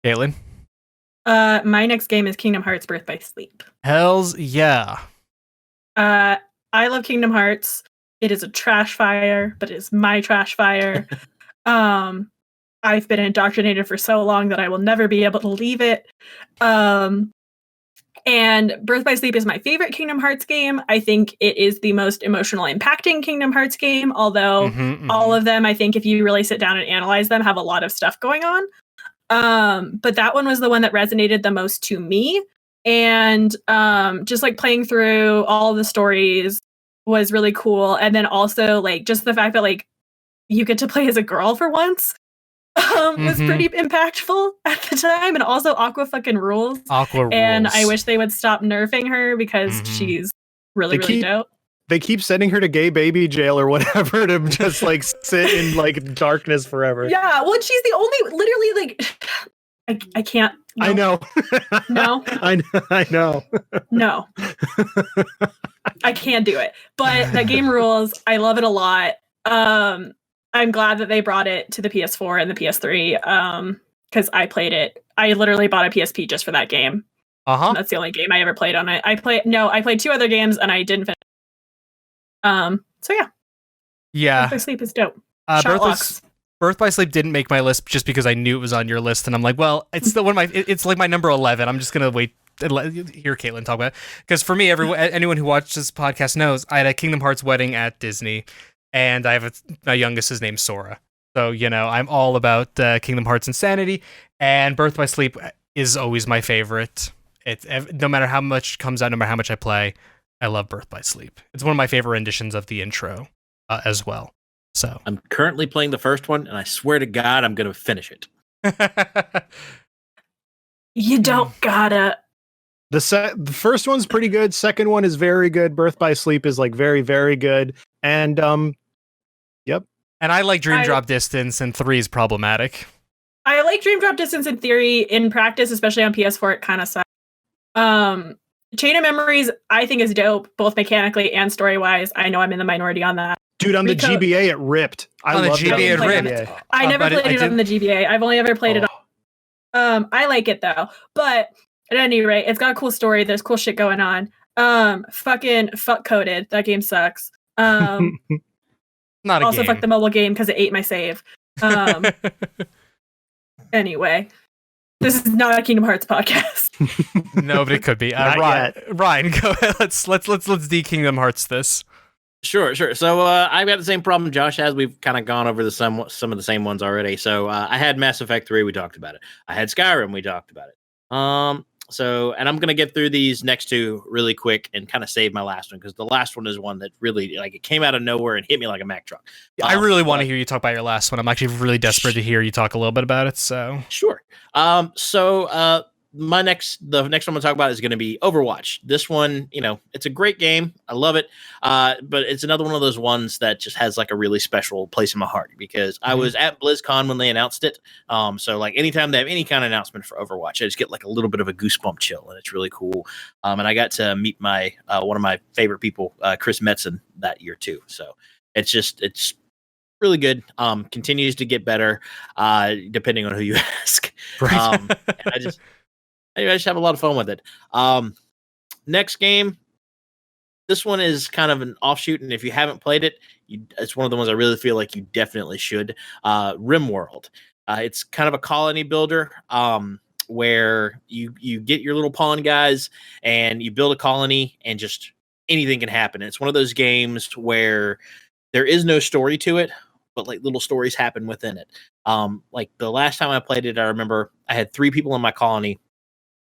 Caitlin? My next game is Kingdom Hearts Birth by Sleep. Hells yeah. I love Kingdom Hearts. It is a trash fire, but it is my trash fire. I've been indoctrinated for so long that I will never be able to leave it. And Birth by Sleep is my favorite Kingdom Hearts game. I think it is the most emotionally impacting Kingdom Hearts game, although all of them, I think if you really sit down and analyze them, have a lot of stuff going on. But that one was the one that resonated the most to me. And just playing through all the stories was really cool. And then also just the fact that you get to play as a girl for once was pretty impactful at the time. And also Aqua fucking rules. Aqua rules. And I wish they would stop nerfing her because she's really dope. They keep sending her to gay baby jail or whatever to just sit in darkness forever. Yeah, well, she's the only, literally, I can't. No. I know. No. I know. No. I can't do it. But that game rules. I love it a lot. I'm glad that they brought it to the PS4 and the PS3 because I played it. I literally bought a PSP just for that game. That's the only game I ever played on it. I played 2 other games and I didn't finish. So yeah. Birth by Sleep is dope. Birth by Sleep didn't make my list just because I knew it was on your list, and I'm like, well, it's still one of my. It's my number 11. I'm just gonna wait and hear Caitlin talk about it, because for me, anyone who watches this podcast knows I had a Kingdom Hearts wedding at Disney, and I have my youngest is named Sora, so I'm all about Kingdom Hearts insanity, and Birth by Sleep is always my favorite. It's no matter how much comes out, no matter how much I play. I love Birth by Sleep. It's one of my favorite renditions of the intro as well. So I'm currently playing the first one, and I swear to God, I'm going to finish it. You don't gotta. The first one's pretty good. Second one is very good. Birth by Sleep is very, very good. And yep. And I like Dream Drop Distance, and 3 is problematic. I like Dream Drop Distance in theory. In practice, especially on PS4, it kind of sucks. Chain of Memories, I think, is dope, both mechanically and story-wise. I know I'm in the minority on that. Dude, on the GBA, it ripped. I love the GBA, it ripped. I never played it on the GBA. I've only ever played it on. I like it, though. But at any rate, it's got a cool story. There's cool shit going on. Fucking fuck coded. That game sucks. Not a also game. fuck the mobile game because it ate my save. Anyway. This is not a Kingdom Hearts podcast. No, but it could be. Ryan, go ahead. Let's de-Kingdom Hearts this. Sure. So I've got the same problem Josh has. We've kind of gone over some of the same ones already. So I had Mass Effect 3. We talked about it. I had Skyrim. We talked about it. And I'm gonna get through these next 2 really quick and kind of save my last one, because the last one is one that really it came out of nowhere and hit me like a Mack truck. I really want to hear you talk about your last one. I'm actually really desperate to hear you talk a little bit about it. So sure. So the next one I'm gonna talk about is gonna be Overwatch. This one, it's a great game. I love it. But it's another one of those ones that just has like a really special place in my heart because I was at BlizzCon when they announced it. So like anytime they have any kind of announcement for Overwatch, I just get like a little bit of a goosebump chill, and it's really cool. And I got to meet my one of my favorite people, Chris Metzen, that year too. So it's really good. Continues to get better, depending on who you ask. Right. I just have a lot of fun with it. Next game. This one is kind of an offshoot, and if you haven't played it, it's one of the ones I really feel like you definitely should. RimWorld. It's kind of a colony builder, where you get your little pawn guys and you build a colony, and just anything can happen. It's one of those games where there is no story to it, but like little stories happen within it. Like the last time I played it, I remember I had 3 people in my colony.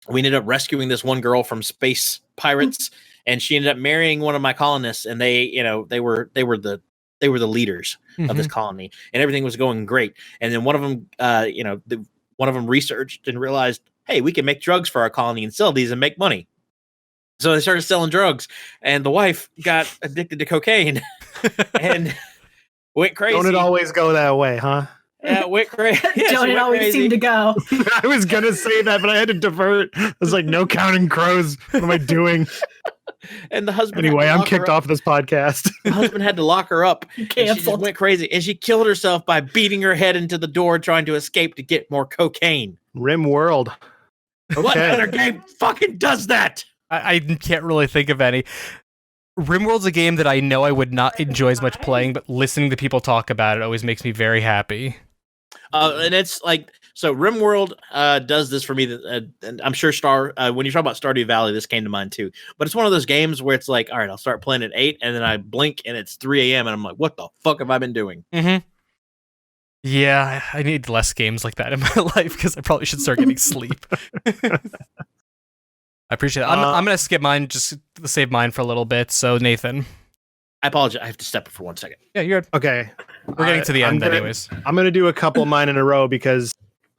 We ended up rescuing this one girl from space pirates, and she ended up marrying one of my colonists, and they were the leaders of this colony, and everything was going great. And then one of them, one of them researched and realized, hey, we can make drugs for our colony and sell these and make money. So they started selling drugs, and the wife got addicted to cocaine and went crazy. Don't it always go that way, huh? Yeah, went crazy. Yeah, Don't it always crazy. seem to go? I was going to say that, but I had to divert. I was like, no counting crows. What am I doing? And the husband. Anyway, I'm kicked off this podcast. The husband had to lock her up. And she just went crazy. And she killed herself by beating her head into the door trying to escape to get more cocaine. RimWorld. Okay. What other game fucking does that? I can't really think of any. RimWorld's a game that I know I would not enjoy as much playing, but listening to people talk about it always makes me very happy. And it's like, so RimWorld does this for me. And I'm sure when you talk about Stardew Valley, this came to mind too. But it's one of those games where it's like, all right, I'll start playing at 8, and then I blink and it's 3 a.m. and I'm like, what the fuck have I been doing? Mm-hmm. Yeah, I need less games like that in my life because I probably should start getting sleep. I appreciate it. I'm going to skip mine, just to save mine for a little bit. So, Nathan. I apologize. I have to step it for 1 second. Yeah, you're good. Okay. We're getting to the end anyways. I'm going to do a couple of mine in a row because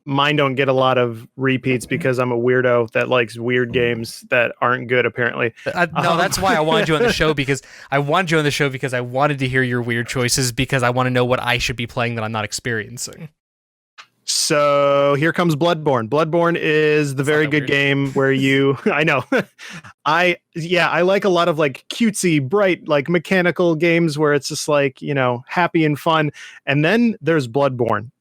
mine don't get a lot of repeats because I'm a weirdo that likes weird games that aren't good, apparently. No, that's why I wanted you on the show, because I wanted to hear your weird choices because I want to know what I should be playing that I'm not experiencing. So here comes Bloodborne. Bloodborne is the very good game where you, I know, I like a lot of like cutesy, bright, like mechanical games where it's just like, happy and fun. And then there's Bloodborne.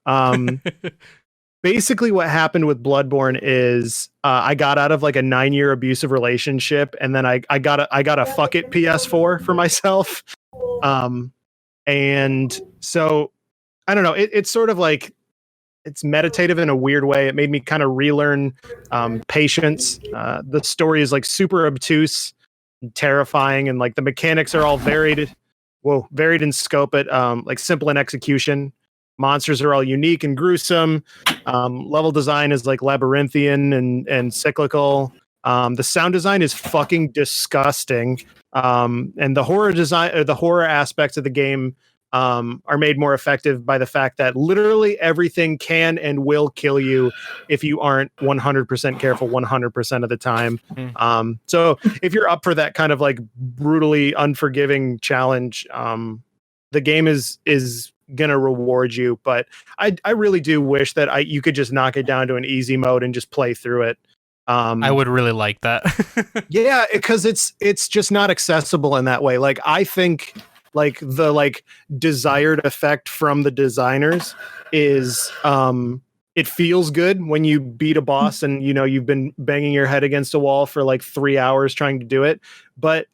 Basically what happened with Bloodborne is I got out of like a 9-year abusive relationship, and then I got a fuck it PS4 for myself. And so I don't know, it's sort of like, it's meditative in a weird way. It made me kind of relearn patience. The story is like super obtuse and terrifying, and like the mechanics are all varied in scope, but like simple in execution. Monsters are all unique and gruesome. Level design is like labyrinthian and cyclical. The sound design is fucking disgusting. And the horror design, or the horror aspects of the game, are made more effective by the fact that literally everything can and will kill you if you aren't 100% careful 100% of the time. So if you're up for that kind of like brutally unforgiving challenge, the game is gonna reward you. But I really do wish that you could just knock it down to an easy mode and just play through it. I would really like that. Yeah, because it's just not accessible in that way. Like I think like the like desired effect from the designers is it feels good when you beat a boss and you've been banging your head against a wall for like 3 hours trying to do it, but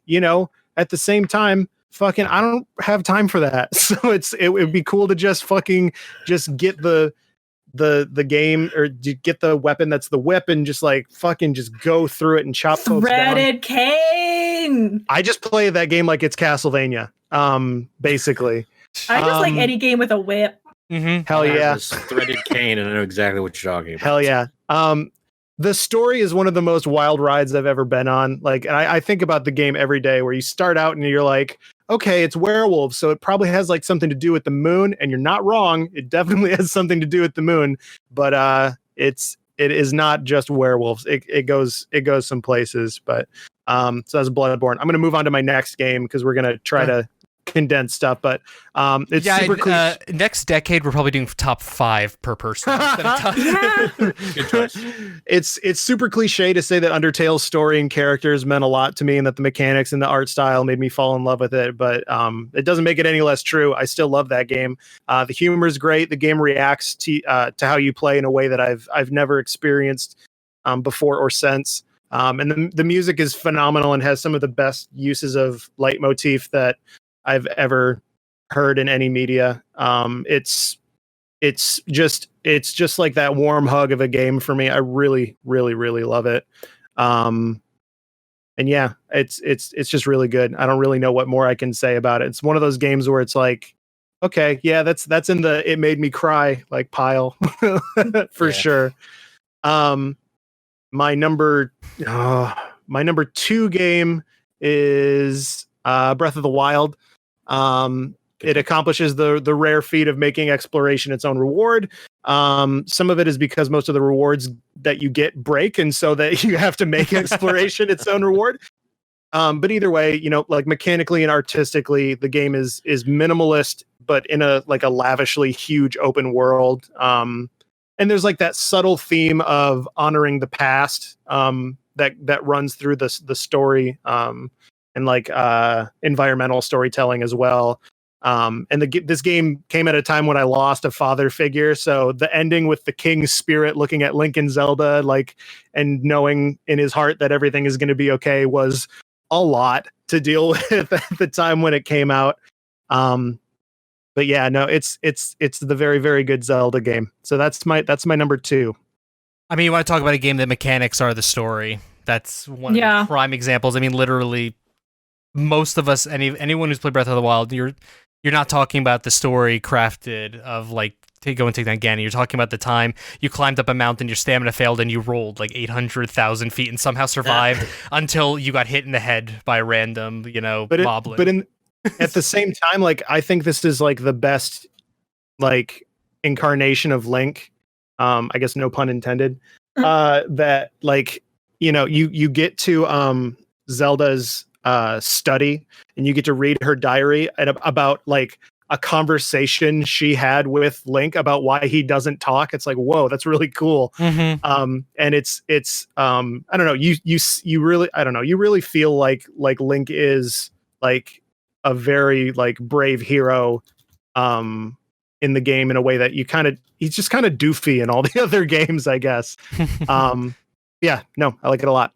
at the same time, fucking I don't have time for that. So it would be cool to just fucking just get the game, or get the weapon that's the whip, and just like fucking just go through it and chop folks down. Threaded cane. I just play that game like it's Castlevania. Basically. I just like any game with a whip. Hell yeah. Threaded cane, and I know exactly what you're talking about. Hell yeah. The story is one of the most wild rides I've ever been on. Like, and I think about the game every day, where you start out and you're like, okay, it's werewolves, so it probably has like something to do with the moon, and you're not wrong. It definitely has something to do with the moon, but it's it is not just werewolves. It goes some places, but so that's Bloodborne. I'm going to move on to my next game because we're going to try to condense stuff, but it's super cliche. Next decade we're probably doing top 5 per person. Good choice. It's super cliche to say that Undertale's story and characters meant a lot to me, and that the mechanics and the art style made me fall in love with it, but it doesn't make it any less true. I still love that game. The humor is great. The game reacts to how you play in a way that I've never experienced before or since. And the music is phenomenal and has some of the best uses of leitmotif that I've ever heard in any media. It's just like that warm hug of a game for me. I really, really, really love it. And yeah, it's just really good. I don't really know what more I can say about it. It's one of those games where it's like, okay, yeah, that's in the it made me cry like pile for sure. My number 2 game is Breath of the Wild. It accomplishes the rare feat of making exploration its own reward. Some of it is because most of the rewards that you get break, and so that you have to make exploration its own reward. But either way, like mechanically and artistically, the game is minimalist, but in a lavishly huge open world. And there's like that subtle theme of honoring the past that runs through the story, and like environmental storytelling as well. And this game came at a time when I lost a father figure, so the ending with the king's spirit looking at Link and Zelda, and knowing in his heart that everything is going to be okay, was a lot to deal with at the time when it came out. But yeah, no, it's the very, very good Zelda game. So that's my number 2. I mean, you want to talk about a game that mechanics are the story. That's one of the prime examples. I mean, literally, most of us, anyone who's played Breath of the Wild, you're not talking about the story crafted of like go and take that Ganon. You're talking about the time you climbed up a mountain, your stamina failed, and you rolled like 800,000 feet and somehow survived until you got hit in the head by a random, moblin. But at the same time, like, I think this is like the best like incarnation of Link. I guess no pun intended. That like, you get to Zelda's study, and you get to read her diary about like a conversation she had with Link about why he doesn't talk. It's like, whoa, that's really cool. Mm-hmm. And it's I don't know, you really, I don't know, you really feel like Link is like a very like brave hero in the game, in a way that he's just kind of doofy in all the other games, I guess. Yeah, no, I like it a lot.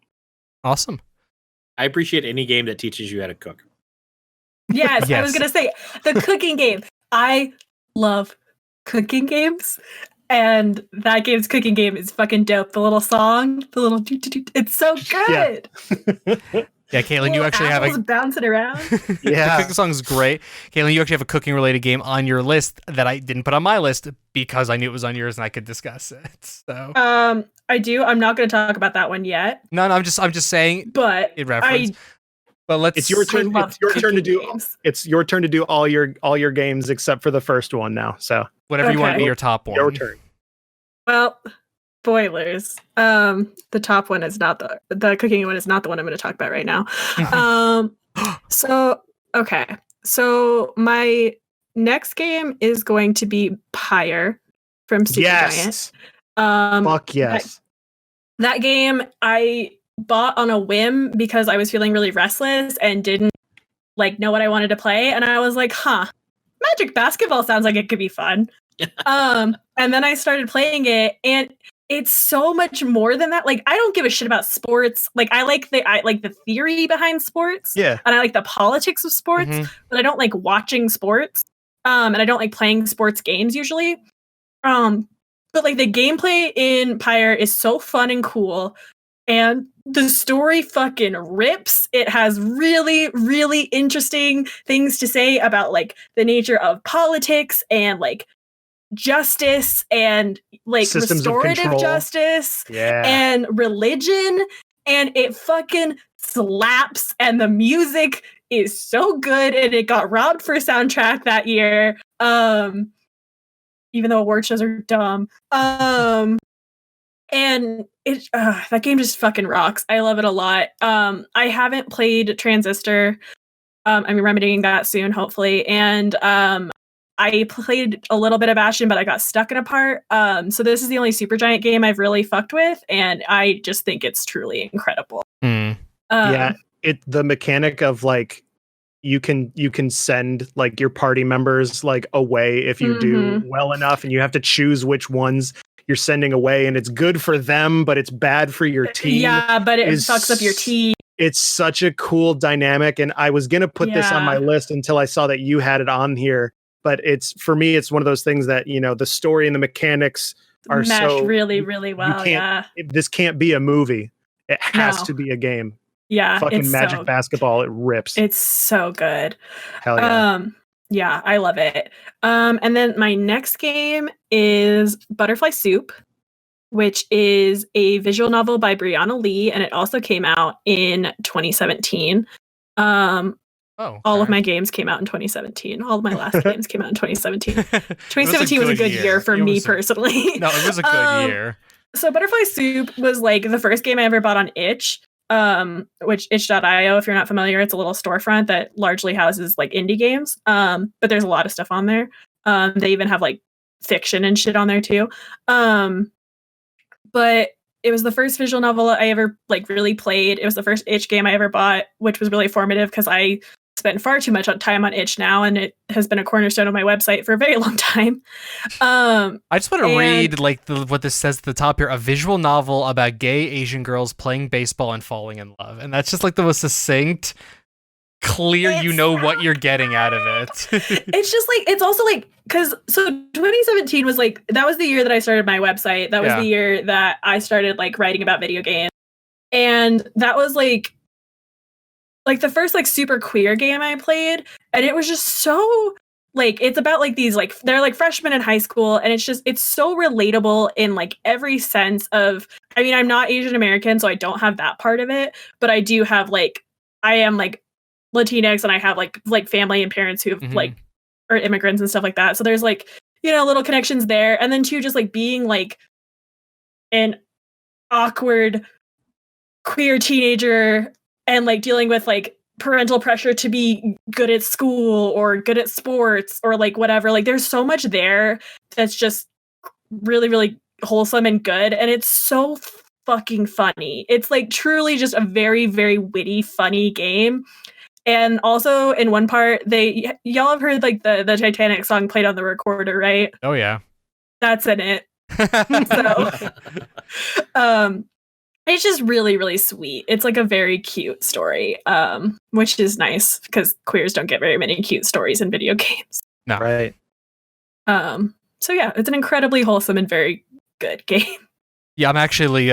Awesome. I appreciate any game that teaches you how to cook. Yes, I was going to say the cooking game. I love cooking games, and that game's cooking game is fucking dope. The little song, the little it's so good. Yeah, Caitlin, you actually have a bouncing around. Yeah, the cooking song is great. Caitlin, you actually have a cooking related game on your list that I didn't put on my list because I knew it was on yours and I could discuss it. So I do. I'm not going to talk about that one yet. No, I'm just saying. But in reference. But it's your turn. It's your turn to do. Games. It's your turn to do all your games except for the first one now. So whatever you want to be your top one. Your turn. Well, spoilers. The top one is not the cooking one is not the one I'm going to talk about right now. So my next game is going to be Pyre from Supergiant. Fuck yes. That game I bought on a whim because I was feeling really restless and didn't know what I wanted to play, and I was like, Magic Basketball sounds like it could be fun. And then I started playing it, and it's so much more than that. Like, I don't give a shit about sports. Like, I like the theory behind sports. Yeah. And I like the politics of sports, but I don't like watching sports. And I don't like playing sports games usually. But like the gameplay in Pyre is so fun and cool. And the story fucking rips. It has really, really interesting things to say about like the nature of politics and like justice and like systems restorative justice and religion. And it fucking slaps. And the music is so good. And it got robbed for soundtrack that year. Even though award shows are dumb. And that game just fucking rocks. I love it a lot. I haven't played Transistor. I'm remedying that soon, hopefully. And I played a little bit of Bastion, but I got stuck in a part. So this is the only Supergiant game I've really fucked with, and I just think it's truly incredible. The mechanic of like you can send like your party members like away if you do well enough, and you have to choose which ones you're sending away, and it's good for them, but it's bad for your team. Yeah, but it fucks up your team. It's such a cool dynamic, and I was gonna put this on my list until I saw that you had it on here. But it's for me, it's one of those things that, you know, the story and the mechanics are meshed really, really well. This can't be a movie. It has to be a game. Yeah, fucking Magic Basketball. It rips. It's so good. Hell yeah. Yeah, I love it. And then my next game is Butterfly Soup, which is a visual novel by Brianna Lee, and it also came out in 2017. All of my games came out in 2017. All of my last games came out in 2017. 2017 was a good year for me personally. No, it was a good year. So Butterfly Soup was like the first game I ever bought on itch. Which itch.io, if you're not familiar, it's a little storefront that largely houses like indie games. But there's a lot of stuff on there. They even have like fiction and shit on there too. But it was the first visual novel I ever like really played. It was the first itch game I ever bought, which was really formative because I spend far too much time on itch now, and it has been a cornerstone of my website for a very long time. I just want to read like what this says at the top here: a visual novel about gay Asian girls playing baseball and falling in love. And that's just like the most succinct, clear, what you're getting out of it. It's just like, it's also like, because so 2017 was like, that was the year that I started my website. That was the year that I started like writing about video games. And that was like the first like super queer game I played, and it was just so like, it's about like these like, they're like freshmen in high school, and it's so relatable in like every sense of, I mean, I'm not Asian American, so I don't have that part of it, but I do have like, I am like Latinx, and I have like family and parents who have like are immigrants and stuff like that. So there's like, you know, little connections there, and then too just like being like an awkward queer teenager and like dealing with like parental pressure to be good at school or good at sports or like whatever. Like there's so much there that's just really, really wholesome and good. And it's so fucking funny. It's like truly just a very, very witty, funny game. And also in one part, y'all have heard like the Titanic song played on the recorder, right? Oh yeah. That's in it. So, it's just really, really sweet. It's like a very cute story, which is nice because queers don't get very many cute stories in video games. No. Right. So yeah, it's an incredibly wholesome and very good game. Yeah, I'm actually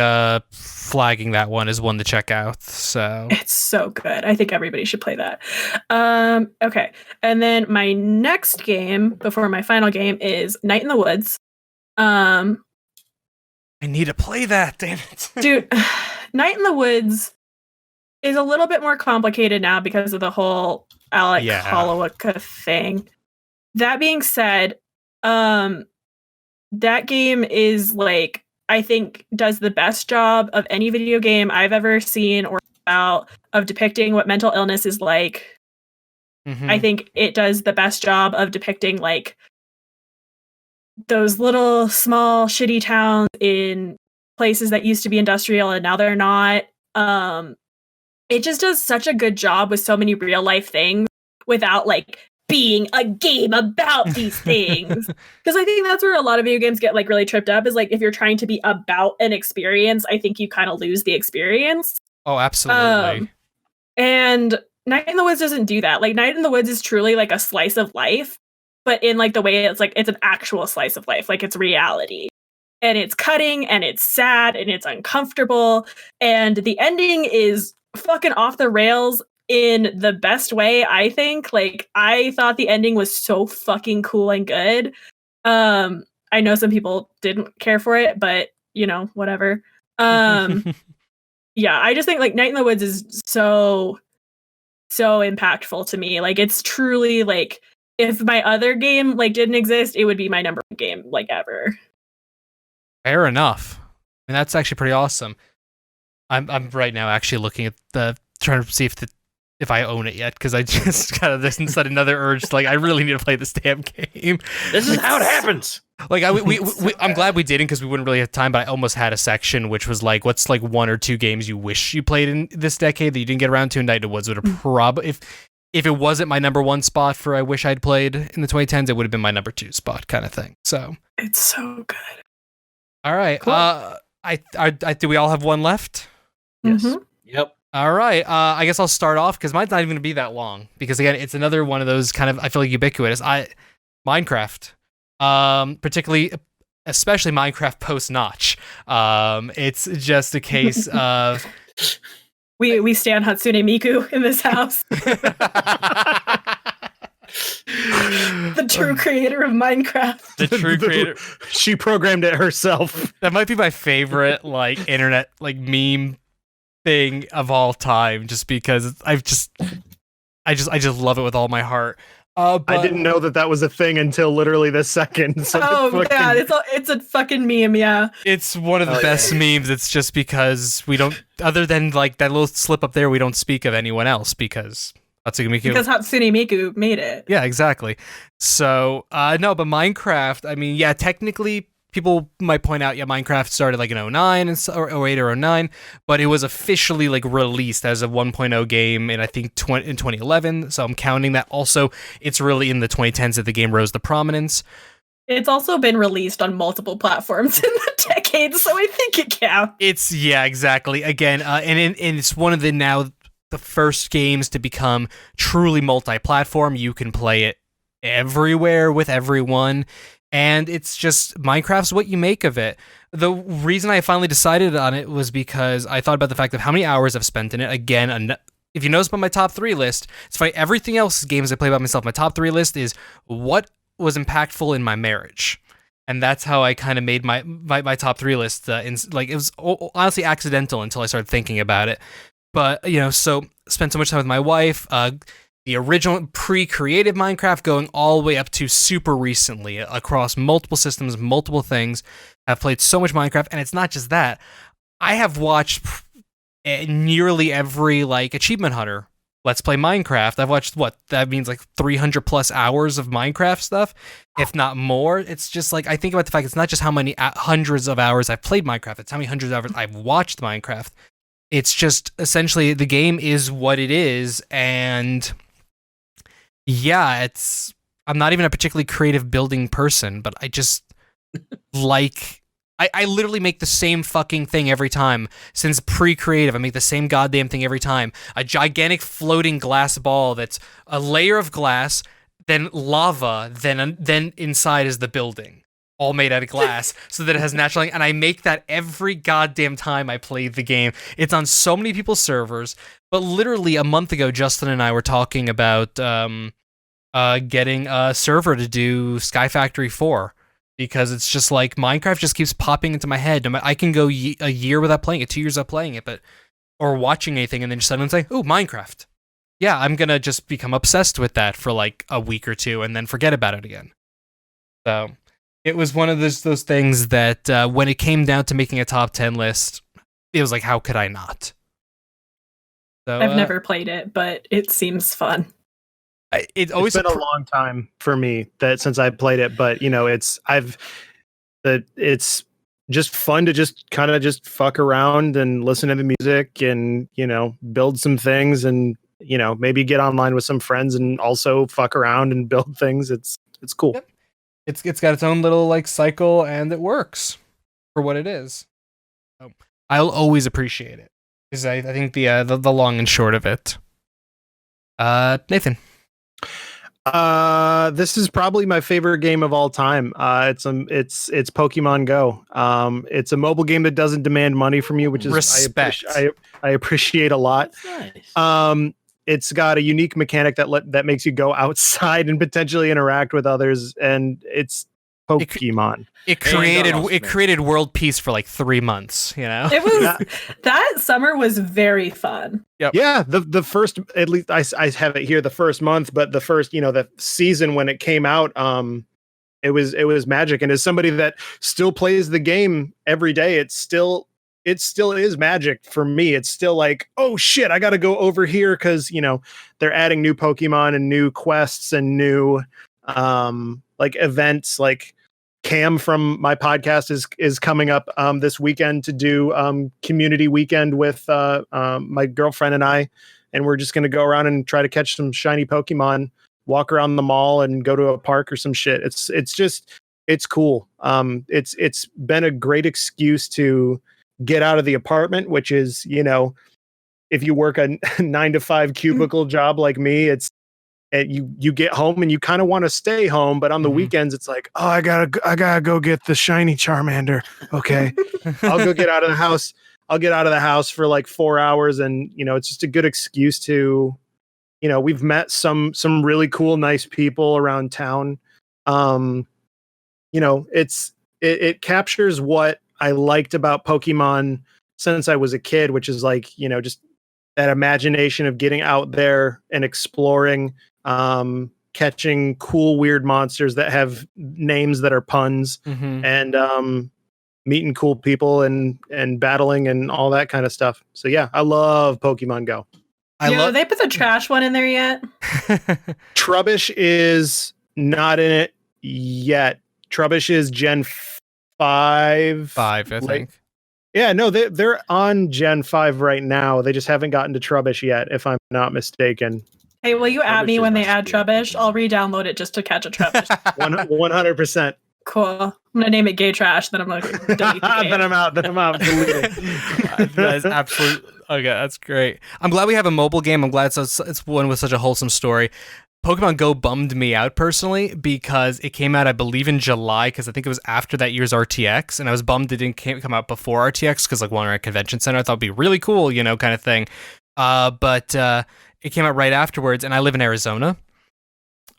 flagging that one as one to check out. So it's so good. I think everybody should play that. Okay. And then my next game before my final game is Night in the Woods. I need to play that, damn it. Dude, Night in the Woods is a little bit more complicated now because of the whole Alec Holowicka thing. That being said, that game is like, I think does the best job of any video game I've ever seen or about of depicting what mental illness is like. I think it does the best job of depicting like those little small shitty towns in places that used to be industrial and now they're not. It just does such a good job with so many real life things without like being a game about these things. Because I think that's where a lot of video games get like really tripped up, is like if you're trying to be about an experience, I think you kind of lose the experience. Oh, absolutely. And Night in the Woods doesn't do that. Like Night in the Woods is truly like a slice of life, but in like the way it's like, it's an actual slice of life. Like it's reality. And it's cutting and it's sad and it's uncomfortable. And the ending is fucking off the rails in the best way, I think. Like I thought the ending was so fucking cool and good. I know some people didn't care for it, but you know, whatever. Yeah, I just think like Night in the Woods is so impactful to me. Like it's truly like, if my other game like didn't exist, it would be my number one game like ever. Fair enough. And that's actually pretty awesome. I'm right now actually looking at trying to see if I own it yet, because I just kind of inside another urge. Like, I really need to play this damn game. This is how it happens. Like, I'm glad we didn't, because we wouldn't really have time. But I almost had a section which was like, what's like 1 or 2 games you wish you played in this decade that you didn't get around to? And Night in the Woods would have probably, if it wasn't my number 1 spot for I wish I'd played in the 2010s, it would have been my number 2 spot kind of thing. So It's so good. all right, Cool. do we all have one left? Yes. Mhm. Yep. All right, I guess I'll start off because mine's not even going to be that long. Because again, it's another one of those kind of, I feel like, ubiquitous. Minecraft, especially Minecraft post-notch. It's just a case of We stand Hatsune Miku in this house. The true creator of Minecraft. the true creator. She programmed it herself. That might be my favorite like internet like meme thing of all time, just because I just love it with all my heart. But I didn't know that was a thing until literally this second. So God, it's a fucking meme, yeah. it's one of the best memes. It's just because we don't, other than like that little slip up there, we don't speak of anyone else because Hatsune Miku. Because Hatsune Miku made it. Yeah, exactly. So no, but Minecraft, I mean, yeah, technically people might point out, yeah, Minecraft started like in 09 or 08 or 09, but it was officially like released as a 1.0 game in I think in 2011. So I'm counting that. Also, it's really in the 2010s that the game rose to prominence. It's also been released on multiple platforms in the decade, so I think it counts. Yeah, exactly. Again, and it's one of the first games to become truly multi-platform. You can play it everywhere with everyone. And it's just, Minecraft's what you make of it. The reason I finally decided on it was because I thought about the fact of how many hours I've spent in it. Again, if you notice by my top 3 list, it's funny, everything else games I play by myself, my top 3 list is what was impactful in my marriage. And that's how I kind of made my top 3 list. Like, it was honestly accidental until I started thinking about it. But, so spent so much time with my wife, the original pre-created Minecraft going all the way up to super recently across multiple systems, multiple things. I've played so much Minecraft, and it's not just that. I have watched nearly every like achievement hunter Let's Play Minecraft. I've watched that means like 300 plus hours of Minecraft stuff, if not more. It's just like, I think about the fact it's not just how many hundreds of hours I've played Minecraft, it's how many hundreds of hours I've watched Minecraft. It's just essentially the game is what it is, and yeah, I'm not even a particularly creative building person, but I just like, I literally make the same fucking thing every time. Since pre-creative, I make the same goddamn thing every time. A gigantic floating glass ball that's a layer of glass, then lava, then inside is the building, all made out of glass, so that it has natural light. And I make that every goddamn time I play the game. It's on so many people's servers, but literally a month ago, Justin and I were talking about getting a server to do Sky Factory 4, because it's just like Minecraft just keeps popping into my head. I can go a year without playing it, 2 years without playing it, or watching anything, and then just suddenly say, "Oh, Minecraft! Yeah, I'm gonna just become obsessed with that for like a week or two, and then forget about it again." So it was one of those things that when it came down to making a top 10 list, it was like, how could I not? So, Uh, I've never played it, but it seems fun. It's always been a long time for me since I played it, but it's just fun to just kind of just fuck around and listen to the music and build some things and maybe get online with some friends and also fuck around and build things. It's cool. Yep. It's got its own little like cycle, and it works for what it is. So I'll always appreciate it, because I think the long and short of it. Nathan. This is probably my favorite game of all time. It's Pokemon Go. It's a mobile game that doesn't demand money from you, which is respect. I appreciate a lot. That's nice. It's got a unique mechanic that makes you go outside and potentially interact with others, and it's Pokemon. It created world peace for like 3 months. It was that summer was very fun. Yep. Yeah, the first, at least I have it here, the first month, but the first the season when it came out, it was magic. And as somebody that still plays the game every day, it still is magic for me. It's still like, oh shit, I got to go over here because, you know, they're adding new Pokemon and new quests and new like events. Like Cam from my podcast is coming up this weekend to do community weekend with my girlfriend and I, and we're just going to go around and try to catch some shiny Pokemon, walk around the mall and go to a park or some shit. It's cool. It's been a great excuse to get out of the apartment, which is, you know, if you work a 9-to-5 cubicle job like me, you get home and you kind of want to stay home, but on the weekends it's like, oh, I gotta go get the shiny Charmander. Okay. I'll go get out of the house. I'll get out of the house for like 4 hours, and you know, it's just a good excuse to, you know, we've met some really cool, nice people around town. You know, it captures what I liked about Pokemon since I was a kid, which is like, you know, just that imagination of getting out there and exploring, catching cool, weird monsters that have names that are puns, and meeting cool people and battling and all that kind of stuff. So yeah, I love Pokemon Go. They put the trash one in there yet? Trubbish is not in it yet. Trubbish is Gen 5, I think. Yeah, no, they're on Gen 5 right now. They just haven't gotten to Trubbish yet, if I'm not mistaken. Hey, will you add me when they add Trubbish? I'll re-download it just to catch a Trubbish. 100%. Cool. I'm gonna name it Gay Trash. Then I'm gonna delete the game. Then I'm out. Delete it. That is absolute. Okay, that's great. I'm glad we have a mobile game. I'm glad it's one with such a wholesome story. Pokemon Go bummed me out personally because it came out, I believe, in July, because I think it was after that year's RTX, and I was bummed it didn't come out before RTX because like one at a convention center I thought would be really cool, you know, kind of thing. But it came out right afterwards, and I live in Arizona.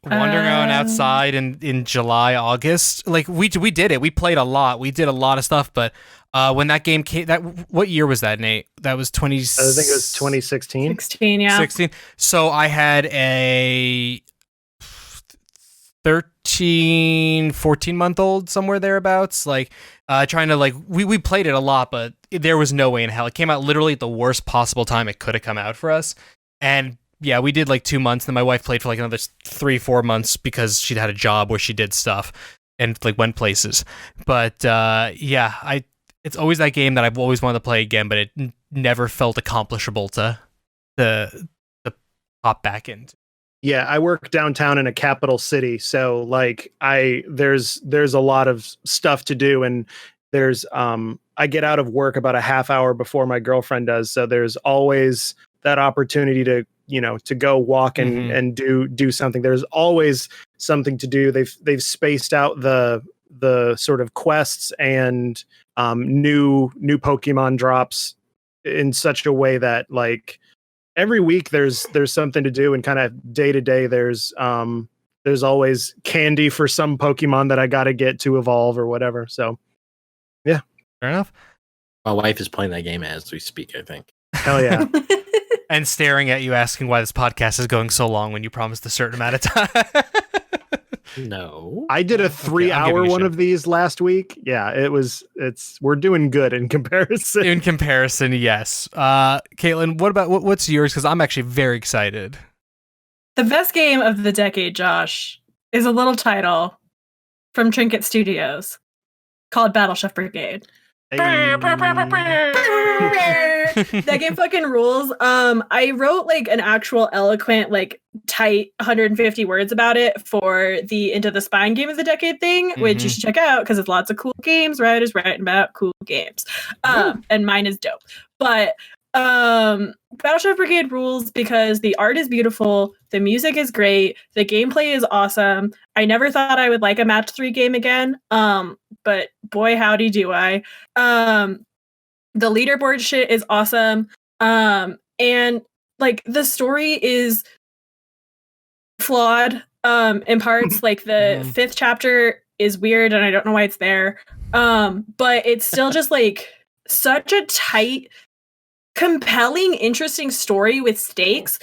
Wandering around outside in July, August, like we did it. We played a lot. We did a lot of stuff, but when that game came, what year was that, Nate? That was 20. I think it was 2016. 16, yeah. 16. So I had a 13, 14-month-old, somewhere thereabouts, like trying to like we played it a lot, but there was no way in hell. It came out literally at the worst possible time it could have come out for us. And yeah, we did like 2 months, then my wife played for like another 3-4 months because she'd had a job where she did stuff and like went places. But yeah, it's always that game that I've always wanted to play again, but it never felt accomplishable to hop back into. Yeah, I work downtown in a capital city, so like there's a lot of stuff to do, and there's I get out of work about a half hour before my girlfriend does, so there's always that opportunity to, you know, to go walk and do something. There's always something to do. They've spaced out the sort of quests and new Pokemon drops in such a way that like every week there's something to do, and kind of day to day there's always candy for some Pokemon that I got to get to evolve or whatever. So yeah, fair enough. My wife is playing that game as we speak, I think. Hell yeah. And staring at you, asking why this podcast is going so long when you promised a certain amount of time. No, I did a 3-hour one of these last week. Yeah, we're doing good in comparison. In comparison, yes. Caitlin, what's yours? Because I'm actually very excited. The best game of the decade, Josh, is a little title from Trinket Studios called Battle Chef Brigade. That game fucking rules. I wrote like an actual eloquent, like tight 150 words about it for the Into the Spine game of the decade thing, which you should check out because it's lots of cool games. Writers writing about cool games. And mine is dope. But Battle Chef Brigade rules because the art is beautiful, the music is great, the gameplay is awesome. I never thought I would like a match 3 game again. But boy, howdy do I. The leaderboard shit is awesome. And like the story is flawed in parts. Like the 5th chapter is weird and I don't know why it's there. But it's still just like such a tight, compelling, interesting story with stakes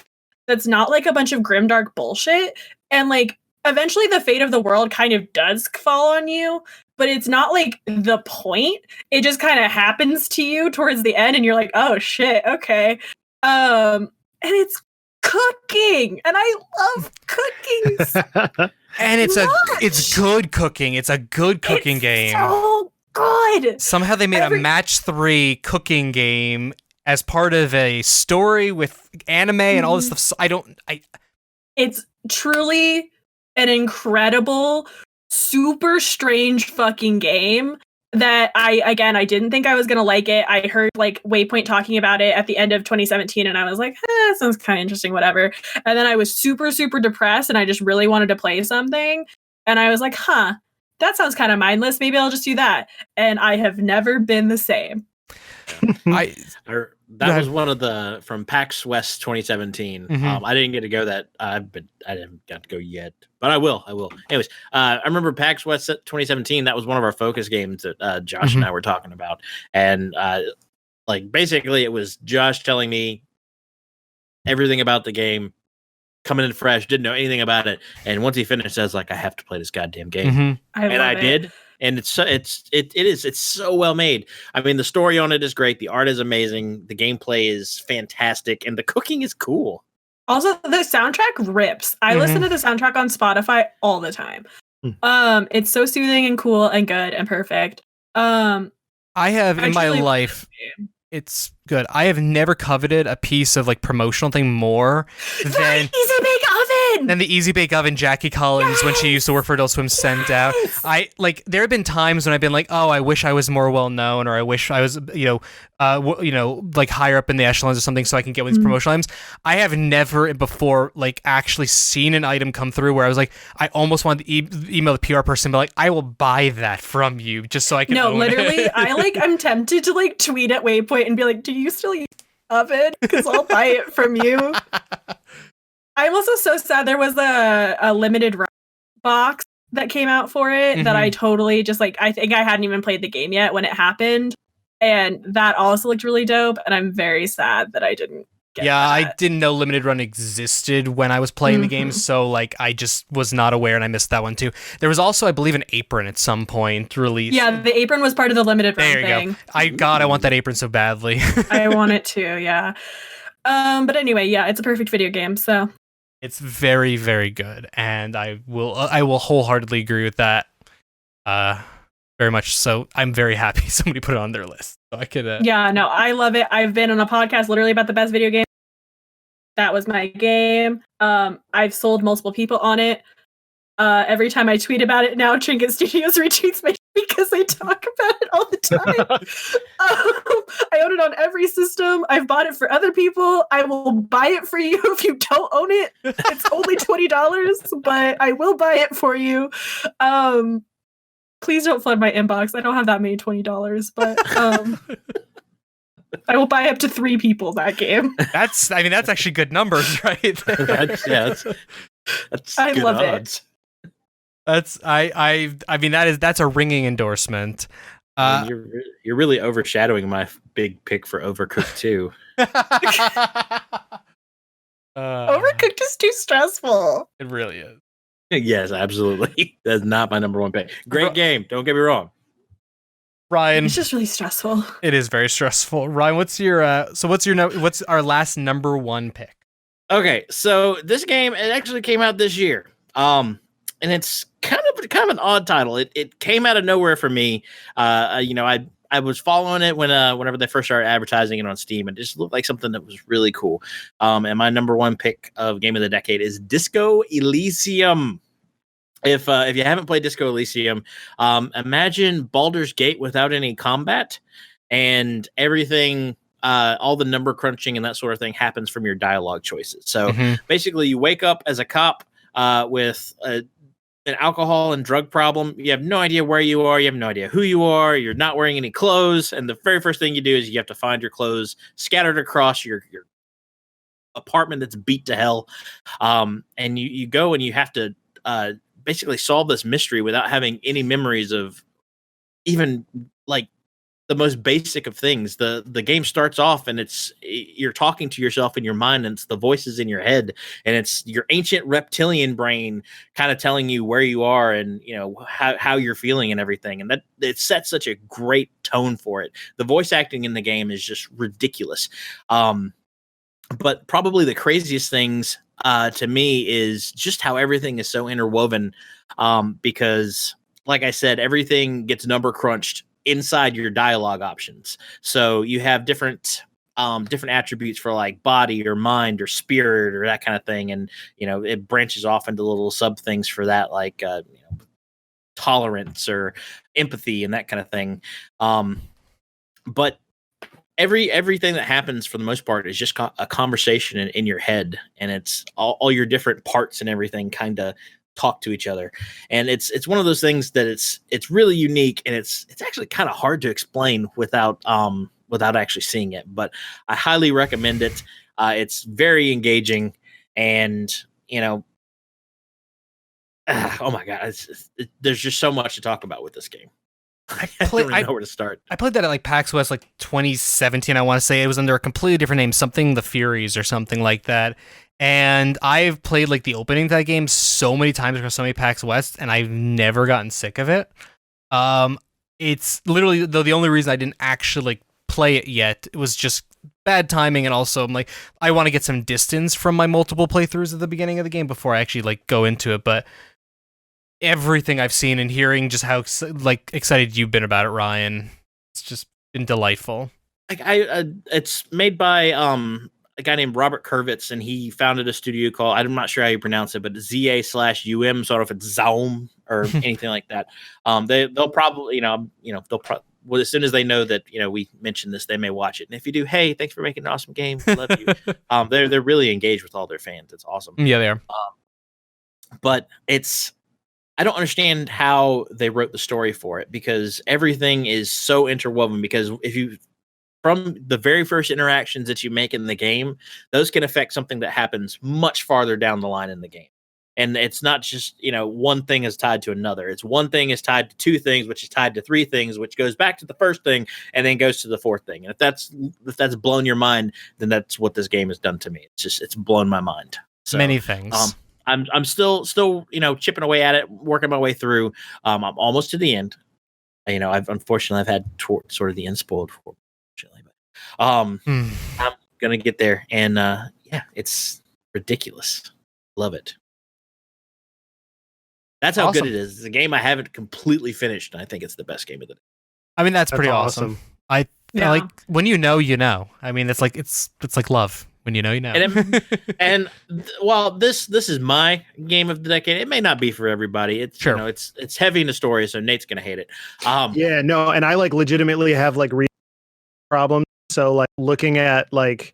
that's not like a bunch of grimdark bullshit. And like eventually the fate of the world kind of does fall on you, but it's not like the point. It just kind of happens to you towards the end, and you're like, oh shit, okay. And it's cooking, and I love cooking. And it's good cooking. It's a good cooking game. So good. Somehow they made a match 3 cooking game as part of a story with anime and all this stuff. So It's truly an incredible, super strange fucking game that I didn't think I was gonna like it. I heard like Waypoint talking about it at the end of 2017, and I was like, sounds kind of interesting, whatever. And then I was super, super depressed, and I just really wanted to play something. And I was like, that sounds kind of mindless. Maybe I'll just do that. And I have never been the same. That was one of the from PAX West 2017. I didn't get to go that, but I didn't get to go yet. But I will. Anyways, I remember PAX West 2017. That was one of our focus games that Josh and I were talking about, and like basically it was Josh telling me everything about the game, coming in fresh, didn't know anything about it, and once he finished, I was like, I have to play this goddamn game, and I did. And it's so well made. I mean, the story on it is great. The art is amazing. The gameplay is fantastic, and the cooking is cool. Also, the soundtrack rips. I listen to the soundtrack on Spotify all the time. It's so soothing and cool and good and perfect. I have in my life. It's good. I have never coveted a piece of like promotional thing more than Easy Bake Oven. Than the Easy Bake Oven Jackie Collins when she used to work for Adult Swim sent out. There have been times when I've been like, oh, I wish I was more well known, or I wish I was, like higher up in the echelons or something, so I can get one of these promotional items. I have never before like actually seen an item come through where I was like, I almost wanted to email the PR person, but like, I will buy that from you just so I can. No, own literally, it. I'm tempted to like tweet at Waypoint and be like, do you still use oven? Because I'll buy it from you. I'm also so sad there was a limited run box that came out for it that I totally just like, I think I hadn't even played the game yet when it happened. And that also looked really dope. And I'm very sad that I didn't get that. I didn't know limited run existed when I was playing the game. So like, I just was not aware, and I missed that one too. There was also, I believe, an apron at some point released. Yeah, the apron was part of the limited run thing. There you go. I want that apron so badly. I want it too, yeah. But anyway, yeah, it's a perfect video game, so. It's very, very good, and I will wholeheartedly agree with that. Very much so. I'm very happy somebody put it on their list, so I could. Yeah, no, I love it. I've been on a podcast literally about the best video game. That was my game. I've sold multiple people on it. Every time I tweet about it now, Trinket Studios retweets me because they talk about it all the time. I own it on every system. I've bought it for other people. I will buy it for you if you don't own it. It's only $20, but I will buy it for you. Please don't flood my inbox. I don't have that many $20, but I will buy up to 3 people that game. That's actually good numbers, right? That's I good love odds. it. That's a ringing endorsement. You're really overshadowing my big pick for Overcooked 2. Overcooked is too stressful. It really is. Yes, absolutely. That's not my number one pick. Great game. Don't get me wrong. Ryan, it's just really stressful. It is very stressful. Ryan, what's our last number one pick? Okay, so this game, it actually came out this year. And it's kind of an odd title. It came out of nowhere for me. I was following it whenever they first started advertising it on Steam, and it just looked like something that was really cool. And my number one pick of game of the decade is Disco Elysium. If you haven't played Disco Elysium, imagine Baldur's Gate without any combat, and everything, all the number crunching and that sort of thing happens from your dialogue choices. So basically, you wake up as a cop with an alcohol and drug problem. You have no idea where you are. You have no idea who you are. You're not wearing any clothes. And the very first thing you do is you have to find your clothes scattered across your apartment that's beat to hell. And you go and you have to basically solve this mystery without having any memories of even like the most basic of things. The game starts off and you're talking to yourself in your mind, and it's the voices in your head, and it's your ancient reptilian brain kind of telling you where you are and how you're feeling and everything. And that it sets such a great tone for it. The voice acting in the game is just ridiculous. But probably the craziest things to me is just how everything is so interwoven, because like I said, everything gets number crunched inside your dialogue options. So you have different attributes for like body or mind or spirit or that kind of thing. And, it branches off into little sub things for that, like, tolerance or empathy and that kind of thing. But everything that happens for the most part is just a conversation in your head, and it's all your different parts and everything kind of talk to each other. And it's one of those things that it's really unique, and it's actually kind of hard to explain without actually seeing it. But I highly recommend it. It's very engaging, and oh my god, there's just so much to talk about with this game. I don't really know where to start. I played that at like PAX West like 2017. I want to say it was under a completely different name, something the Furies or something like that. And I've played like the opening to that game so many times across so many PAX West, and I've never gotten sick of it. It's literally, though, the only reason I didn't actually like play it yet, it was just bad timing, and also I'm like, I want to get some distance from my multiple playthroughs at the beginning of the game before I actually like go into it. But everything I've seen and hearing, just how like excited you've been about it, Ryan, it's just been delightful. Like it's made by a guy named Robert Kurvitz, and he founded a studio called, I'm not sure how you pronounce it, but ZA/UM, sort of, it's Zaum or anything like that. They'll probably, well, as soon as they know that, we mentioned this, they may watch it. And if you do, hey, thanks for making an awesome game. We love you. They're really engaged with all their fans. It's awesome. Yeah, they are. But I don't understand how they wrote the story for it, because everything is so interwoven. Because from the very first interactions that you make in the game, those can affect something that happens much farther down the line in the game. And it's not just, one thing is tied to another. It's one thing is tied to two things, which is tied to three things, which goes back to the first thing and then goes to the fourth thing. And if that's blown your mind, then that's what this game has done to me. It's blown my mind. So, many things. I'm still chipping away at it, working my way through. I'm almost to the end. I've had sort of the end spoiled for me, but I'm gonna get there, and it's ridiculous. Love it. That's how awesome. good it is. It's a game I haven't completely finished, and I think it's the best game of the day. I mean, that's pretty awesome. I like when you know. I mean, it's like love. When you know, you know. Well, this is my game of the decade. It may not be for everybody. It's sure. It's heavy in the story, so Nate's gonna hate it. Yeah, no, and I like legitimately have like reading problems. So like looking at like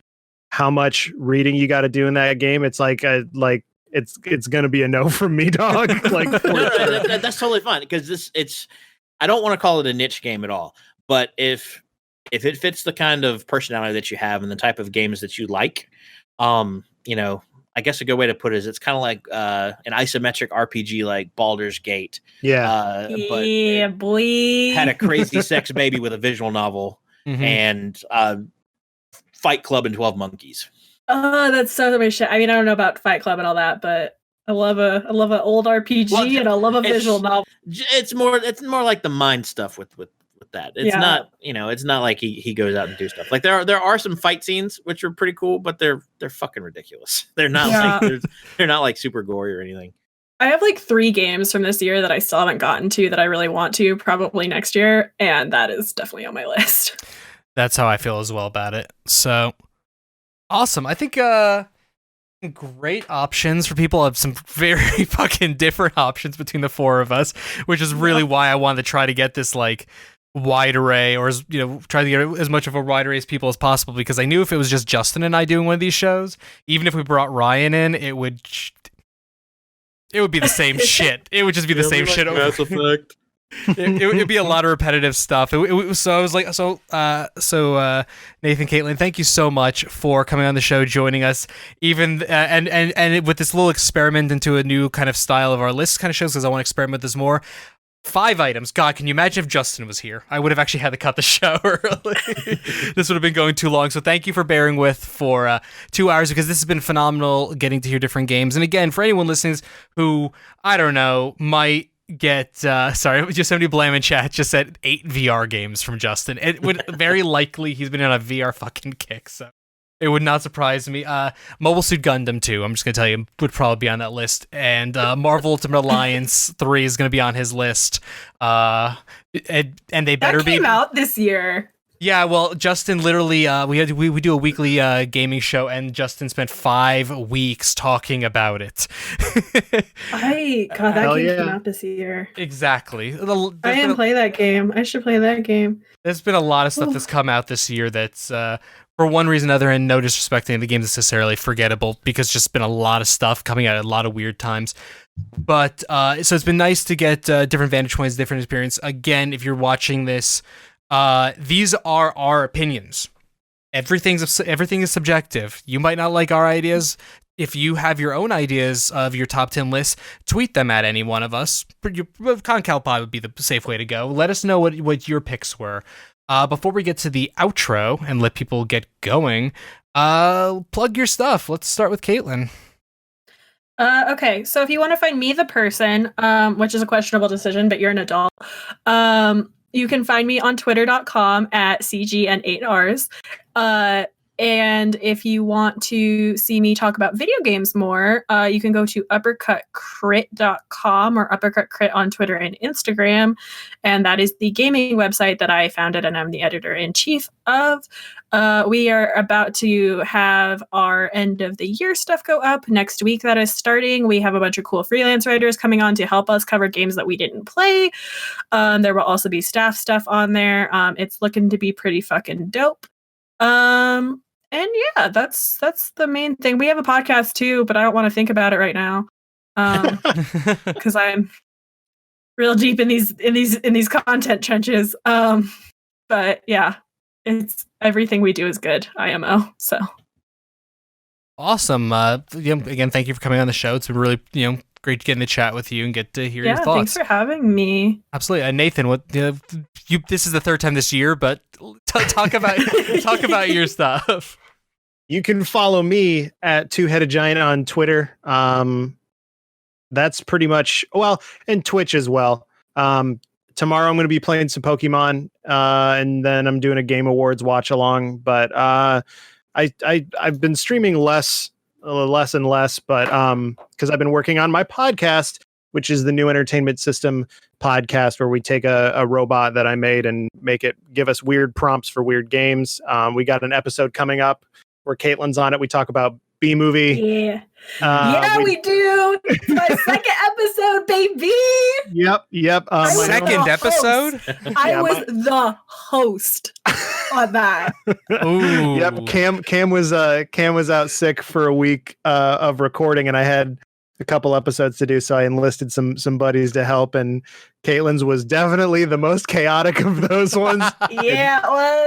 how much reading you got to do in that game, it's like it's gonna be a no from me, dog. Like that's totally fine, because I don't want to call it a niche game at all, but if it fits the kind of personality that you have and the type of games that you like, I guess a good way to put it is it's kind of like an isometric RPG like Baldur's Gate. Yeah. But boy. Had a crazy sex baby with a visual novel and Fight Club and 12 Monkeys. Oh, that's so much shit. I mean, I don't know about Fight Club and all that, but I love an old RPG and I love a visual novel. It's more like the mind stuff with that. It's not, it's not like he goes out and do stuff. Like there are some fight scenes which are pretty cool, but they're fucking ridiculous. They're not they're not like super gory or anything. I have like 3 games from this year that I still haven't gotten to that I really want to, probably next year, and that is definitely on my list. That's how I feel as well about it. So awesome. I think great options for people. Have some very fucking different options between the 4 of us, which is really why I wanted to try to get this like wide array, or try to get as much of a wide array as people as possible, because I knew if it was just Justin and I doing one of these shows, even if we brought Ryan in, it would be the same shit. It would just be the same shit. Mass Effect. It would be a lot of repetitive stuff. So I was like, Nathan, Caitlin, thank you so much for coming on the show, joining us, even and with this little experiment into a new kind of style of our list kind of shows, because I want to experiment with this more. 5 items. God, can you imagine if Justin was here? I would have actually had to cut the show early. This would have been going too long. So thank you for bearing with for 2 hours, because this has been phenomenal getting to hear different games. And again, for anyone listening who, I don't know, might get, sorry, just somebody blame in chat just said 8 VR games from Justin. It would very likely, he's been on a VR fucking kick, so it would not surprise me. Mobile Suit Gundam 2, I'm just going to tell you, would probably be on that list. And Marvel Ultimate Alliance 3 is going to be on his list. And they better that came out this year. Yeah, well, Justin literally, we do a weekly gaming show, and Justin spent 5 weeks talking about it. God, that game came out this year. Exactly. I didn't play that game. I should play that game. There's been a lot of stuff that's come out this year that's, for one reason or another, and no disrespecting the game necessarily, forgettable, because just been a lot of stuff coming out at a lot of weird times. But, so it's been nice to get different vantage points, different experience. Again, if you're watching this, these are our opinions. Everything is subjective. You might not like our ideas. If you have your own ideas of your top 10 lists, tweet them at any one of us. ConCalPod would be the safe way to go. Let us know what your picks were. Before we get to the outro and let people get going, plug your stuff. Let's start with Caitlin. Okay, so if you want to find me, the person, which is a questionable decision, but you're an adult, you can find me on twitter.com at CGN8Rs. And if you want to see me talk about video games more, you can go to uppercutcrit.com or uppercutcrit on Twitter and Instagram. And that is the gaming website that I founded and I'm the editor-in-chief of. We are about to have our end of the year stuff go up next week. That is starting. We have a bunch of cool freelance writers coming on to help us cover games that we didn't play. There will also be staff stuff on there. It's looking to be pretty fucking dope. And yeah, that's the main thing. We have a podcast too, but I don't want to think about it right now. Because I'm real deep in these content trenches. But yeah, it's everything we do is good, IMO. So awesome. Again, thank you for coming on the show. It's been really, great to get in the chat with you and get to hear your thoughts. Thanks for having me. Absolutely. Nathan, this is the 3rd time this year, but talk about your stuff. You can follow me at Two-Headed Giant on Twitter. That's pretty much, and Twitch as well. Tomorrow I'm going to be playing some Pokemon, and then I'm doing a Game Awards watch along. But I've been streaming less and less, but because I've been working on my podcast, which is the New Entertainment System podcast, where we take a robot that I made and make it give us weird prompts for weird games. We got an episode coming up where Caitlin's on it. We talk about B-movie. Yeah. We do. It's my 2nd episode, baby. Yep. Second episode? I was the host on that. Ooh. Yep. Cam was out sick for a week of recording, and I had a couple episodes to do, so I enlisted some buddies to help, and Caitlin's was definitely the most chaotic of those ones. Yeah, it was.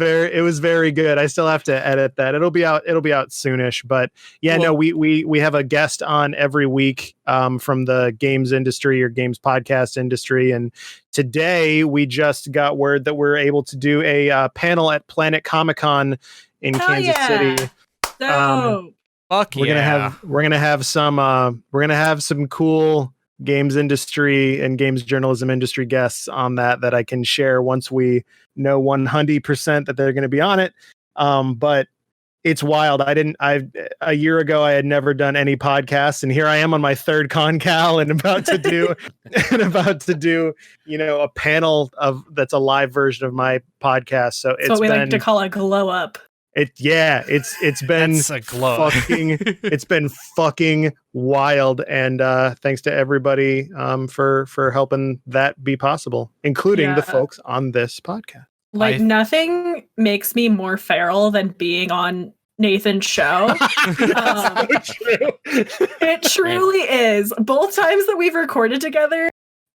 It was very good. I still have to edit that. It'll be out soonish, but yeah, no, we have a guest on every week from the games industry or games podcast industry, and today we just got word that we're able to do a panel at Planet Comic-Con in Kansas City. No. Fuck yeah. We're gonna have some cool games industry and games journalism industry guests on that I can share once we know 100% that they're going to be on it. But it's wild. A year ago I had never done any podcasts, and here I am on my 3rd ConCal and about to do a panel that's a live version of my podcast. So it's what we like to call a glow up. It's been a glow. It's been fucking wild, and thanks to everybody for helping that be possible, including the folks on this podcast. Nothing makes me more feral than being on Nathan's show. So true. It truly is. Both times that we've recorded together,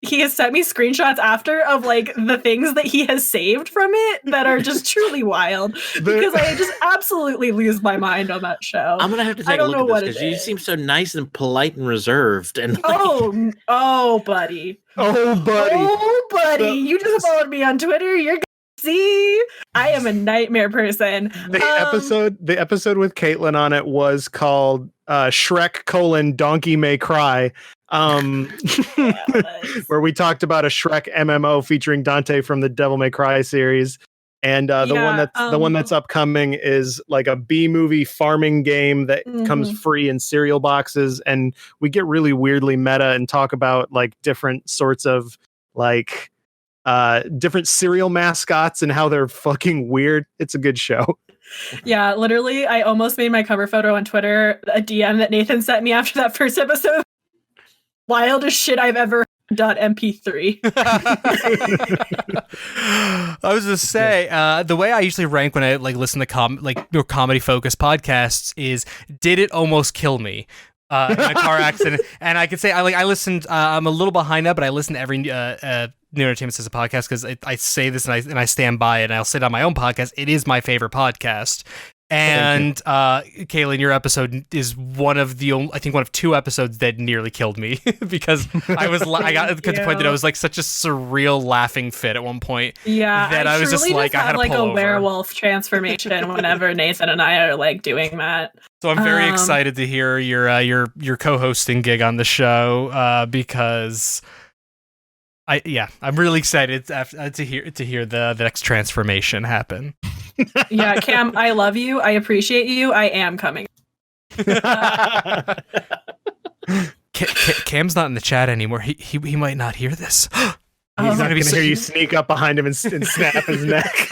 he has sent me screenshots after of like the things that he has saved from it that are just truly wild because I just absolutely lose my mind on that show. I'm gonna have to take a look at this because you seem so nice and polite and reserved. And oh, buddy. You just followed me on Twitter. You're gonna see. I am a nightmare person. The episode with Caitlin on it was called Shrek: Donkey May Cry. Where we talked about a Shrek MMO featuring Dante from the Devil May Cry series, and the one that's upcoming is like a B-movie farming game that comes free in cereal boxes, and we get really weirdly meta and talk about like different sorts of like different cereal mascots and how they're fucking weird. It's a good show. Yeah, literally, I almost made my cover photo on Twitter a DM that Nathan sent me after that first episode. Wildest shit I've ever done. MP3. I was gonna say the way I usually rank when I like listen to comedy focused podcasts is did it almost kill me in a car accident? And I could say I listened. I'm a little behind up, but I listen to every New Entertainment System podcast because I say this and I stand by it. And I'll say it on my own podcast. It is my favorite podcast. And Kaylin, your episode is one of two episodes that nearly killed me because I got to the point that I was like such a surreal laughing fit at one point. Yeah, that I was just like I had to like pull a over. Werewolf transformation whenever Nathan and I are like doing that. So I'm very excited to hear your co-hosting gig on the show because I'm really excited to hear the next transformation happen. Yeah, Cam, I love you. I appreciate you. I am coming. Cam's not in the chat anymore. He might not hear this. He's not going to hear you sneak up behind him and snap his neck.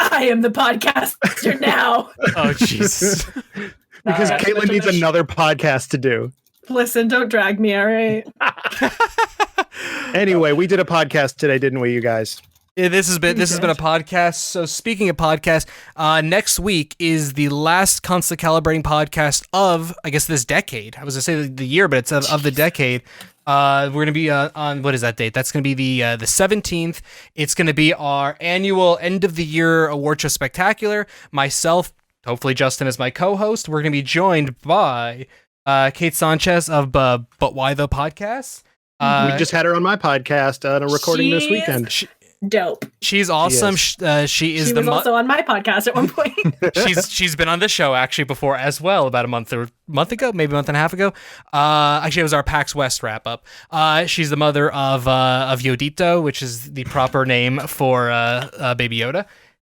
I am the podcaster now. Oh, Jesus. Because Caitlin needs another podcast to do. Listen, don't drag me, all right? Anyway, we did a podcast today, didn't we, you guys? Yeah, this has been a podcast. So speaking of podcasts, next week is the last Constantly Calibrating podcast of, I guess, this decade. I was gonna say the year, but it's of the decade. We're gonna be on what is that date? That's gonna be the 17th. It's gonna be our annual end of the year award show spectacular. Myself, hopefully Justin as my co-host. We're gonna be joined by Kate Sanchez of But Why the Podcast. We just had her on my podcast on a recording this weekend. Dope. She's awesome. She was also on my podcast at one point. she's been on the show actually before as well, about a month ago, maybe a month and a half ago. Actually, it was our PAX West wrap up. She's the mother of Yodito, which is the proper name for Baby Yoda.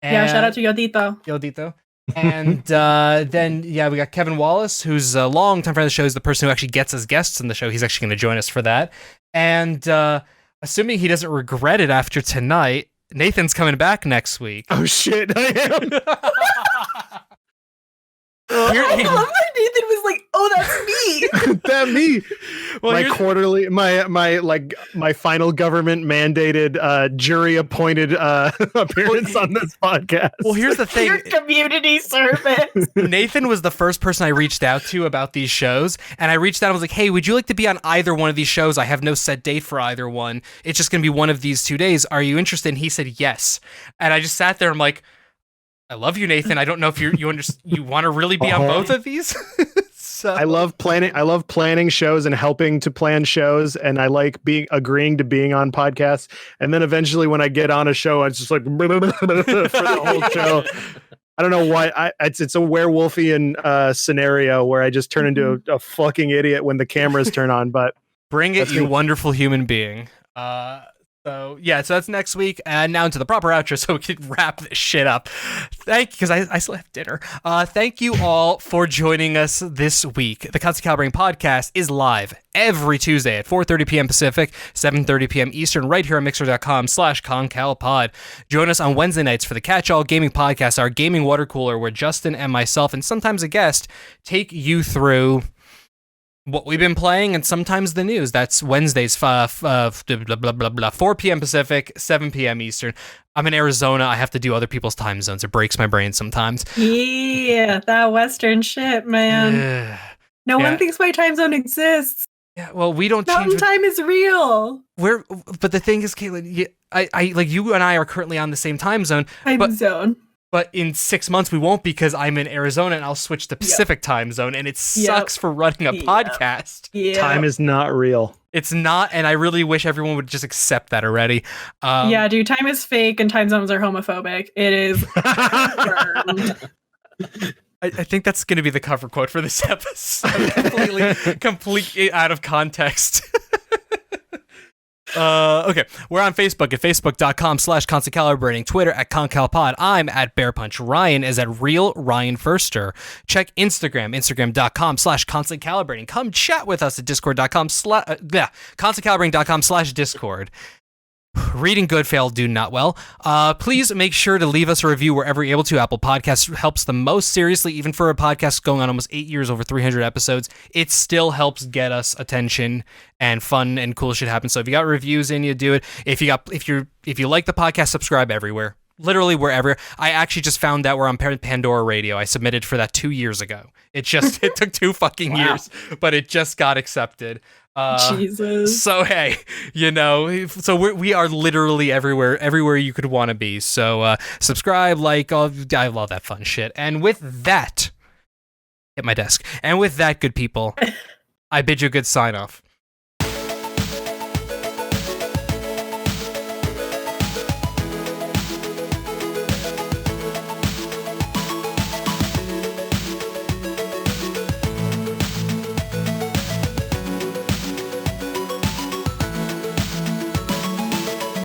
And shout out to Yodito. And then we got Kevin Wallace, who's a long time friend of the show. He's the person who actually gets us guests in the show. He's actually going to join us for that. And assuming he doesn't regret it after tonight, Nathan's coming back next week. Oh shit, I am. I love that Nathan was like, "Oh, that's me." That me. Well, my quarterly, my final government mandated, jury appointed appearance on this podcast. Well, here's the thing. Your community service. Nathan was the first person I reached out to about these shows, and I reached out and was like, "Hey, would you like to be on either one of these shows? I have no set date for either one. It's just going to be one of these 2 days. Are you interested?" And he said yes. And I just sat there. I'm like, I love you, Nathan. I don't know if you want to really be on both of these. So I love planning shows and helping to plan shows, and I like agreeing to being on podcasts. And then eventually, when I get on a show, it's just like for the whole show. I don't know why. It's a werewolfian scenario where I just turn into a fucking idiot when the cameras turn on. But bring it, you wonderful human being. So that's next week. And now into the proper outro so we can wrap this shit up. Thank you, because I still have dinner. Thank you all for joining us this week. The Constantly Calibrating Podcast is live every Tuesday at 4:30 p.m. Pacific, 7:30 p.m. Eastern, right here on mixer.com/ConCalPod. Join us on Wednesday nights for the Catch-All Gaming Podcast, our gaming water cooler, where Justin and myself, and sometimes a guest, take you through what we've been playing and sometimes the news. That's Wednesdays, 4 p.m. Pacific, 7 p.m. Eastern. I'm in Arizona. I have to do other people's time zones. It breaks my brain sometimes. Yeah, that Western shit, man. No one thinks my time zone exists. Yeah, well, we don't Mountain change. time is real. But the thing is, Caitlin, I like you and I are currently on the same time zone. Time zone. But in 6 months we won't because I'm in Arizona and I'll switch to Pacific time zone, and it sucks for running a podcast. Yeah. Time is not real. It's not, and I really wish everyone would just accept that already. Yeah, dude, time is fake and time zones are homophobic. It is confirmed. I think that's going to be the cover quote for this episode. completely out of context. Okay, we're on Facebook at facebook.com/constantcalibrating, Twitter at concalpod. I'm at Bear Punch. Ryan is at Real Ryan Firster. Check instagram.com/constantcalibrating. Come chat with us at constantcalibrating.com/discord. Reading good, fail, do not well. Please make sure to leave us a review wherever you're able to. Apple Podcasts helps the most. Seriously, even for a podcast going on almost 8 years, over 300 episodes, it still helps get us attention and fun and cool shit happens. So if you got reviews in you, do it. If you like the podcast, subscribe everywhere. Literally wherever. I actually just found out we're on Pandora Radio. I submitted for that 2 years ago. It took 2 fucking years, but it just got accepted. Jesus. So hey, so we are literally everywhere you could want to be. So subscribe, like, I love that fun shit. And with that, hit my desk. And with that, good people, I bid you a good sign off.